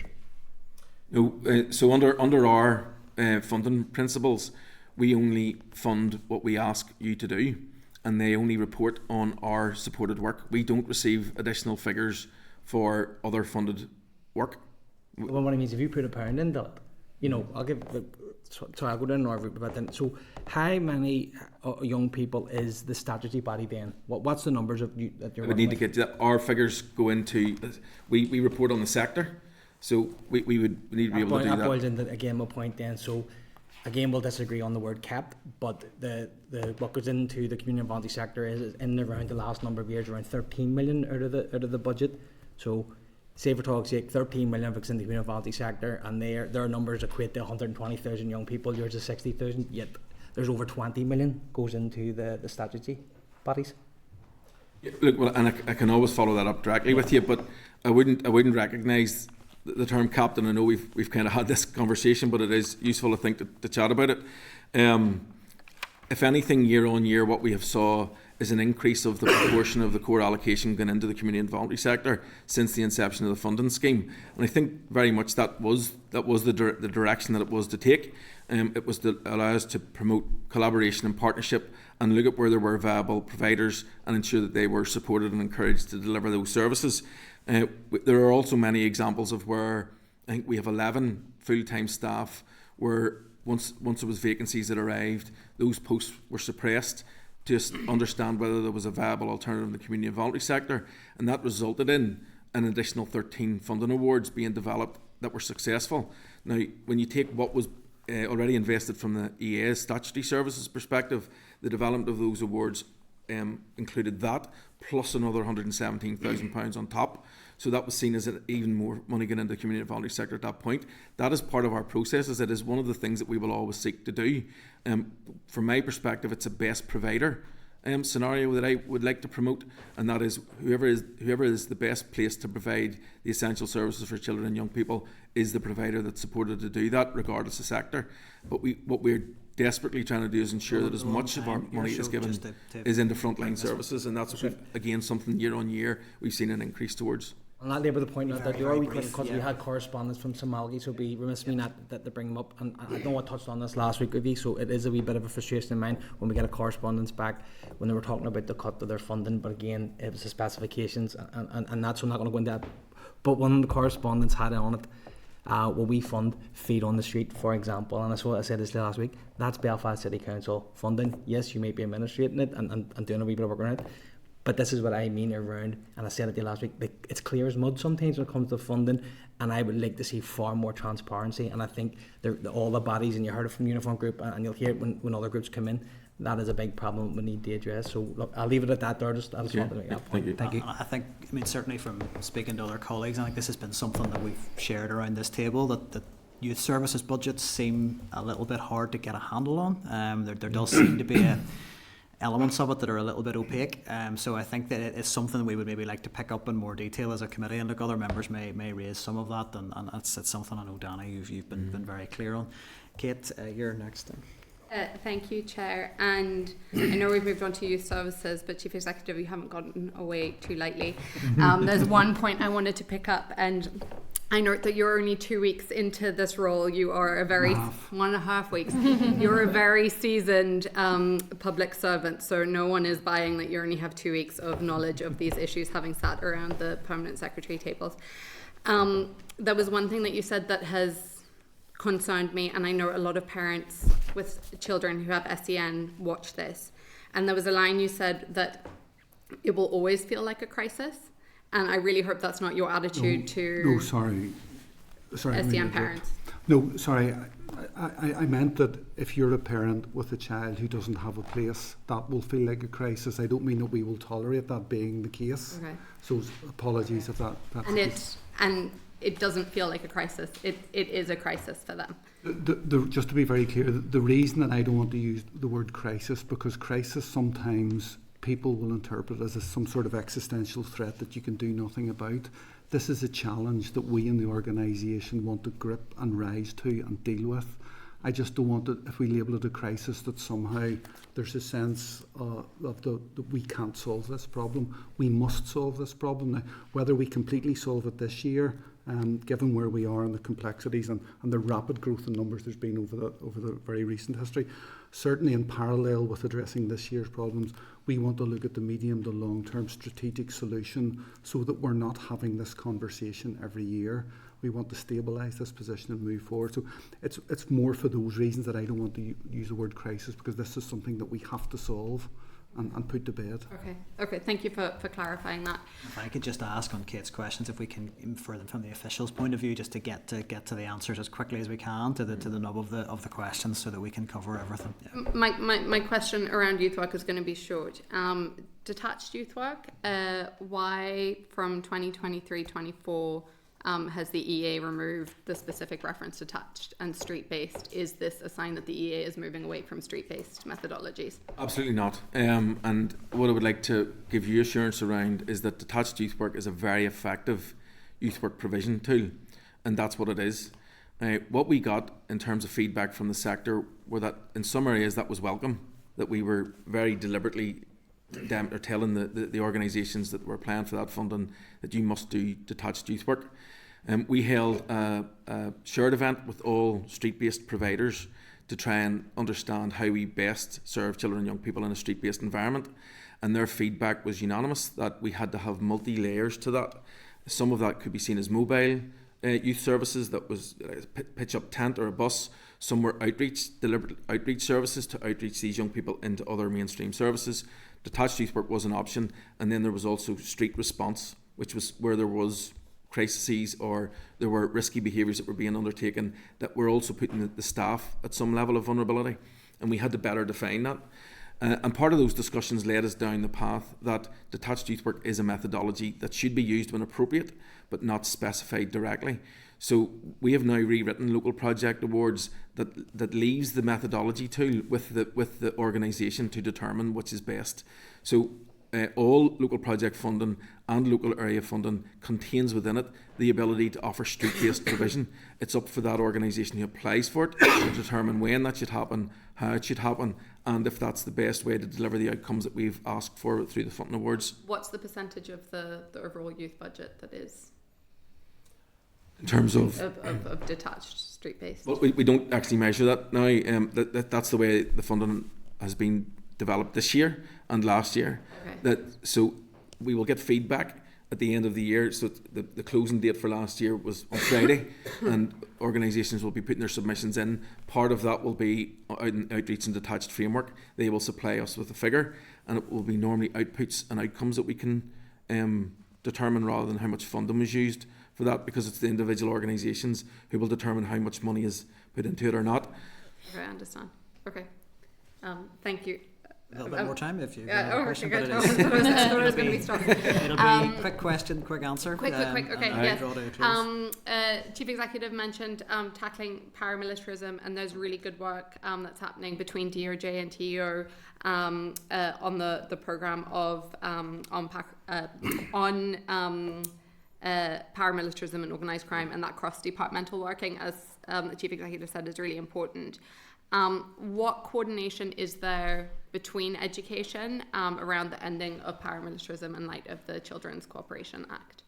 Speaker 16: No, so under our funding principles, we only fund what we ask you to do, and they only report on our supported work. We don't receive additional figures for other funded work.
Speaker 7: Well, what I mean is, if you put £1 into it, I'll give. So I'll go down our route, but then, so how many young people is the statutory body then? What's the numbers of you that you're?
Speaker 16: We need to get to that. Our figures go into. We report on the sector, so we need to be able to do that.
Speaker 7: That boils into again my point then. So again, we'll disagree on the word capped, but the what goes into the community and voluntary sector is in around the last number of years around 13 million out of the budget. So say for talk's sake, 13 million of it's in the community and voluntary sector, and their numbers equate to 120,000 young people. Yours is 60,000. Yet there's over 20 million goes into the statutory bodies.
Speaker 16: Yeah, look, well, and I can always follow that up directly with you, but I wouldn't recognise the term capped, and I know we've kind of had this conversation, but it is useful, I think, to chat about it. If anything, year on year, what we have saw is an increase of the proportion of the core allocation going into the community and voluntary sector since the inception of the funding scheme, and I think very much that was the direction that it was to take. It was to allow us to promote collaboration and partnership and look at where there were viable providers and ensure that they were supported and encouraged to deliver those services. There are also many examples of where I think we have 11 full-time staff where once there was vacancies that arrived, those posts were suppressed to understand whether there was a viable alternative in the community and voluntary sector, and that resulted in an additional 13 funding awards being developed that were successful. Now, when you take what was already invested from the EA's statutory services perspective, the development of those awards included that, plus another £117,000 on top. So that was seen as even more money going into the community and voluntary sector at that point. That is part of our processes. It is one of the things that we will always seek to do. From my perspective, it's a best provider scenario that I would like to promote, and that is whoever is the best place to provide the essential services for children and young people is the provider that's supported to do that, regardless of sector. But what we're desperately trying to do is ensure that as much of our money is given is into frontline services, and that's again something year on year we've seen an increase towards.
Speaker 7: And I'll labour the point that you are because we had correspondence from Somalia, so it'd be remiss of me not to bring them up. And I know I touched on this last week with you, so it is a wee bit of a frustration in mine when we get a correspondence back when they were talking about the cut of their funding. But again, it was the specifications, and that's, so I'm not going to go into that. But one of the correspondence had on it, will we fund Feed on the Street, for example, and that's what I said this last week. That's Belfast City Council funding. Yes, you may be administrating it and doing a wee bit of work around it. But this is what I mean around, and I said it to you last week, it's clear as mud sometimes when it comes to funding, and I would like to see far more transparency. And I think all the bodies, and you heard it from Uniform Group, and you'll hear it when other groups come in, that is a big problem we need to address. So look, I'll leave it at that there. I just wanted to make that point.
Speaker 16: Thank you.
Speaker 1: I think, certainly from speaking to other colleagues, I think this has been something that we've shared around this table, that youth services budgets seem a little bit hard to get a handle on. There does seem to be elements of it that are a little bit opaque, so I think that it's something we would maybe like to pick up in more detail as a committee, and look, other members may raise some of that, and it's something I know, Danny, you've been very clear on. Kate, you're next.
Speaker 9: Thank you, Chair. And I know we've moved on to youth services, but Chief Executive, you haven't gotten away too lightly. There's one point I wanted to pick up, and I note that you're only 2 weeks into this role. You are a very 1.5 weeks. You're a very seasoned public servant, so no one is buying that you only have 2 weeks of knowledge of these issues, having sat around the permanent secretary tables. There was one thing that you said that has concerned me, and I know a lot of parents with children who have SEN watch this. And there was a line you said that it will always feel like a crisis. And I really hope that's not your attitude to
Speaker 14: sorry,
Speaker 9: SEN parents.
Speaker 14: No, sorry. I meant that if you're a parent with a child who doesn't have a place, that will feel like a crisis. I don't mean that we will tolerate that being the case.
Speaker 9: Okay.
Speaker 14: So apologies if that's
Speaker 9: And it doesn't feel like a crisis. It is a crisis for them.
Speaker 14: Just to be very clear, the reason that I don't want to use the word crisis, because crisis sometimes people will interpret as some sort of existential threat that you can do nothing about. This is a challenge that we in the organisation want to grip and rise to and deal with. I just don't want it, if we label it a crisis, that somehow there's a sense that we can't solve this problem. We must solve this problem. Now, whether we completely solve it this year, given where we are and the complexities and the rapid growth in numbers there's been over the very recent history, certainly in parallel with addressing this year's problems, we want to look at the medium to long-term strategic solution so that we're not having this conversation every year. We want to stabilise this position and move forward. So it's more for those reasons that I don't want to use the word crisis, because this is something that we have to solve and put to bed.
Speaker 9: Okay. Thank you for clarifying that.
Speaker 1: If I could just ask on Kate's questions, if we can infer them from the officials' point of view, just to get to the answers as quickly as we can to the nub of the questions, so that we can cover everything. Yeah.
Speaker 9: My question around youth work is going to be short. Detached youth work. Why from 2023-24? Has the EA removed the specific reference to touched and street-based? Is this a sign that the EA is moving away from street-based methodologies?
Speaker 16: Absolutely not. And what I would like to give you assurance around is that detached youth work is a very effective youth work provision tool, and that's what it is. What we got in terms of feedback from the sector were that in some areas that was welcome, that we were very deliberately telling the organisations that were applying for that funding that you must do detached youth work. We held a shared event with all street-based providers to try and understand how we best serve children and young people in a street-based environment, and their feedback was unanimous that we had to have multi-layers to that. Some of that could be seen as mobile youth services, that was pitch up tent or a bus. Some were deliberate outreach services to outreach these young people into other mainstream services. Detached youth work was an option, and then there was also street response, which was where there was crises or there were risky behaviours that were being undertaken that were also putting the staff at some level of vulnerability, and we had to better define that. And part of those discussions led us down the path that detached youth work is a methodology that should be used when appropriate, but not specified directly. So we have now rewritten local project awards that leaves the methodology tool with the organisation to determine which is best. So all local project funding and local area funding contains within it the ability to offer street-based provision. It's up for that organisation who applies for it to determine when that should happen, how it should happen, and if that's the best way to deliver the outcomes that we've asked for through the funding awards.
Speaker 9: What's the percentage of the overall youth budget that is
Speaker 16: in terms of
Speaker 9: detached street-based?
Speaker 16: Well, we don't actually measure that now. That's the way the funding has been developed this year and last year. Okay. So we will get feedback at the end of the year. So the closing date for last year was on Friday, and organisations will be putting their submissions in. Part of that will be outreach and detached framework. They will supply us with a figure, and it will be normally outputs and outcomes that we can determine rather than how much funding was used for that, because it's the individual organisations who will determine how much money is put into it or not.
Speaker 9: Okay, I understand. Okay, thank you.
Speaker 1: A little bit more time if you
Speaker 9: have
Speaker 1: a question, but
Speaker 9: it'll
Speaker 1: be quick question, quick answer.
Speaker 9: Quick. Okay,
Speaker 1: yes.
Speaker 9: Chief Executive mentioned tackling paramilitarism, and there's really good work that's happening between DOJ and TEO on the programme of on paramilitarism and organised crime, and that cross-departmental working, as the Chief Executive said, is really important. What coordination is there between education around the ending of paramilitarism in light of the Children's Cooperation Act?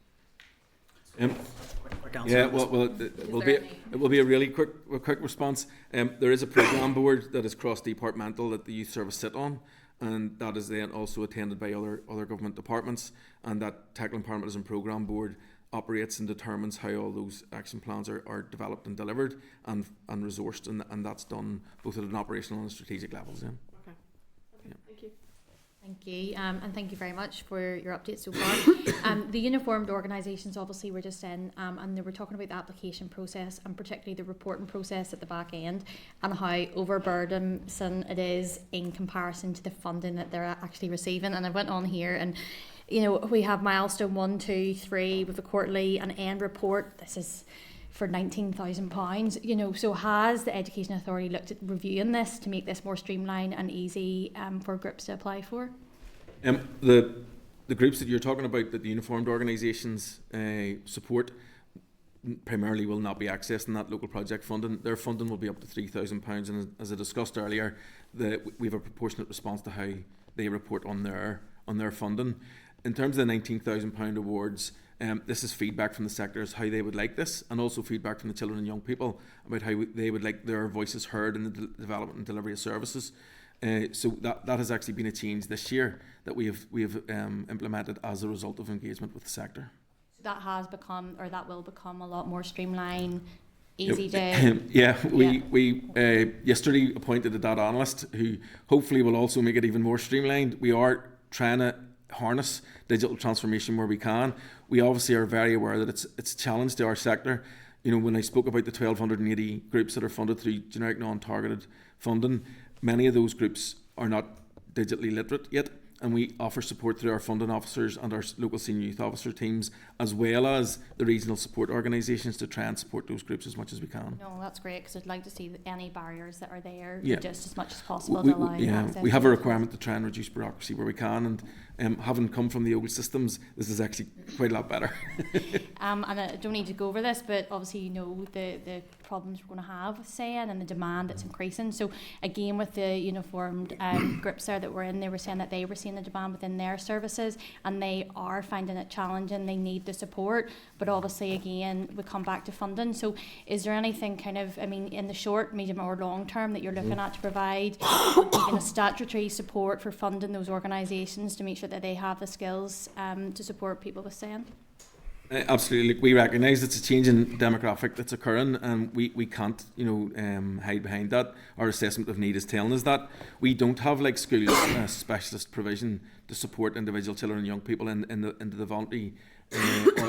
Speaker 1: Quick Councillor.
Speaker 16: Yeah, it will be a really quick response. There is a programme board that is cross-departmental that the youth service sit on, and that is then also attended by other government departments, and that Tackling Parliament Programme Board operates and determines how all those action plans are developed and delivered and resourced, and that's done both at an operational and strategic levels. Yeah.
Speaker 9: Okay.
Speaker 16: Yeah.
Speaker 9: Thank you.
Speaker 11: Thank you, and thank you very much for your update so far. The uniformed organisations obviously were just in, and they were talking about the application process and particularly the reporting process at the back end and how overburdensome it is in comparison to the funding that they're actually receiving. And I went on here and, you know, we have milestone 1, 2, 3 with the quarterly and end report. This is for £19,000, you know, so has the Education Authority looked at reviewing this to make this more streamlined and easy for groups to apply for?
Speaker 16: The groups that you're talking about that the uniformed organisations support primarily will not be accessing that local project funding. Their funding will be up to £3,000, and as I discussed earlier, we have a proportionate response to how they report on their funding. In terms of the £19,000 awards, this is feedback from the sector as how they would like this, and also feedback from the children and young people about how they would like their voices heard in the development and delivery of services. So that has actually been a change this year that we have implemented as a result of engagement with the sector.
Speaker 11: So that has become, or that will become, a lot more streamlined, easy to...
Speaker 16: We yesterday appointed a data analyst who hopefully will also make it even more streamlined. We are trying to harness digital transformation where we can. We obviously are very aware that it's a challenge to our sector. You know, when I spoke about the 1,280 groups that are funded through generic non-targeted funding, many of those groups are not digitally literate yet, and we offer support through our funding officers and our local senior youth officer teams, as well as the regional support organisations, to try and support those groups as much as we can.
Speaker 11: No, that's great, because I'd like to see any barriers that are there just as much as possible
Speaker 16: to
Speaker 11: allow access.
Speaker 16: We have a requirement to try and reduce bureaucracy where we can, and having come from the old systems, this is actually quite a lot better.
Speaker 11: And I don't need to go over this, but obviously you know the problems we're going to have with SEN and the demand that's increasing. So again, with the uniformed groups there that were in, they were saying that they were seeing the demand within their services, and they are finding it challenging. They need the support, but obviously again we come back to funding. So is there anything kind of, I mean, in the short, medium or long term that you're looking at to provide a statutory support for funding those organisations to make sure that they have the skills to support people with SEN?
Speaker 16: Absolutely. We recognise it's a change in demographic that's occurring, and we can't, hide behind that. Our assessment of need is telling us that we don't have, like schools, specialist provision to support individual children and young people into the voluntary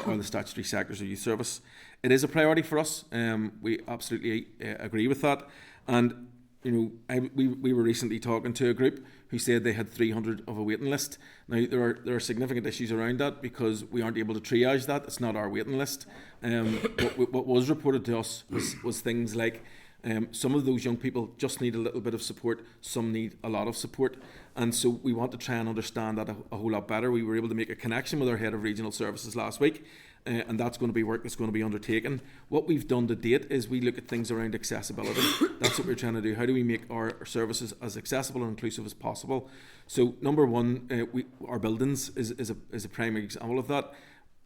Speaker 16: or the statutory sectors of youth service. It is a priority for us. We absolutely agree with that, and we were recently talking to a group who said they had 300 of a waiting list. Now there are significant issues around that because we aren't able to triage that. It's not our waiting list. What was reported to us was things like some of those young people just need a little bit of support, some need a lot of support, and so we want to try and understand that a whole lot better. We were able to make a connection with our head of regional services last week, and that's going to be work that's going to be undertaken. What we've done to date is we look at things around accessibility. That's what we're trying to do. How do we make our services as accessible and inclusive as possible? So number one, our buildings is a primary example of that.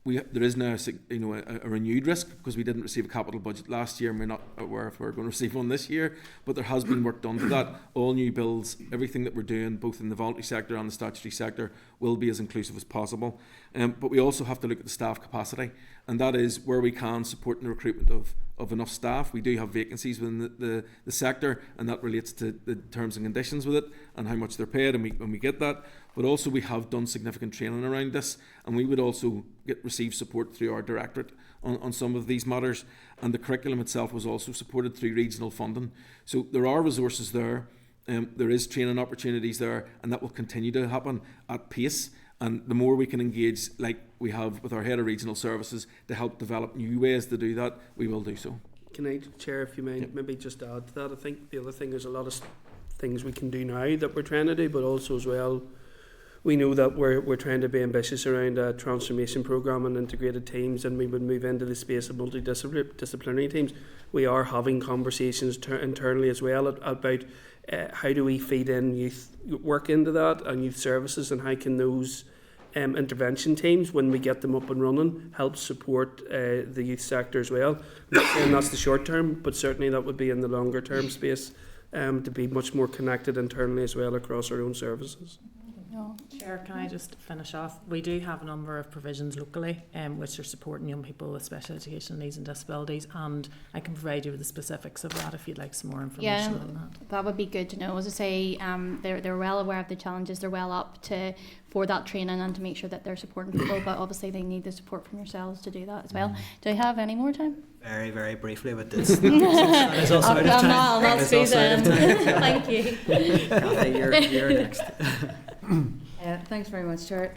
Speaker 16: There is now a renewed risk because we didn't receive a capital budget last year, and we're not aware if we're going to receive one this year, but there has been work done to that. All new builds, everything that we're doing both in the voluntary sector and the statutory sector will be as inclusive as possible. But we also have to look at the staff capacity, and that is where we can support the recruitment of enough staff. We do have vacancies within the sector, and that relates to the terms and conditions with it and how much they're paid, and we get that. But also we have done significant training around this, and we would also receive support through our directorate on some of these matters, and the curriculum itself was also supported through regional funding. So there are resources there, there is training opportunities there, and that will continue to happen at pace. And the more we can engage, like we have with our head of regional services, to help develop new ways to do that, we will do so.
Speaker 15: Can I, Chair, if you mind, maybe just add to that? I think the other thing is a lot of things we can do now that we're trying to do, but also as well, we know that we're trying to be ambitious around a transformation programme and integrated teams, and we would move into the space of multidisciplinary teams. We are having conversations internally as well about how do we feed in youth work into that and youth services, and how can those intervention teams, when we get them up and running, helps support the youth sector as well. I'm not saying that's the short term, but certainly that would be in the longer term space, to be much more connected internally as well across our own services.
Speaker 17: Chair, can I just finish off? We do have a number of provisions locally which are supporting young people with special educational needs and disabilities, and I can provide you with the specifics of that if you'd like some more information on that.
Speaker 11: That would be good to know. As I say, they're well aware of the challenges, they're well up for that training and to make sure that they're supporting people, but obviously they need the support from yourselves to do that as well. Do I have any more time?
Speaker 1: Very, very briefly, but it's also out of time.
Speaker 11: I'll not squeeze in. Thank you.
Speaker 1: Kathy, you're next.
Speaker 18: Thanks very much, Chair.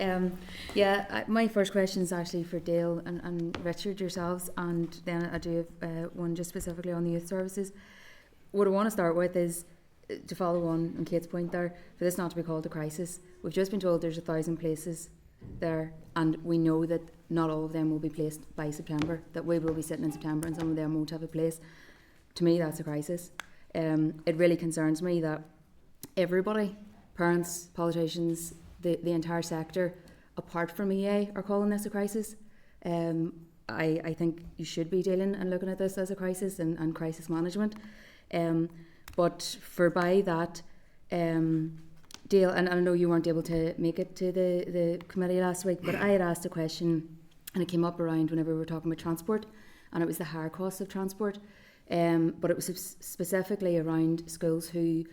Speaker 18: My first question is actually for Dale and Richard, yourselves, and then I do have one just specifically on the youth services. What I want to start with is to follow on Kate's point there, for this not to be called a crisis. We've just been told there's 1,000 places there, and we know that not all of them will be placed by September, that we will be sitting in September and some of them won't have a place. To me, that's a crisis. It really concerns me that everybody, parents, politicians, the entire sector, apart from EA, are calling this a crisis. I think you should be dealing and looking at this as a crisis and crisis management. But for by that, Dale, and I know you weren't able to make it to the committee last week, but I had asked a question and it came up around whenever we were talking about transport, and it was the higher cost of transport. But it was specifically around schools who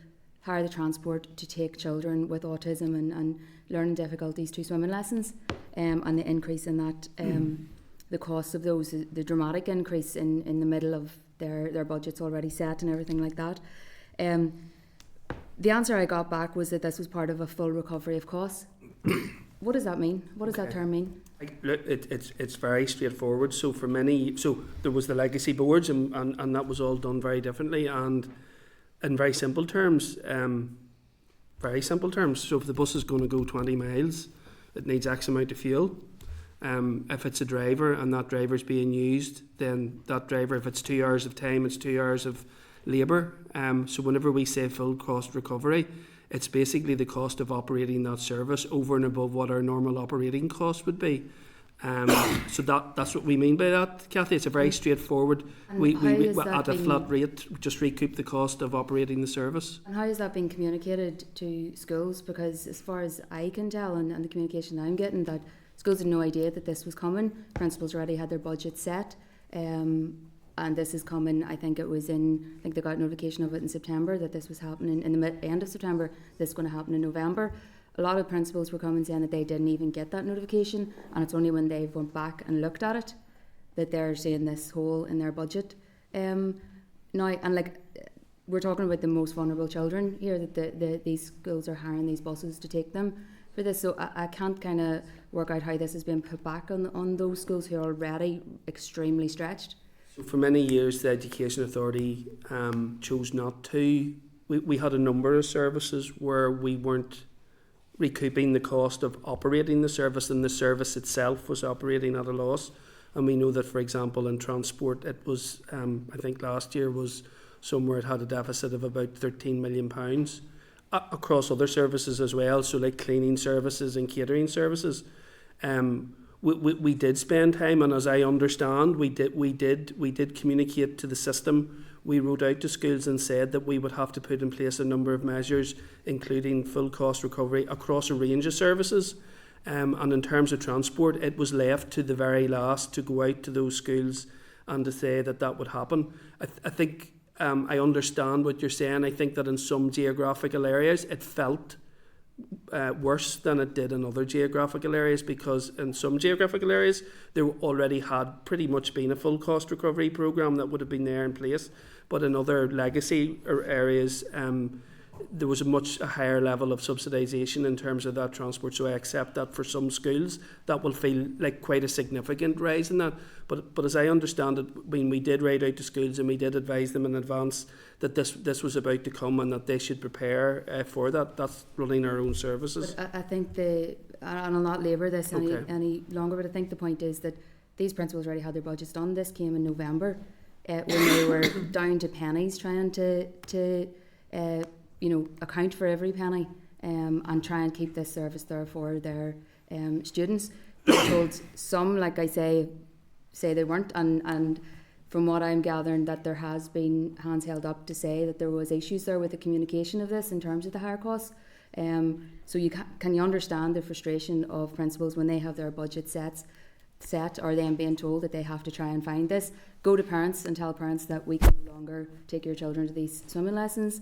Speaker 18: hire the transport to take children with autism and learning difficulties to swimming lessons, and the increase in that, the cost of those, the dramatic increase in the middle of their budgets already set and everything like that. The answer I got back was that this was part of a full recovery of costs. What does that mean? What does that term mean?
Speaker 15: Look, it's very straightforward. So for many, so there was the legacy boards, and that was all done very differently and in very simple terms. So if the bus is going to go 20 miles, it needs X amount of fuel. If it's a driver and that driver's being used, then that driver, if it's 2 hours of time, it's 2 hours of labour. So whenever we say full cost recovery, it's basically the cost of operating that service over and above what our normal operating cost would be. So that's what we mean by that, Kathy. It's a very straightforward. We at a flat rate just recoup the cost of operating the service.
Speaker 18: And how is that being communicated to schools? Because as far as I can tell, and the communication I'm getting, that schools had no idea that this was coming. Principals already had their budget set, and this is coming. I think they got notification of it in September, that this was happening in the end of September. This is going to happen in November. A lot of principals were coming saying that they didn't even get that notification, and it's only when they went back and looked at it that they're seeing this hole in their budget. Now, and we're talking about the most vulnerable children here, that these schools are hiring these buses to take them for this. So I can't kind of work out how this has been put back on those schools who are already extremely stretched.
Speaker 15: So for many years, the Education Authority chose not to. We had a number of services where we weren't recouping the cost of operating the service, and the service itself was operating at a loss. And we know that, for example, in transport, it was, I think last year was somewhere it had a deficit of about £13 million across other services as well, so like cleaning services and catering services. We did spend time, and as I understand, we did communicate to the system. We wrote out to schools and said that we would have to put in place a number of measures, including full cost recovery across a range of services. And in terms of transport, it was left to the very last to go out to those schools and to say that would happen. I think I understand what you're saying. I think that in some geographical areas it felt worse than it did in other geographical areas, because in some geographical areas there already had pretty much been a full cost recovery programme that would have been there in place, but in other legacy areas there was a higher level of subsidisation in terms of that transport. So I accept that for some schools that will feel like quite a significant rise in that. But as I understand it, when we did write out to schools and we did advise them in advance that this was about to come and that they should prepare for that. That's running our own services.
Speaker 18: But I think and I'll not labour this any longer, but I think the point is that these principals already had their budgets done. This came in November when they were down to pennies trying to account for every penny. and try and keep this service there for their students. They're told some, like I say they weren't, and from what I'm gathering, that there has been hands held up to say that there was issues there with the communication of this in terms of the higher costs. So can you understand the frustration of principals when they have their budget set, or them being told that they have to try and find this? Go to parents and tell parents that we can no longer take your children to these swimming lessons.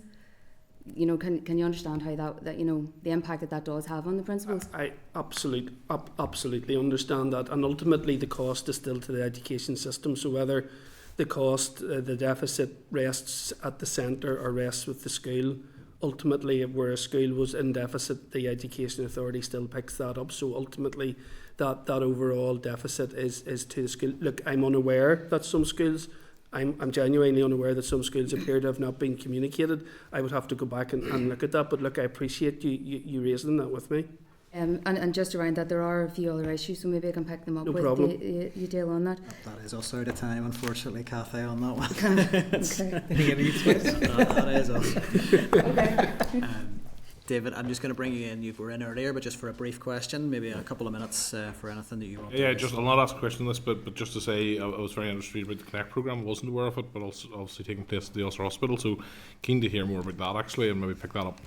Speaker 18: You know, can you understand how that you know, the impact that does have on the principals?
Speaker 15: I absolutely understand that, and ultimately the cost is still to the education system. So whether the cost, the deficit rests at the centre or rests with the school, ultimately, where a school was in deficit, the Education Authority still picks that up. So ultimately, that overall deficit is to the school. Look, I'm unaware that some schools, I'm genuinely unaware that some schools appear to have not been communicated. I would have to go back and look at that. But look, I appreciate you raising that with me.
Speaker 18: And just around that, there are a few other issues, so maybe I can pick them up
Speaker 15: No
Speaker 18: with
Speaker 15: problem.
Speaker 18: you deal on that.
Speaker 1: That is us out of time, unfortunately, Cathy, on that one.
Speaker 18: Okay.
Speaker 1: That is us. Okay. David, I'm just going to bring you in. You were in earlier, but just for a brief question, maybe a couple of minutes for anything that you want.
Speaker 10: Yeah, just I'll not ask a question on this, but just to say, I was very interested about the Connect programme. I wasn't aware of it, but also obviously taking place at the Ulster Hospital. So keen to hear more about that actually, and maybe pick that up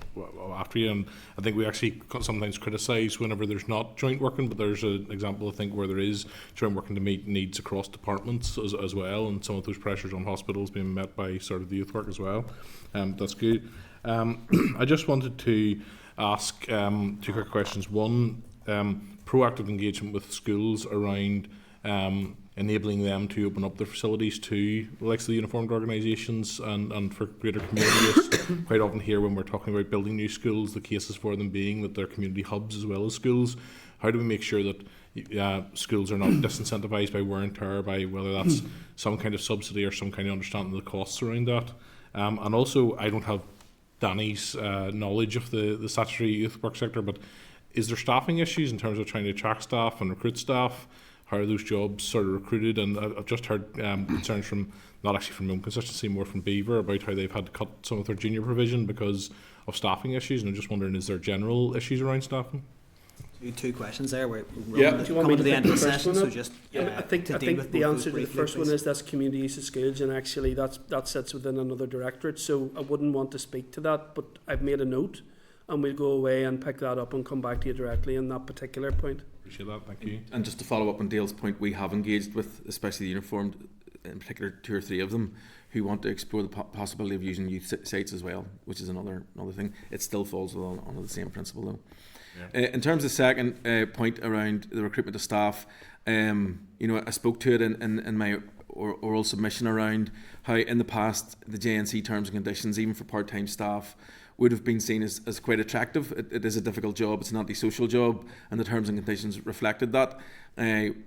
Speaker 10: after you. And I think we actually sometimes criticise whenever there's not joint working, but there's an example I think where there is joint working to meet needs across departments as well, and some of those pressures on hospitals being met by sort of the youth work as well. That's good. I just wanted to ask two quick questions. One, proactive engagement with schools around enabling them to open up their facilities to the likes of the uniformed organisations and for greater communities. Quite often here when we're talking about building new schools, the cases for them being that they're community hubs as well as schools. How do we make sure that schools are not disincentivised by wear and tear, by whether that's some kind of subsidy or some kind of understanding of the costs around that? And also, I don't have Danny's knowledge of the statutory youth work sector, but is there staffing issues in terms of trying to attract staff and recruit staff? How are those jobs sort of recruited? And I've just heard concerns from, not actually from my own constituency, more from Beaver, about how they've had to cut some of their junior provision because of staffing issues. And I'm just wondering, is there general issues around staffing?
Speaker 1: Two questions there. We're
Speaker 15: Do you want me
Speaker 1: to the end of the session, so
Speaker 15: up?
Speaker 1: just
Speaker 15: I think the answer to the first one is that's community use of schools, and actually that sits within another directorate. So I wouldn't want to speak to that, but I've made a note, and we'll go away and pick that up and come back to you directly on that particular point.
Speaker 10: Appreciate that. Thank you.
Speaker 16: And just to follow up on Dale's point, we have engaged with, especially the uniformed, in particular 2 or 3 of them, who want to explore the possibility of using youth sites as well, which is another thing. It still falls under the same principle though. Yeah. In terms of the second point around the recruitment of staff, I spoke to it in my oral submission around how in the past the JNC terms and conditions, even for part-time staff, would have been seen as quite attractive. It is a difficult job, it's an antisocial job, and the terms and conditions reflected that.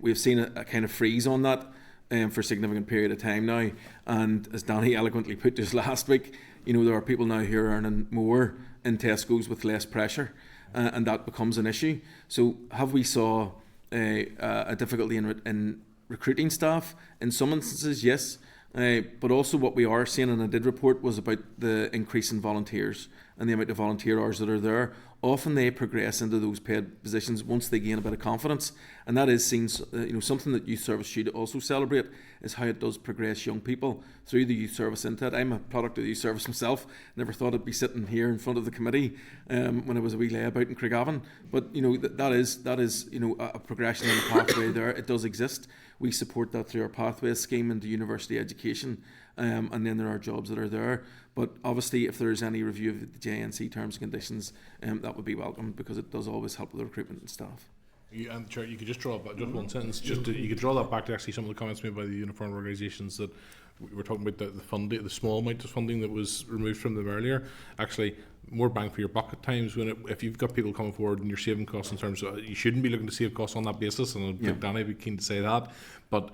Speaker 16: We've seen a kind of freeze on that for a significant period of time now, and as Danny eloquently put this last week, there are people now who are earning more in Tesco's with less pressure. And that becomes an issue. So have we saw a difficulty in recruiting staff? In some instances, yes. But also what we are seeing, and I did report, was about the increase in volunteers and the amount of volunteer hours that are there. Often they progress into those paid positions once they gain a bit of confidence, and that is seen. Something that youth service should also celebrate is how it does progress young people through the youth service into it. I'm a product of the youth service myself. Never thought I'd be sitting here in front of the committee when I was a wee layabout in Craigavon. But that is a progression in the pathway there. It does exist. We support that through our pathways scheme into university education, and then there are jobs that are there. But obviously, if there is any review of the JNC terms and conditions, that would be welcome, because it does always help with the recruitment and staff.
Speaker 10: And Chair, you could just draw back, just one sentence, you could draw that back to actually some of the comments made by the uniformed organisations that we were talking about the funding, the small amount of funding that was removed from them earlier. Actually, more bang for your buck at times if you've got people coming forward and you're saving costs in terms of, you shouldn't be looking to save costs on that basis, and I think Danny would be keen to say that. But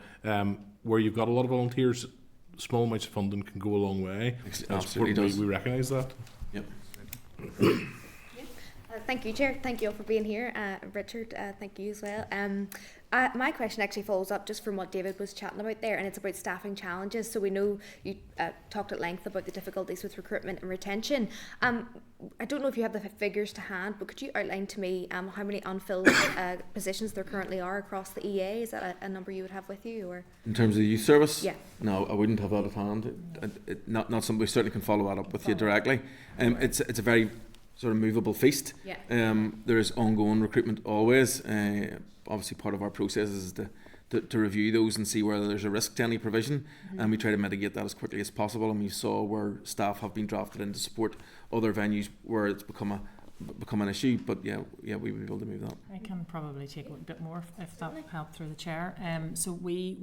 Speaker 10: where you've got a lot of volunteers, small amounts of funding can go a long way.
Speaker 16: Absolutely does.
Speaker 10: We recognise that.
Speaker 16: Yep.
Speaker 12: Thank you, Chair. Thank you all for being here. Richard, thank you as well. My question actually follows up just from what David was chatting about there, and it's about staffing challenges. So we know you talked at length about the difficulties with recruitment and retention. I don't know if you have the figures to hand, but could you outline to me how many unfilled positions there currently are across the EA? Is that a number you would have with you? Or
Speaker 16: in terms of the youth service?
Speaker 12: Yeah.
Speaker 16: No, I wouldn't have that at hand. Not something we certainly can follow that up with you directly. It's a very sort of movable feast.
Speaker 12: Yeah.
Speaker 16: There is ongoing recruitment always. Obviously, part of our process is to review those and see whether there's a risk to any provision, and we try to mitigate that as quickly as possible. And we saw where staff have been drafted in to support other venues where it's become an issue. But yeah, we will be able to move that.
Speaker 17: I can probably take a bit more if that helped through the chair. So we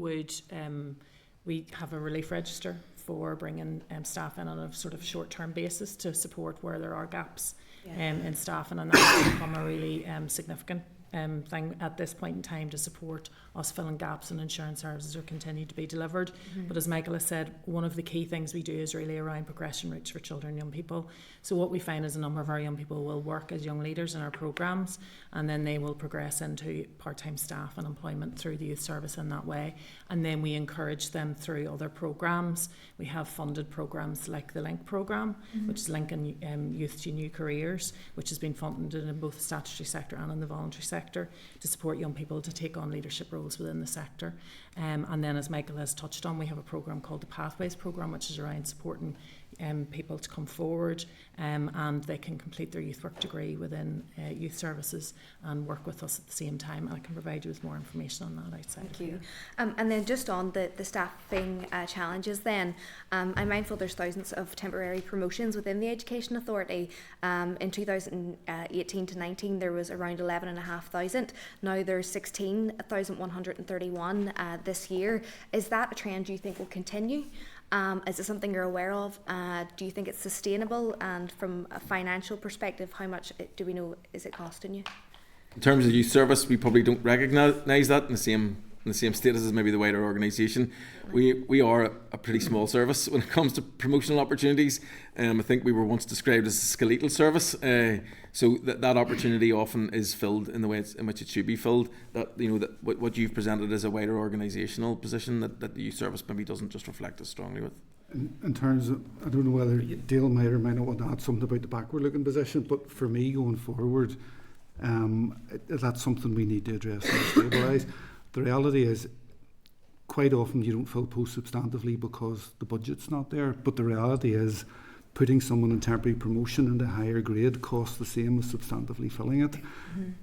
Speaker 17: have a relief register for bringing staff in on a sort of short-term basis to support where there are gaps in staffing, and that's become a really significant thing at this point in time to support us filling gaps and ensuring services are continued to be delivered. But as Michael has said, one of the key things we do is really around progression routes for children and young people. So what we find is a number of our young people will work as young leaders in our programmes, and then they will progress into part-time staff and employment through the youth service in that way. And then we encourage them through other programmes. We have funded programmes like the LINK programme, which is linking youth to new careers, which has been funded in both the statutory sector and in the voluntary sector to support young people to take on leadership roles within the sector. And then, as Michael has touched on, we have a programme called the Pathways programme, which is around supporting people to come forward and they can complete their youth work degree within youth services and work with us at the same time. I can provide you with more information on that outside.
Speaker 12: Thank you. And then just on the staffing challenges then, I'm mindful there's thousands of temporary promotions within the Education Authority. In 2018 to 19 there was around 11,500. Now there's 16,131 this year. Is that a trend you think will continue? Is it something you're aware of? Do you think it's sustainable? And from a financial perspective, how much do we know is it costing you?
Speaker 16: In terms of youth service, we probably don't recognise that in the same status as maybe the wider organisation. We are a pretty small service when it comes to promotional opportunities. I think we were once described as a skeletal service. So that opportunity often is filled in the way in which it should be filled. That what you've presented as a wider organisational position that the youth service maybe doesn't just reflect as strongly with.
Speaker 14: In terms of, I don't know whether Dale might or might not want to add something about the backward-looking position, but for me going forward, that's something we need to address and stabilise. The reality is, quite often you don't fill posts substantively because the budget's not there, but the reality is putting someone in temporary promotion into higher grade costs the same as substantively filling it.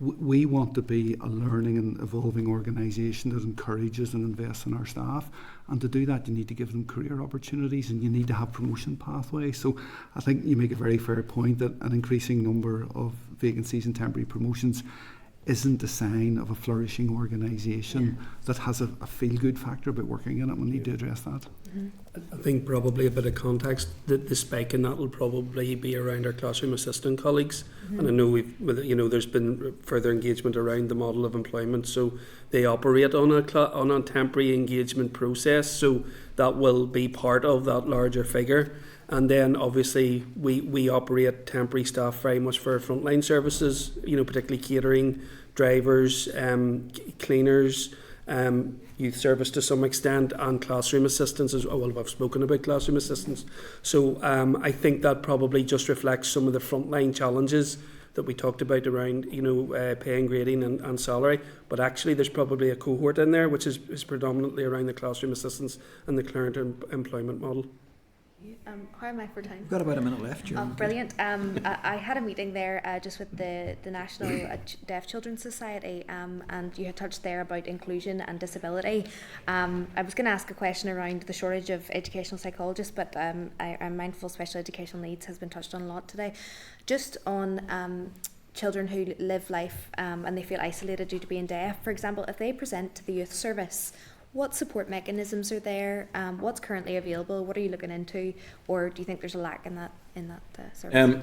Speaker 14: We want to be a learning and evolving organisation that encourages and invests in our staff, and to do that you need to give them career opportunities and you need to have promotion pathways. So I think you make a very fair point that an increasing number of vacancies and temporary promotions isn't a sign of a flourishing organisation that has a feel-good factor about working in it. We need to address that.
Speaker 15: I think probably a bit of context, the spike in that will probably be around our classroom assistant colleagues. And I know there's been further engagement around the model of employment, so they operate on a temporary engagement process, so that will be part of that larger figure. And then obviously we operate temporary staff very much for frontline services, particularly catering, drivers, cleaners, youth service to some extent, and classroom assistants as well. I've spoken about classroom assistants. So I think that probably just reflects some of the frontline challenges that we talked about around, pay and grading and salary. But actually there's probably a cohort in there which is predominantly around the classroom assistants and the current employment model.
Speaker 12: How am I for time?
Speaker 1: We've got about a minute left.
Speaker 12: Oh, brilliant. I had a meeting there just with the National Deaf Children's Society, and you had touched there about inclusion and disability. I was going to ask a question around the shortage of educational psychologists, but I'm mindful special educational needs has been touched on a lot today. Just on children who live life and they feel isolated due to being deaf, for example, if they present to the youth service, what support mechanisms are there? What's currently available? What are you looking into? Or do you think there's a lack in that service?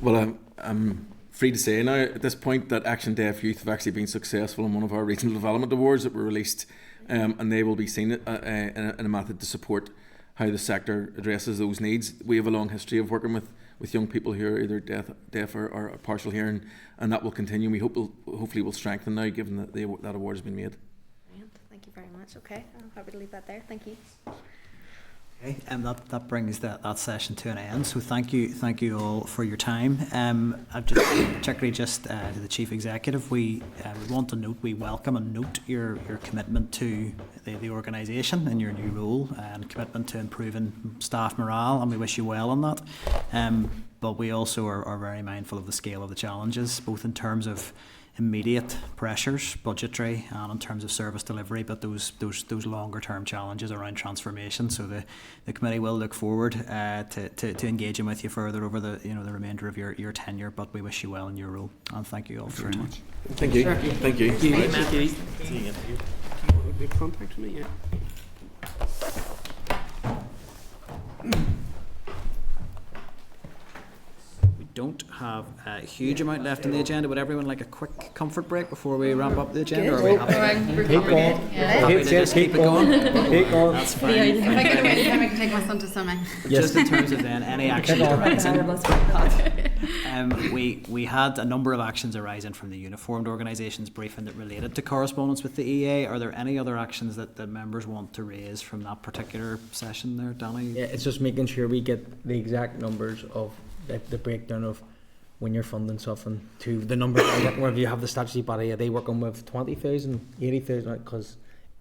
Speaker 16: Well, I'm free to say now at this point that Action Deaf Youth have actually been successful in one of our regional development awards that were released, and they will be seen in a method to support how the sector addresses those needs. We have a long history of working with with young people who are either deaf or partial hearing, and that will continue. We hopefully will strengthen now, given that that award has been made.
Speaker 12: Brilliant. Thank you very much. Okay, I'm happy to leave that there. Thank you.
Speaker 1: Okay, and that brings that session to an end. So thank you all for your time. I've just particularly to the Chief Executive, we want to note, we welcome and note your commitment to the organisation and your new role, and commitment to improving staff morale, and we wish you well on that. But we also are very mindful of the scale of the challenges, both in terms of immediate pressures, budgetary, and in terms of service delivery, but those longer term challenges around transformation. So the committee will look forward to engaging with you further over the remainder of your tenure. But we wish you well in your role, and thank you all for your time.
Speaker 5: Thank you. Thank you.
Speaker 8: Thank you. Thank you. Make contact with me, yeah.
Speaker 1: Don't have a huge amount left on the agenda. Would everyone like a quick comfort break before we wrap up the agenda? Or are we happy to just keep it going? That's fine.
Speaker 9: If I get away, I can take my son to swimming.
Speaker 1: Just in terms of then any actions arising. We had a number of actions arising from the uniformed organisations briefing that related to correspondence with the EA. Are there any other actions that the members want to raise from that particular session there, Danny?
Speaker 7: Yeah, it's just making sure we get the exact numbers of the breakdown of when you're funding something to the number where you have the statutory body. Are they working with 20,000, 80,000? Because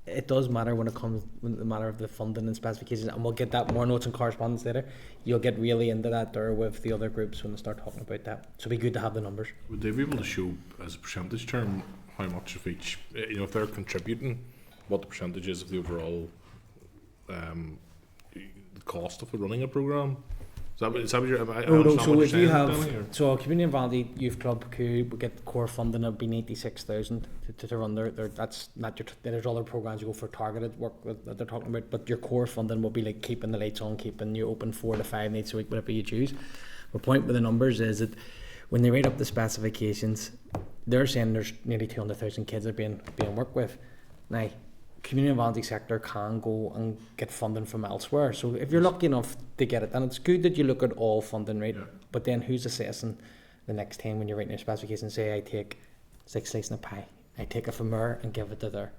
Speaker 7: it does matter when it comes when the matter of the funding and specifications, and we'll get that more notes and correspondence later. You'll get really into that there with the other groups when they start talking about that. So it'd be good to have the numbers.
Speaker 10: Would they be able to show as a percentage term how much of each, if they're contributing, what the percentage is of the overall cost of running a programme? Is that what you're,
Speaker 7: so if you have, so a community and voluntary youth club could get core funding of being 86,000 to run their that's not your, there's other programs you go for targeted work that they're talking about, but your core funding will be like keeping the lights on, keeping you open 4 to 5 nights a week, whatever you choose. The point with the numbers is that when they write up the specifications, they're saying there's nearly 200,000 kids that are being worked with. Now, community and voluntary sector can go and get funding from elsewhere. So if you're lucky enough to get it, then it's good that you look at all funding, right? Yeah. But then who's assessing the next time when you're writing your specifications? Say I take 6 slices of pie, I take it from there and give it to there.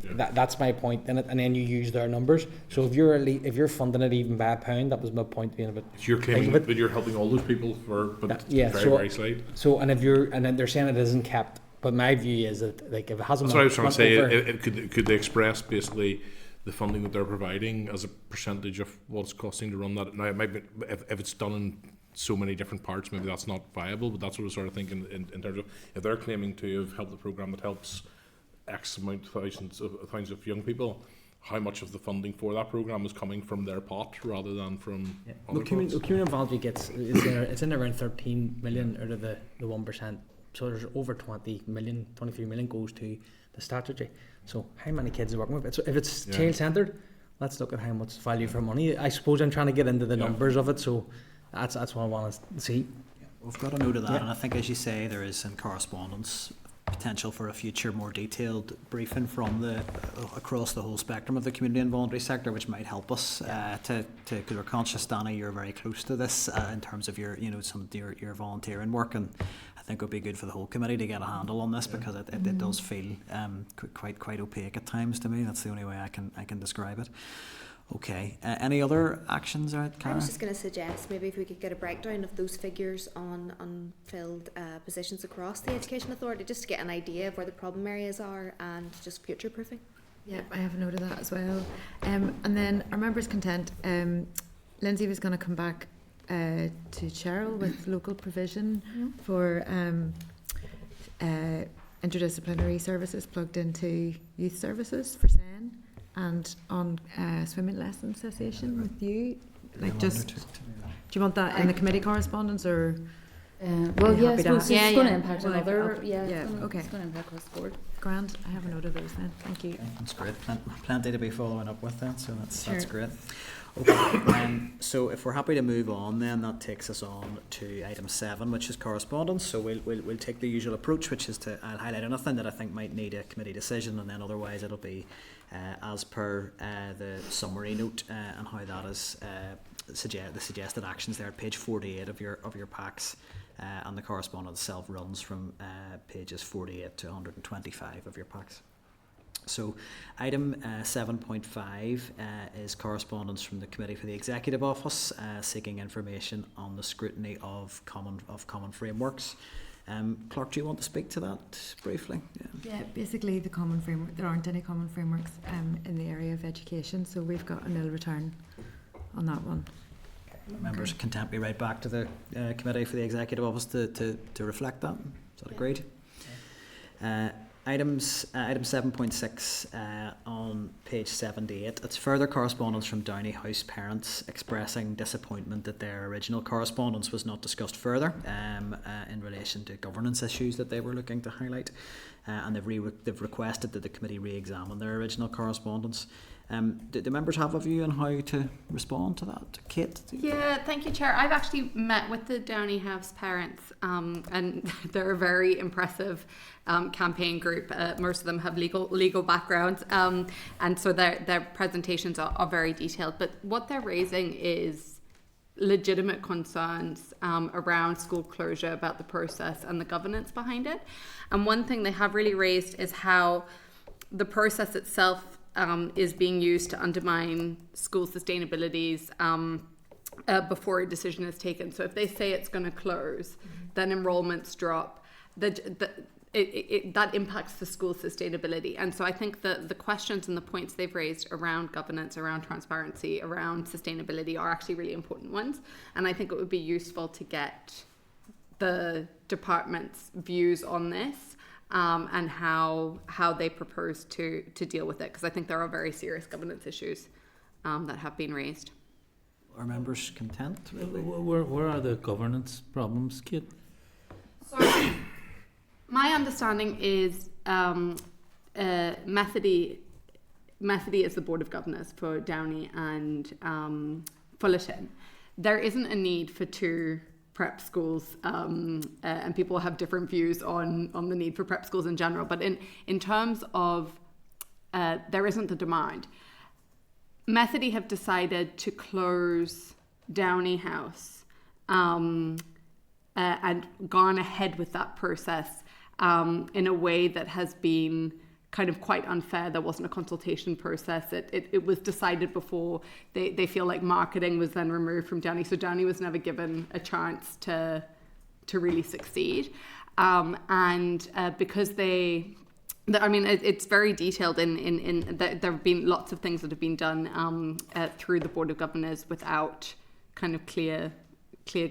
Speaker 7: Yeah. That's my point, and then you use their numbers. So if you're funding it even by £1, that was my point being about.
Speaker 10: So you're claiming that you're helping all those people very slight.
Speaker 7: So and then they're saying it isn't kept. But my view is that, like, if it hasn't.
Speaker 10: That's what I was trying to say. Could they express basically the funding that they're providing as a percentage of what it's costing to run that? Now, it might be if it's done in so many different parts, maybe that's not viable. But that's what I was sort of thinking in terms of if they're claiming to have helped the program that helps X amount thousands of young people, how much of the funding for that program is coming from their pot rather than from other pots?
Speaker 7: Community and voluntary it's in around 13 million out of the 1%. So there's over 23 million goes to the statutory. So how many kids are working with it? So if it's child-centred, let's look at how much value for money. I suppose I'm trying to get into the numbers of it, so that's what I want to see.
Speaker 1: We've got a note of that, and I think, as you say, there is in correspondence potential for a future more detailed briefing from across the whole spectrum of the community and voluntary sector, which might help us because we're conscious, Danny, you're very close to this in terms of your some of your volunteering work, and I think it would be good for the whole committee to get a handle on this because it does feel quite opaque at times to me. That's the only way I can describe it. Okay. Any other actions, Cara?
Speaker 12: I was just going to suggest maybe if we could get a breakdown of those figures on unfilled positions across the Education Authority, just to get an idea of where the problem areas are and just future proofing.
Speaker 13: Yeah, I have a note of that as well. And then our members' content, Lindsay was going to come back to Cheryl with local provision for interdisciplinary services plugged into youth services for SEN, and on swimming lesson cessation with you. Like, just, do you want that in the committee correspondence, or?
Speaker 18: Well, yeah, I suppose it's going to impact another.
Speaker 13: Okay.
Speaker 18: It's going to impact across the board.
Speaker 13: Grand, I have a note of those then. Thank you.
Speaker 1: That's great. Plenty to be following up with then, so that's great. Okay, so if we're happy to move on, then that takes us on to item 7, which is correspondence. So we'll take the usual approach, which is to highlight anything that I think might need a committee decision, and then otherwise it'll be as per the summary note and how that is the suggested actions there at page 48 of your packs, and the correspondence itself runs from pages 48 to 125 of your packs. So item 7.5 is correspondence from the Committee for the Executive Office seeking information on the scrutiny of common frameworks. Clark, do you want to speak to that briefly?
Speaker 13: Yeah, basically the common framework, there aren't any common frameworks in the area of education, so we've got a nil return on that one.
Speaker 1: Members can tempt me right back to the Committee for the Executive Office to reflect that. Is that agreed? Item 7.6 on page 78. It's further correspondence from Downey House parents expressing disappointment that their original correspondence was not discussed further in relation to governance issues that they were looking to highlight, and they've requested that the committee re-examine their original correspondence. Do the members have a view on how to respond to that? Kate?
Speaker 9: Yeah, thank you, Chair. I've actually met with the Downey House parents, and they're a very impressive campaign group. Most of them have legal backgrounds, and so their presentations are very detailed. But what they're raising is legitimate concerns around school closure, about the process and the governance behind it. And one thing they have really raised is how the process itself is being used to undermine school sustainabilities before a decision is taken. So if they say it's going to close, then enrollments drop. That impacts the school sustainability. And so I think the questions and the points they've raised around governance, around transparency, around sustainability are actually really important ones. And I think it would be useful to get the department's views on this. And how they propose to deal with it, because I think there are very serious governance issues that have been raised.
Speaker 1: Are members content?
Speaker 6: Where are the governance problems, Kate?
Speaker 9: So, my understanding is Methody is the Board of Governors for Downey and Fullerton. There isn't a need for two prep schools, and people have different views on the need for prep schools in general, but in terms of there isn't the demand. Methody have decided to close Downey House and gone ahead with that process in a way that has been kind of quite unfair. There wasn't a consultation process. It was decided before. They feel like marketing was then removed from Downey, so Downey was never given a chance to really succeed. Because it's very detailed in there have been lots of things that have been done through the Board of Governors without kind of clear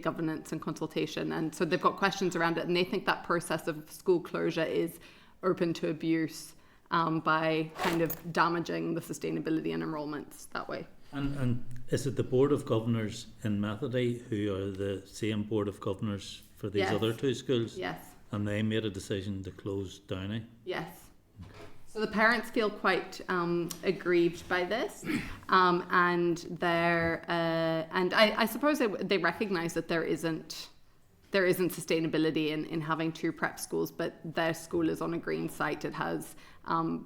Speaker 9: governance and consultation, and so they've got questions around it, and they think that process of school closure is open to abuse by kind of damaging the sustainability and enrolments that way.
Speaker 6: And is it the Board of Governors in Methody who are the same Board of Governors for these other two schools?
Speaker 9: Yes.
Speaker 6: And they made a decision to close Downey?
Speaker 9: Yes. So the parents feel quite aggrieved by this, and I suppose they recognise that there isn't sustainability in having two prep schools, but their school is on a green site. It has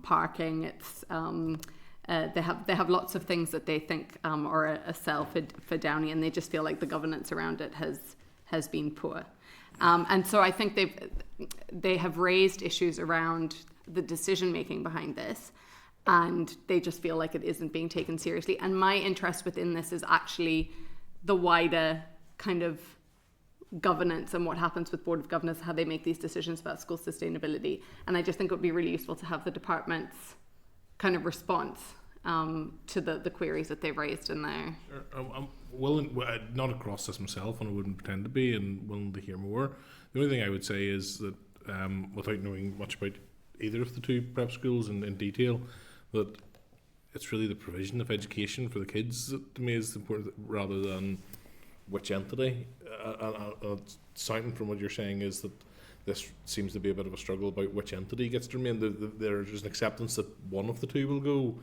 Speaker 9: parking. It's they have lots of things that they think are a sell for Downey, and they just feel like the governance around it has been poor. And so I think they have raised issues around the decision making behind this, and they just feel like it isn't being taken seriously. And my interest within this is actually the wider kind of governance and what happens with Board of Governors, how they make these decisions about school sustainability. And I just think it would be really useful to have the department's kind of response to the queries that they've raised in there.
Speaker 10: Sure. I'm willing, not across this myself, and I wouldn't pretend to be, and willing to hear more. The only thing I would say is that without knowing much about either of the two prep schools in detail, that it's really the provision of education for the kids that to me is important, rather than which entity. Sounding from what you're saying is that this seems to be a bit of a struggle about which entity gets to remain. There's an acceptance that one of the two will go,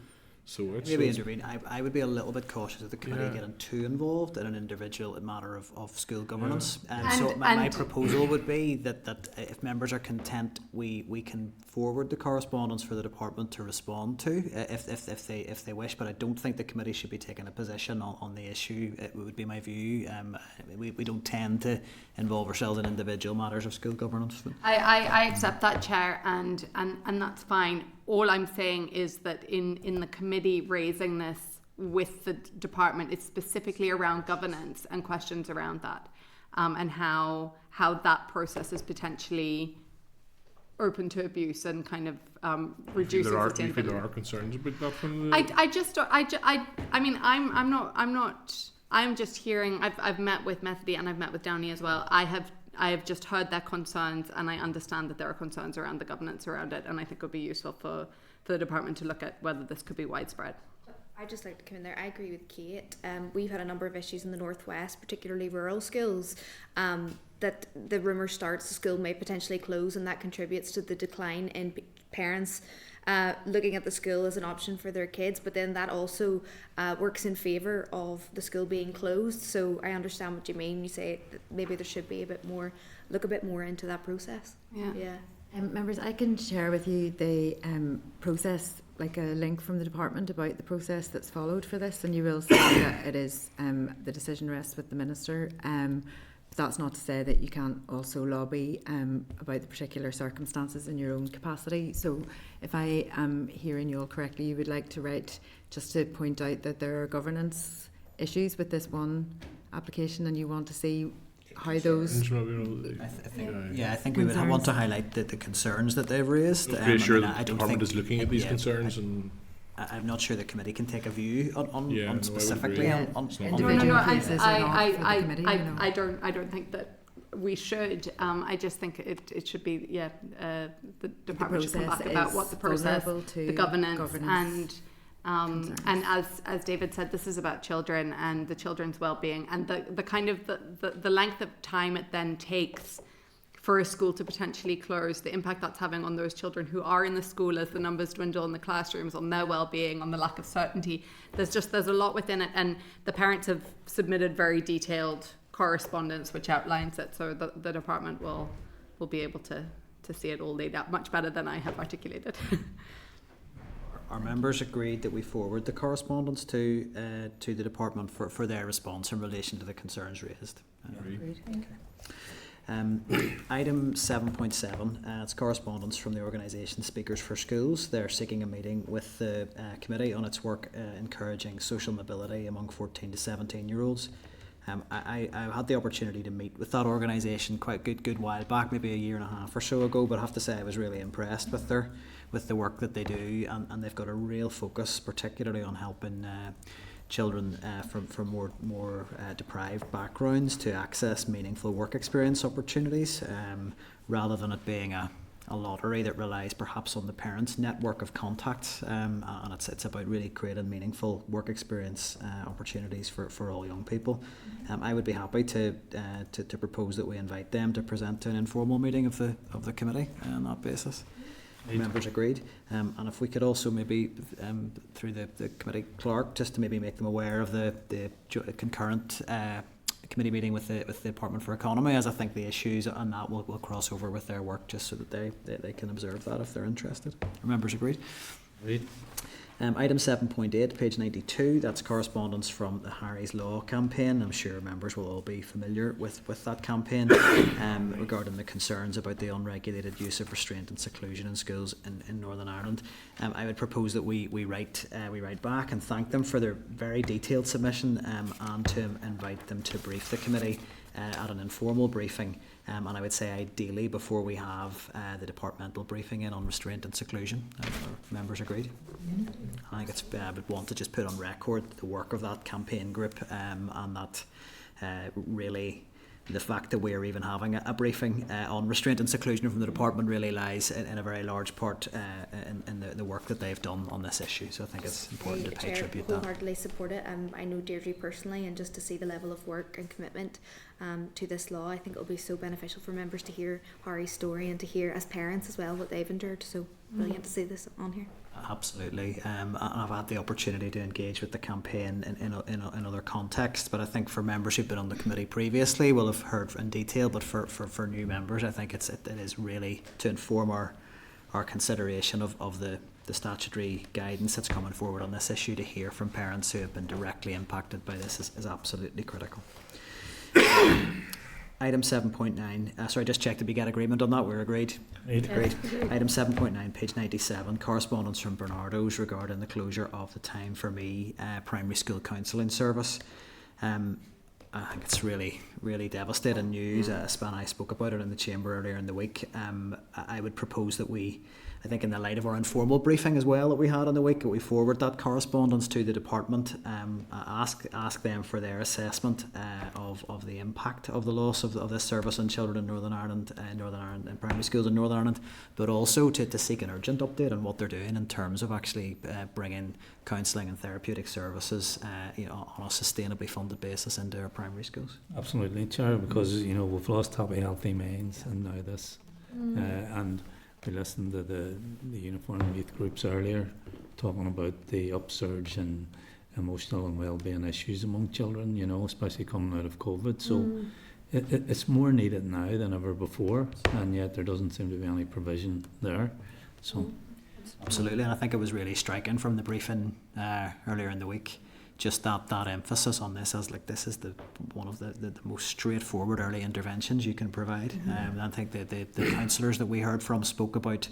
Speaker 10: So it's
Speaker 1: maybe
Speaker 10: so
Speaker 1: intervene. I would be a little bit cautious of the committee
Speaker 10: Yeah.
Speaker 1: getting too involved in an individual matter of school governance.
Speaker 10: Yeah.
Speaker 1: So my
Speaker 9: And-
Speaker 1: proposal would be that if members are content, we can forward the correspondence for the department to respond to if they wish. But I don't think the committee should be taking a position on the issue. It would be my view. We don't tend to involve ourselves in individual matters of school governance.
Speaker 9: I accept that, Chair, and that's fine. All I'm saying is that in the committee raising this with the department, it's specifically around governance and questions around that, and how that process is potentially open to abuse and kind of reducing sustainability.
Speaker 10: You feel there are concerns about that from the...
Speaker 9: I mean, I'm just hearing. I've met with Methody and I've met with Downey as well. I have just heard their concerns, and I understand that there are concerns around the governance around it, and I think it would be useful for the department to look at whether this could be widespread.
Speaker 12: I'd just like to come in there. I agree with Kate. We've had a number of issues in the Northwest, particularly rural schools, that the rumour starts the school may potentially close, and that contributes to the decline in parents looking at the school as an option for their kids, but then that also works in favour of the school being closed. So I understand what you mean. You say that maybe there should be look a bit more into that process. Yeah.
Speaker 13: Members, I can share with you the process, like a link from the department about the process that's followed for this, and you will see that it is the decision rests with the minister. But that's not to say that you can't also lobby about the particular circumstances in your own capacity. So if I am hearing you all correctly, you would like to write just to point out that there are governance issues with this one application, and you want to see how those...
Speaker 1: I think we would want to highlight the concerns that they've raised.
Speaker 10: Pretty sure the department is looking at these concerns, and
Speaker 1: I'm not sure the committee can take a view on
Speaker 10: no,
Speaker 1: specifically on
Speaker 13: individual cases are not for the committee.
Speaker 9: I don't think that we should. I just think it should be the department should come back about what the process, the governance. And as David said, this is about children and the children's well-being, and the kind of the length of time it then takes for a school to potentially close, the impact that's having on those children who are in the school as the numbers dwindle in the classrooms, on their well-being, on the lack of certainty. There's a lot within it, and the parents have submitted very detailed correspondence which outlines it, so the department will be able to see it all laid out much better than I have articulated.
Speaker 1: Our members agreed that we forward the correspondence to the department for their response in relation to the concerns raised.
Speaker 13: Agreed.
Speaker 1: Item 7.7, it's correspondence from the organisation Speakers for Schools. They're seeking a meeting with the committee on its work encouraging social mobility among 14 to 17-year-olds. I had the opportunity to meet with that organisation quite good while back, maybe a year and a half or so ago, but I have to say I was really impressed with the work that they do, and they've got a real focus particularly on helping children from more deprived backgrounds to access meaningful work experience opportunities, rather than it being a lottery that relies perhaps on the parents' network of contacts, and it's about really creating meaningful work experience opportunities for all young people. I would be happy to propose that we invite them to present to an informal meeting of the committee on that basis. Members agreed, and if we could also maybe through the committee clerk just to maybe make them aware of the concurrent committee meeting with the Department for Economy, as I think the issues and that will cross over with their work, just so that they can observe that if they're interested. Are members agreed?
Speaker 6: Agreed.
Speaker 1: Item 7.8, page 92, that's correspondence from the Harry's Law campaign. I'm sure members will all be familiar with that campaign regarding the concerns about the unregulated use of restraint and seclusion in schools in Northern Ireland. I would propose that we write back and thank them for their very detailed submission, and to invite them to brief the committee at an informal briefing, and I would say ideally before we have the departmental briefing in on restraint and seclusion. Members agreed? I think I would want to just put on record the work of that campaign group, and that really the fact that we are even having a briefing on restraint and seclusion from the department really lies in a very large part in the work that they've done on this issue. So I think it's important to pay tribute to that.
Speaker 12: Wholeheartedly support it. I know Deirdre personally, and just to see the level of work and commitment to this law, I think it will be so beneficial for members to hear Harry's story and to hear as parents as well what they've endured. So brilliant to see this on here.
Speaker 1: Absolutely. And I've had the opportunity to engage with the campaign in other contexts, but I think for members who've been on the committee previously will have heard in detail, but for new members, I think it is really to inform our consideration of the statutory guidance that's coming forward on this issue. To hear from parents who have been directly impacted by this is absolutely critical. Item 7.9, sorry, just check, did we get agreement on that? We're agreed? Agreed. Item 7.9, page 97, correspondence from Bernardo's regarding the closure of the Time for Me primary school counselling service. I think it's really, really devastating news. Span and I spoke about it in the chamber earlier in the week. I would propose that I think in the light of our informal briefing as well that we had in the week, that we forward that correspondence to the department, ask them for their assessment of the impact of the loss of this service on children in Northern Ireland in primary schools in Northern Ireland, but also to seek an urgent update on what they're doing in terms of actually bringing counselling and therapeutic services on a sustainably funded basis into our primary schools.
Speaker 6: Absolutely, Chair, because we've lost Happy Healthy Minds and now this, and we listened to the uniform youth groups earlier talking about the upsurge in emotional and well-being issues among children, especially coming out of COVID. So it's more needed now than ever before, and yet there doesn't seem to be any provision there. So
Speaker 1: absolutely, and I think it was really striking from the briefing earlier in the week, just that emphasis on this as this is one of the most straightforward early interventions you can provide. I think the counsellors that we heard from spoke about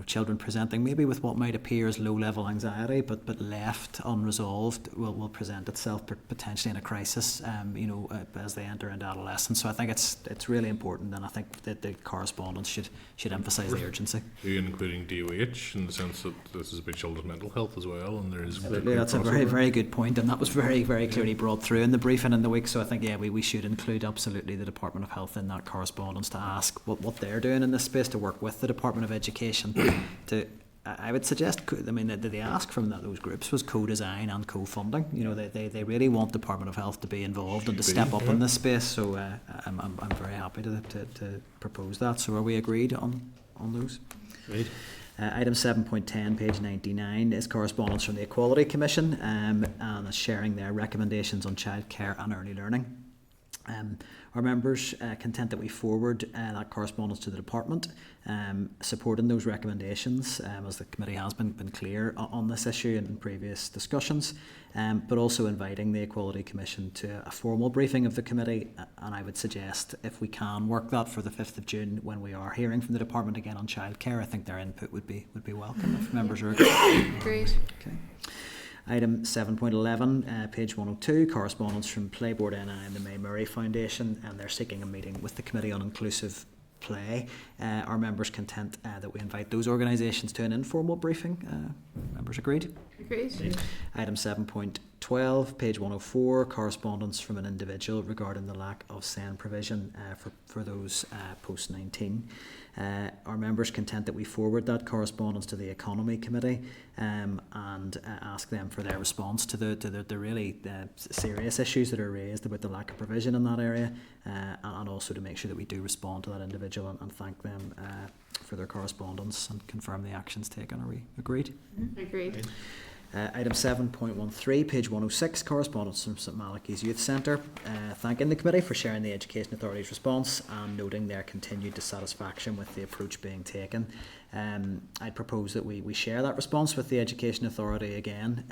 Speaker 1: children presenting maybe with what might appear as low-level anxiety, but left unresolved will present itself potentially in a crisis, as they enter into adolescence. So I think it's really important, and I think that the correspondence should emphasise the urgency.
Speaker 10: Including DOH in the sense that this is about children's mental health as well, and there is
Speaker 1: absolutely, that's a very, very good point, and that was very, very clearly brought through in the briefing in the week. So I think we should include absolutely the Department of Health in that correspondence to ask what they're doing in this space, to work with the Department of Education. I would suggest, the ask from those groups was co-design and co-funding. They really want Department of Health to be involved and to step up in this space. So I'm very happy to propose that. So are we agreed on those?
Speaker 6: Great.
Speaker 1: Item 7.10, page 99, is correspondence from the Equality Commission and is sharing their recommendations on childcare and early learning. Our members content that we forward that correspondence to the department, supporting those recommendations, as the committee has been clear on this issue in previous discussions, but also inviting the Equality Commission to a formal briefing of the committee. And I would suggest, if we can work that for the 5th of June when we are hearing from the department again on childcare, I think their input would be welcome if members are
Speaker 9: Great.
Speaker 1: Okay. Item 7.11, page 102, correspondence from Playboard NI and the May Murray Foundation, and they're seeking a meeting with the Committee on Inclusive Play. Our members content that we invite those organisations to an informal briefing. Members agreed?
Speaker 9: Agreed.
Speaker 1: Item 7.12, page 104, correspondence from an individual regarding the lack of SEN provision for those post-19. Our members content that we forward that correspondence to the Economy Committee and ask them for their response to the really serious issues that are raised about the lack of provision in that area, and also to make sure that we do respond to that individual and thank them for their correspondence and confirm the actions taken. Are we agreed?
Speaker 9: Agreed.
Speaker 1: Item 7.13, page 106, correspondence from St Malachy's Youth Centre, thanking the committee for sharing the Education Authority's response and noting their continued dissatisfaction with the approach being taken. I'd propose that we share that response with the Education Authority again.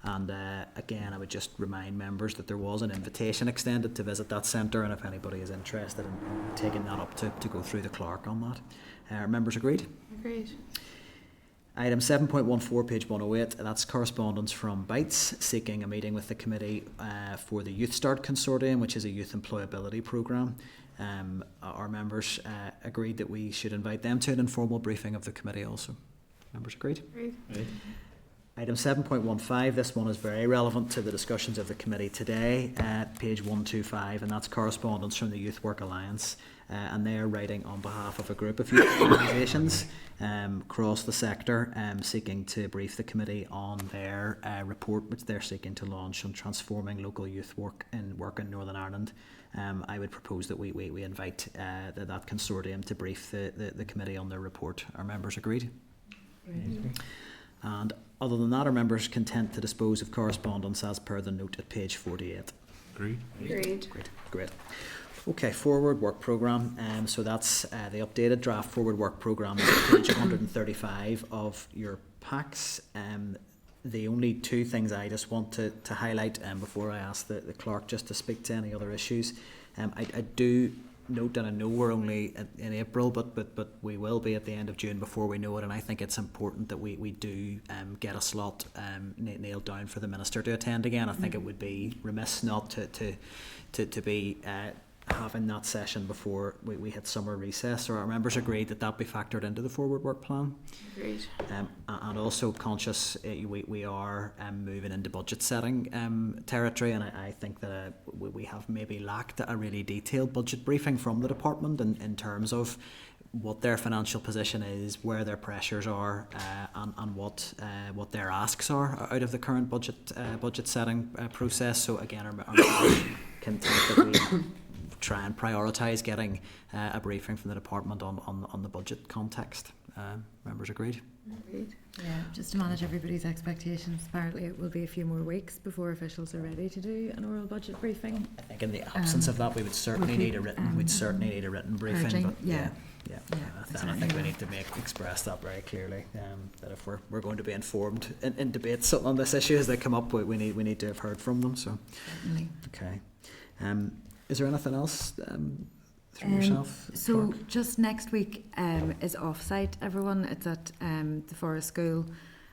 Speaker 1: Again, I would just remind members that there was an invitation extended to visit that centre, and if anybody is interested in taking that up to go through the clerk on that. Are members agreed?
Speaker 9: Agreed.
Speaker 1: Item 7.14, page 108, that's correspondence from Bites seeking a meeting with the committee for the Youth Start Consortium, which is a youth employability programme. Our members agreed that we should invite them to an informal briefing of the committee also. Members agreed?
Speaker 9: Agreed.
Speaker 1: Item 7.15, this one is very relevant to the discussions of the committee today, page 125, and that's correspondence from the Youth Work Alliance, and they're writing on behalf of a group of youth organisations across the sector, seeking to brief the committee on their report which they're seeking to launch on transforming local youth work in Northern Ireland. I would propose that we invite that consortium to brief the committee on their report. Are members agreed? And other than that, are members content to dispose of correspondence as per the note at page 48?
Speaker 10: Agreed.
Speaker 9: Agreed.
Speaker 1: Great. Okay, forward work programme. So that's the updated draft forward work programme is page 135 of your packs. The only two things I just want to highlight before I ask the clerk just to speak to any other issues. I do note, and I know we're only in April, but we will be at the end of June before we know it, and I think it's important that we do get a slot nailed down for the Minister to attend again. I think it would be remiss not to be having that session before we hit summer recess. So our members agreed that be factored into the forward work plan.
Speaker 9: Agreed.
Speaker 1: And also conscious we are moving into budget setting territory, and I think that we have maybe lacked a really detailed budget briefing from the department in terms of what their financial position is, where their pressures are, and what their asks are out of the current budget setting process. So again, our members can think that we try and prioritise getting a briefing from the department on the budget context. Members agreed?
Speaker 13: Agreed. Yeah, just to manage everybody's expectations, apparently it will be a few more weeks before officials are ready to do an oral budget briefing.
Speaker 1: I think in the absence of that, we would certainly need a written. We'd certainly need a written briefing.
Speaker 13: Urging,
Speaker 1: but
Speaker 13: yeah.
Speaker 1: I think we need to express that very clearly. That if we're going to be informed in debates on this issue as they come up, we need to have heard from them. So,
Speaker 13: certainly.
Speaker 1: Okay. Is there anything else through yourself?
Speaker 13: So
Speaker 1: Clark?
Speaker 13: just next week is off-site, everyone. It's at the Forest School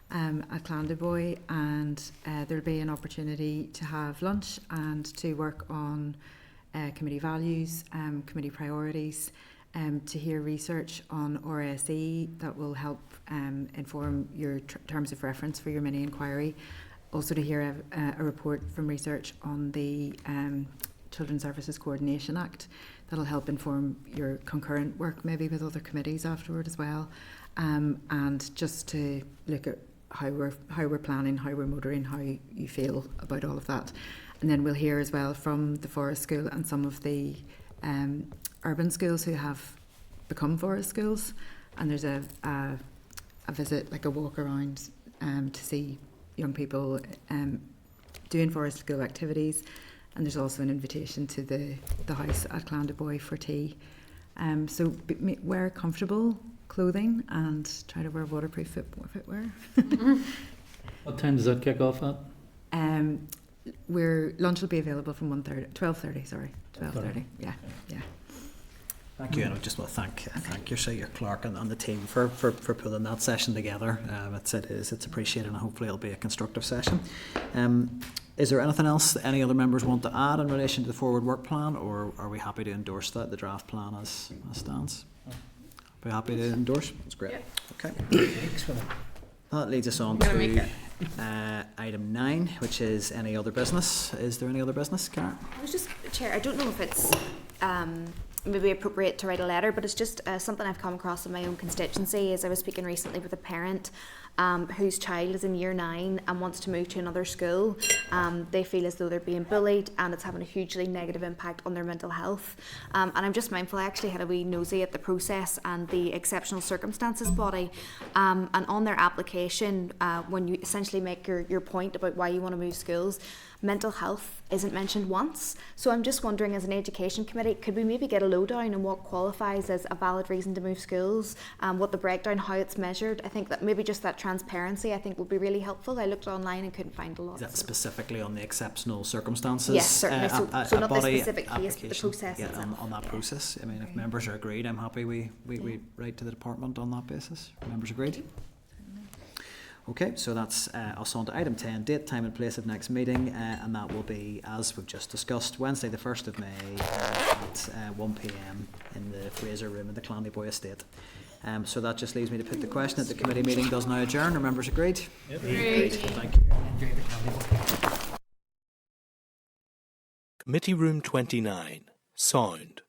Speaker 13: at Clandeboy, and there'll be an opportunity to have lunch and to work on committee values, committee priorities, to hear research on RSE that will help inform your terms of reference for your mini inquiry. Also to hear a report from research on the Children's Services Coordination Act that'll help inform your concurrent work maybe with other committees afterward as well, and just to look at how we're planning, how we're motoring, how you feel about all of that. And then we'll hear as well from the Forest School and some of the urban schools who have become forest schools, and there's a visit, like a walk around to see young people doing forest school activities. And there's also an invitation to the house at Clandeboy for tea. So wear comfortable clothing and try to wear waterproof footwear.
Speaker 6: What time does that kick off at?
Speaker 13: Lunch will be available from 12:30. Sorry, 12:30. Yeah.
Speaker 1: Thank you, and I just want to thank your clerk and the team for pulling that session together. It's appreciated, and hopefully it'll be a constructive session. Is there anything else any other members want to add in relation to the forward work plan, or are we happy to endorse the draft plan as stands? Are we happy to endorse? That's great. Yeah. Okay. That leads us on to item 9, which is any other business. Is there any other business, Karen?
Speaker 12: I was just, Chair, I don't know if it's maybe appropriate to write a letter, but it's just something I've come across in my own constituency. As I was speaking recently with a parent whose child is in year 9 and wants to move to another school. They feel as though they're being bullied, and it's having a hugely negative impact on their mental health. And I'm just mindful, I actually had a wee nosy at the process and the exceptional circumstances body, and on their application, when you essentially make your point about why you want to move schools, mental health isn't mentioned once. So I'm just wondering, as an education committee, could we maybe get a lowdown on what qualifies as a valid reason to move schools, what the breakdown, how it's measured? I think that maybe just that transparency I think would be really helpful. I looked online and couldn't find a lot.
Speaker 1: Is that specifically on the exceptional circumstances?
Speaker 12: Yes, certainly. So not the specific case, but the process
Speaker 1: itself. On that process. I mean, if members are agreed, I'm happy we write to the department on that basis. Members agreed? Okay, so that's us on to item 10, date, time and place of next meeting, and that will be, as we've just discussed, Wednesday the 1st of May at 1 p.m. in the Fraser Room in the Clandeboy Estate. So that just leaves me to put the question that the committee meeting does now adjourn. Are members agreed?
Speaker 9: Yep. Agreed.
Speaker 1: Thank you.
Speaker 19: Committee Room 29, Sound.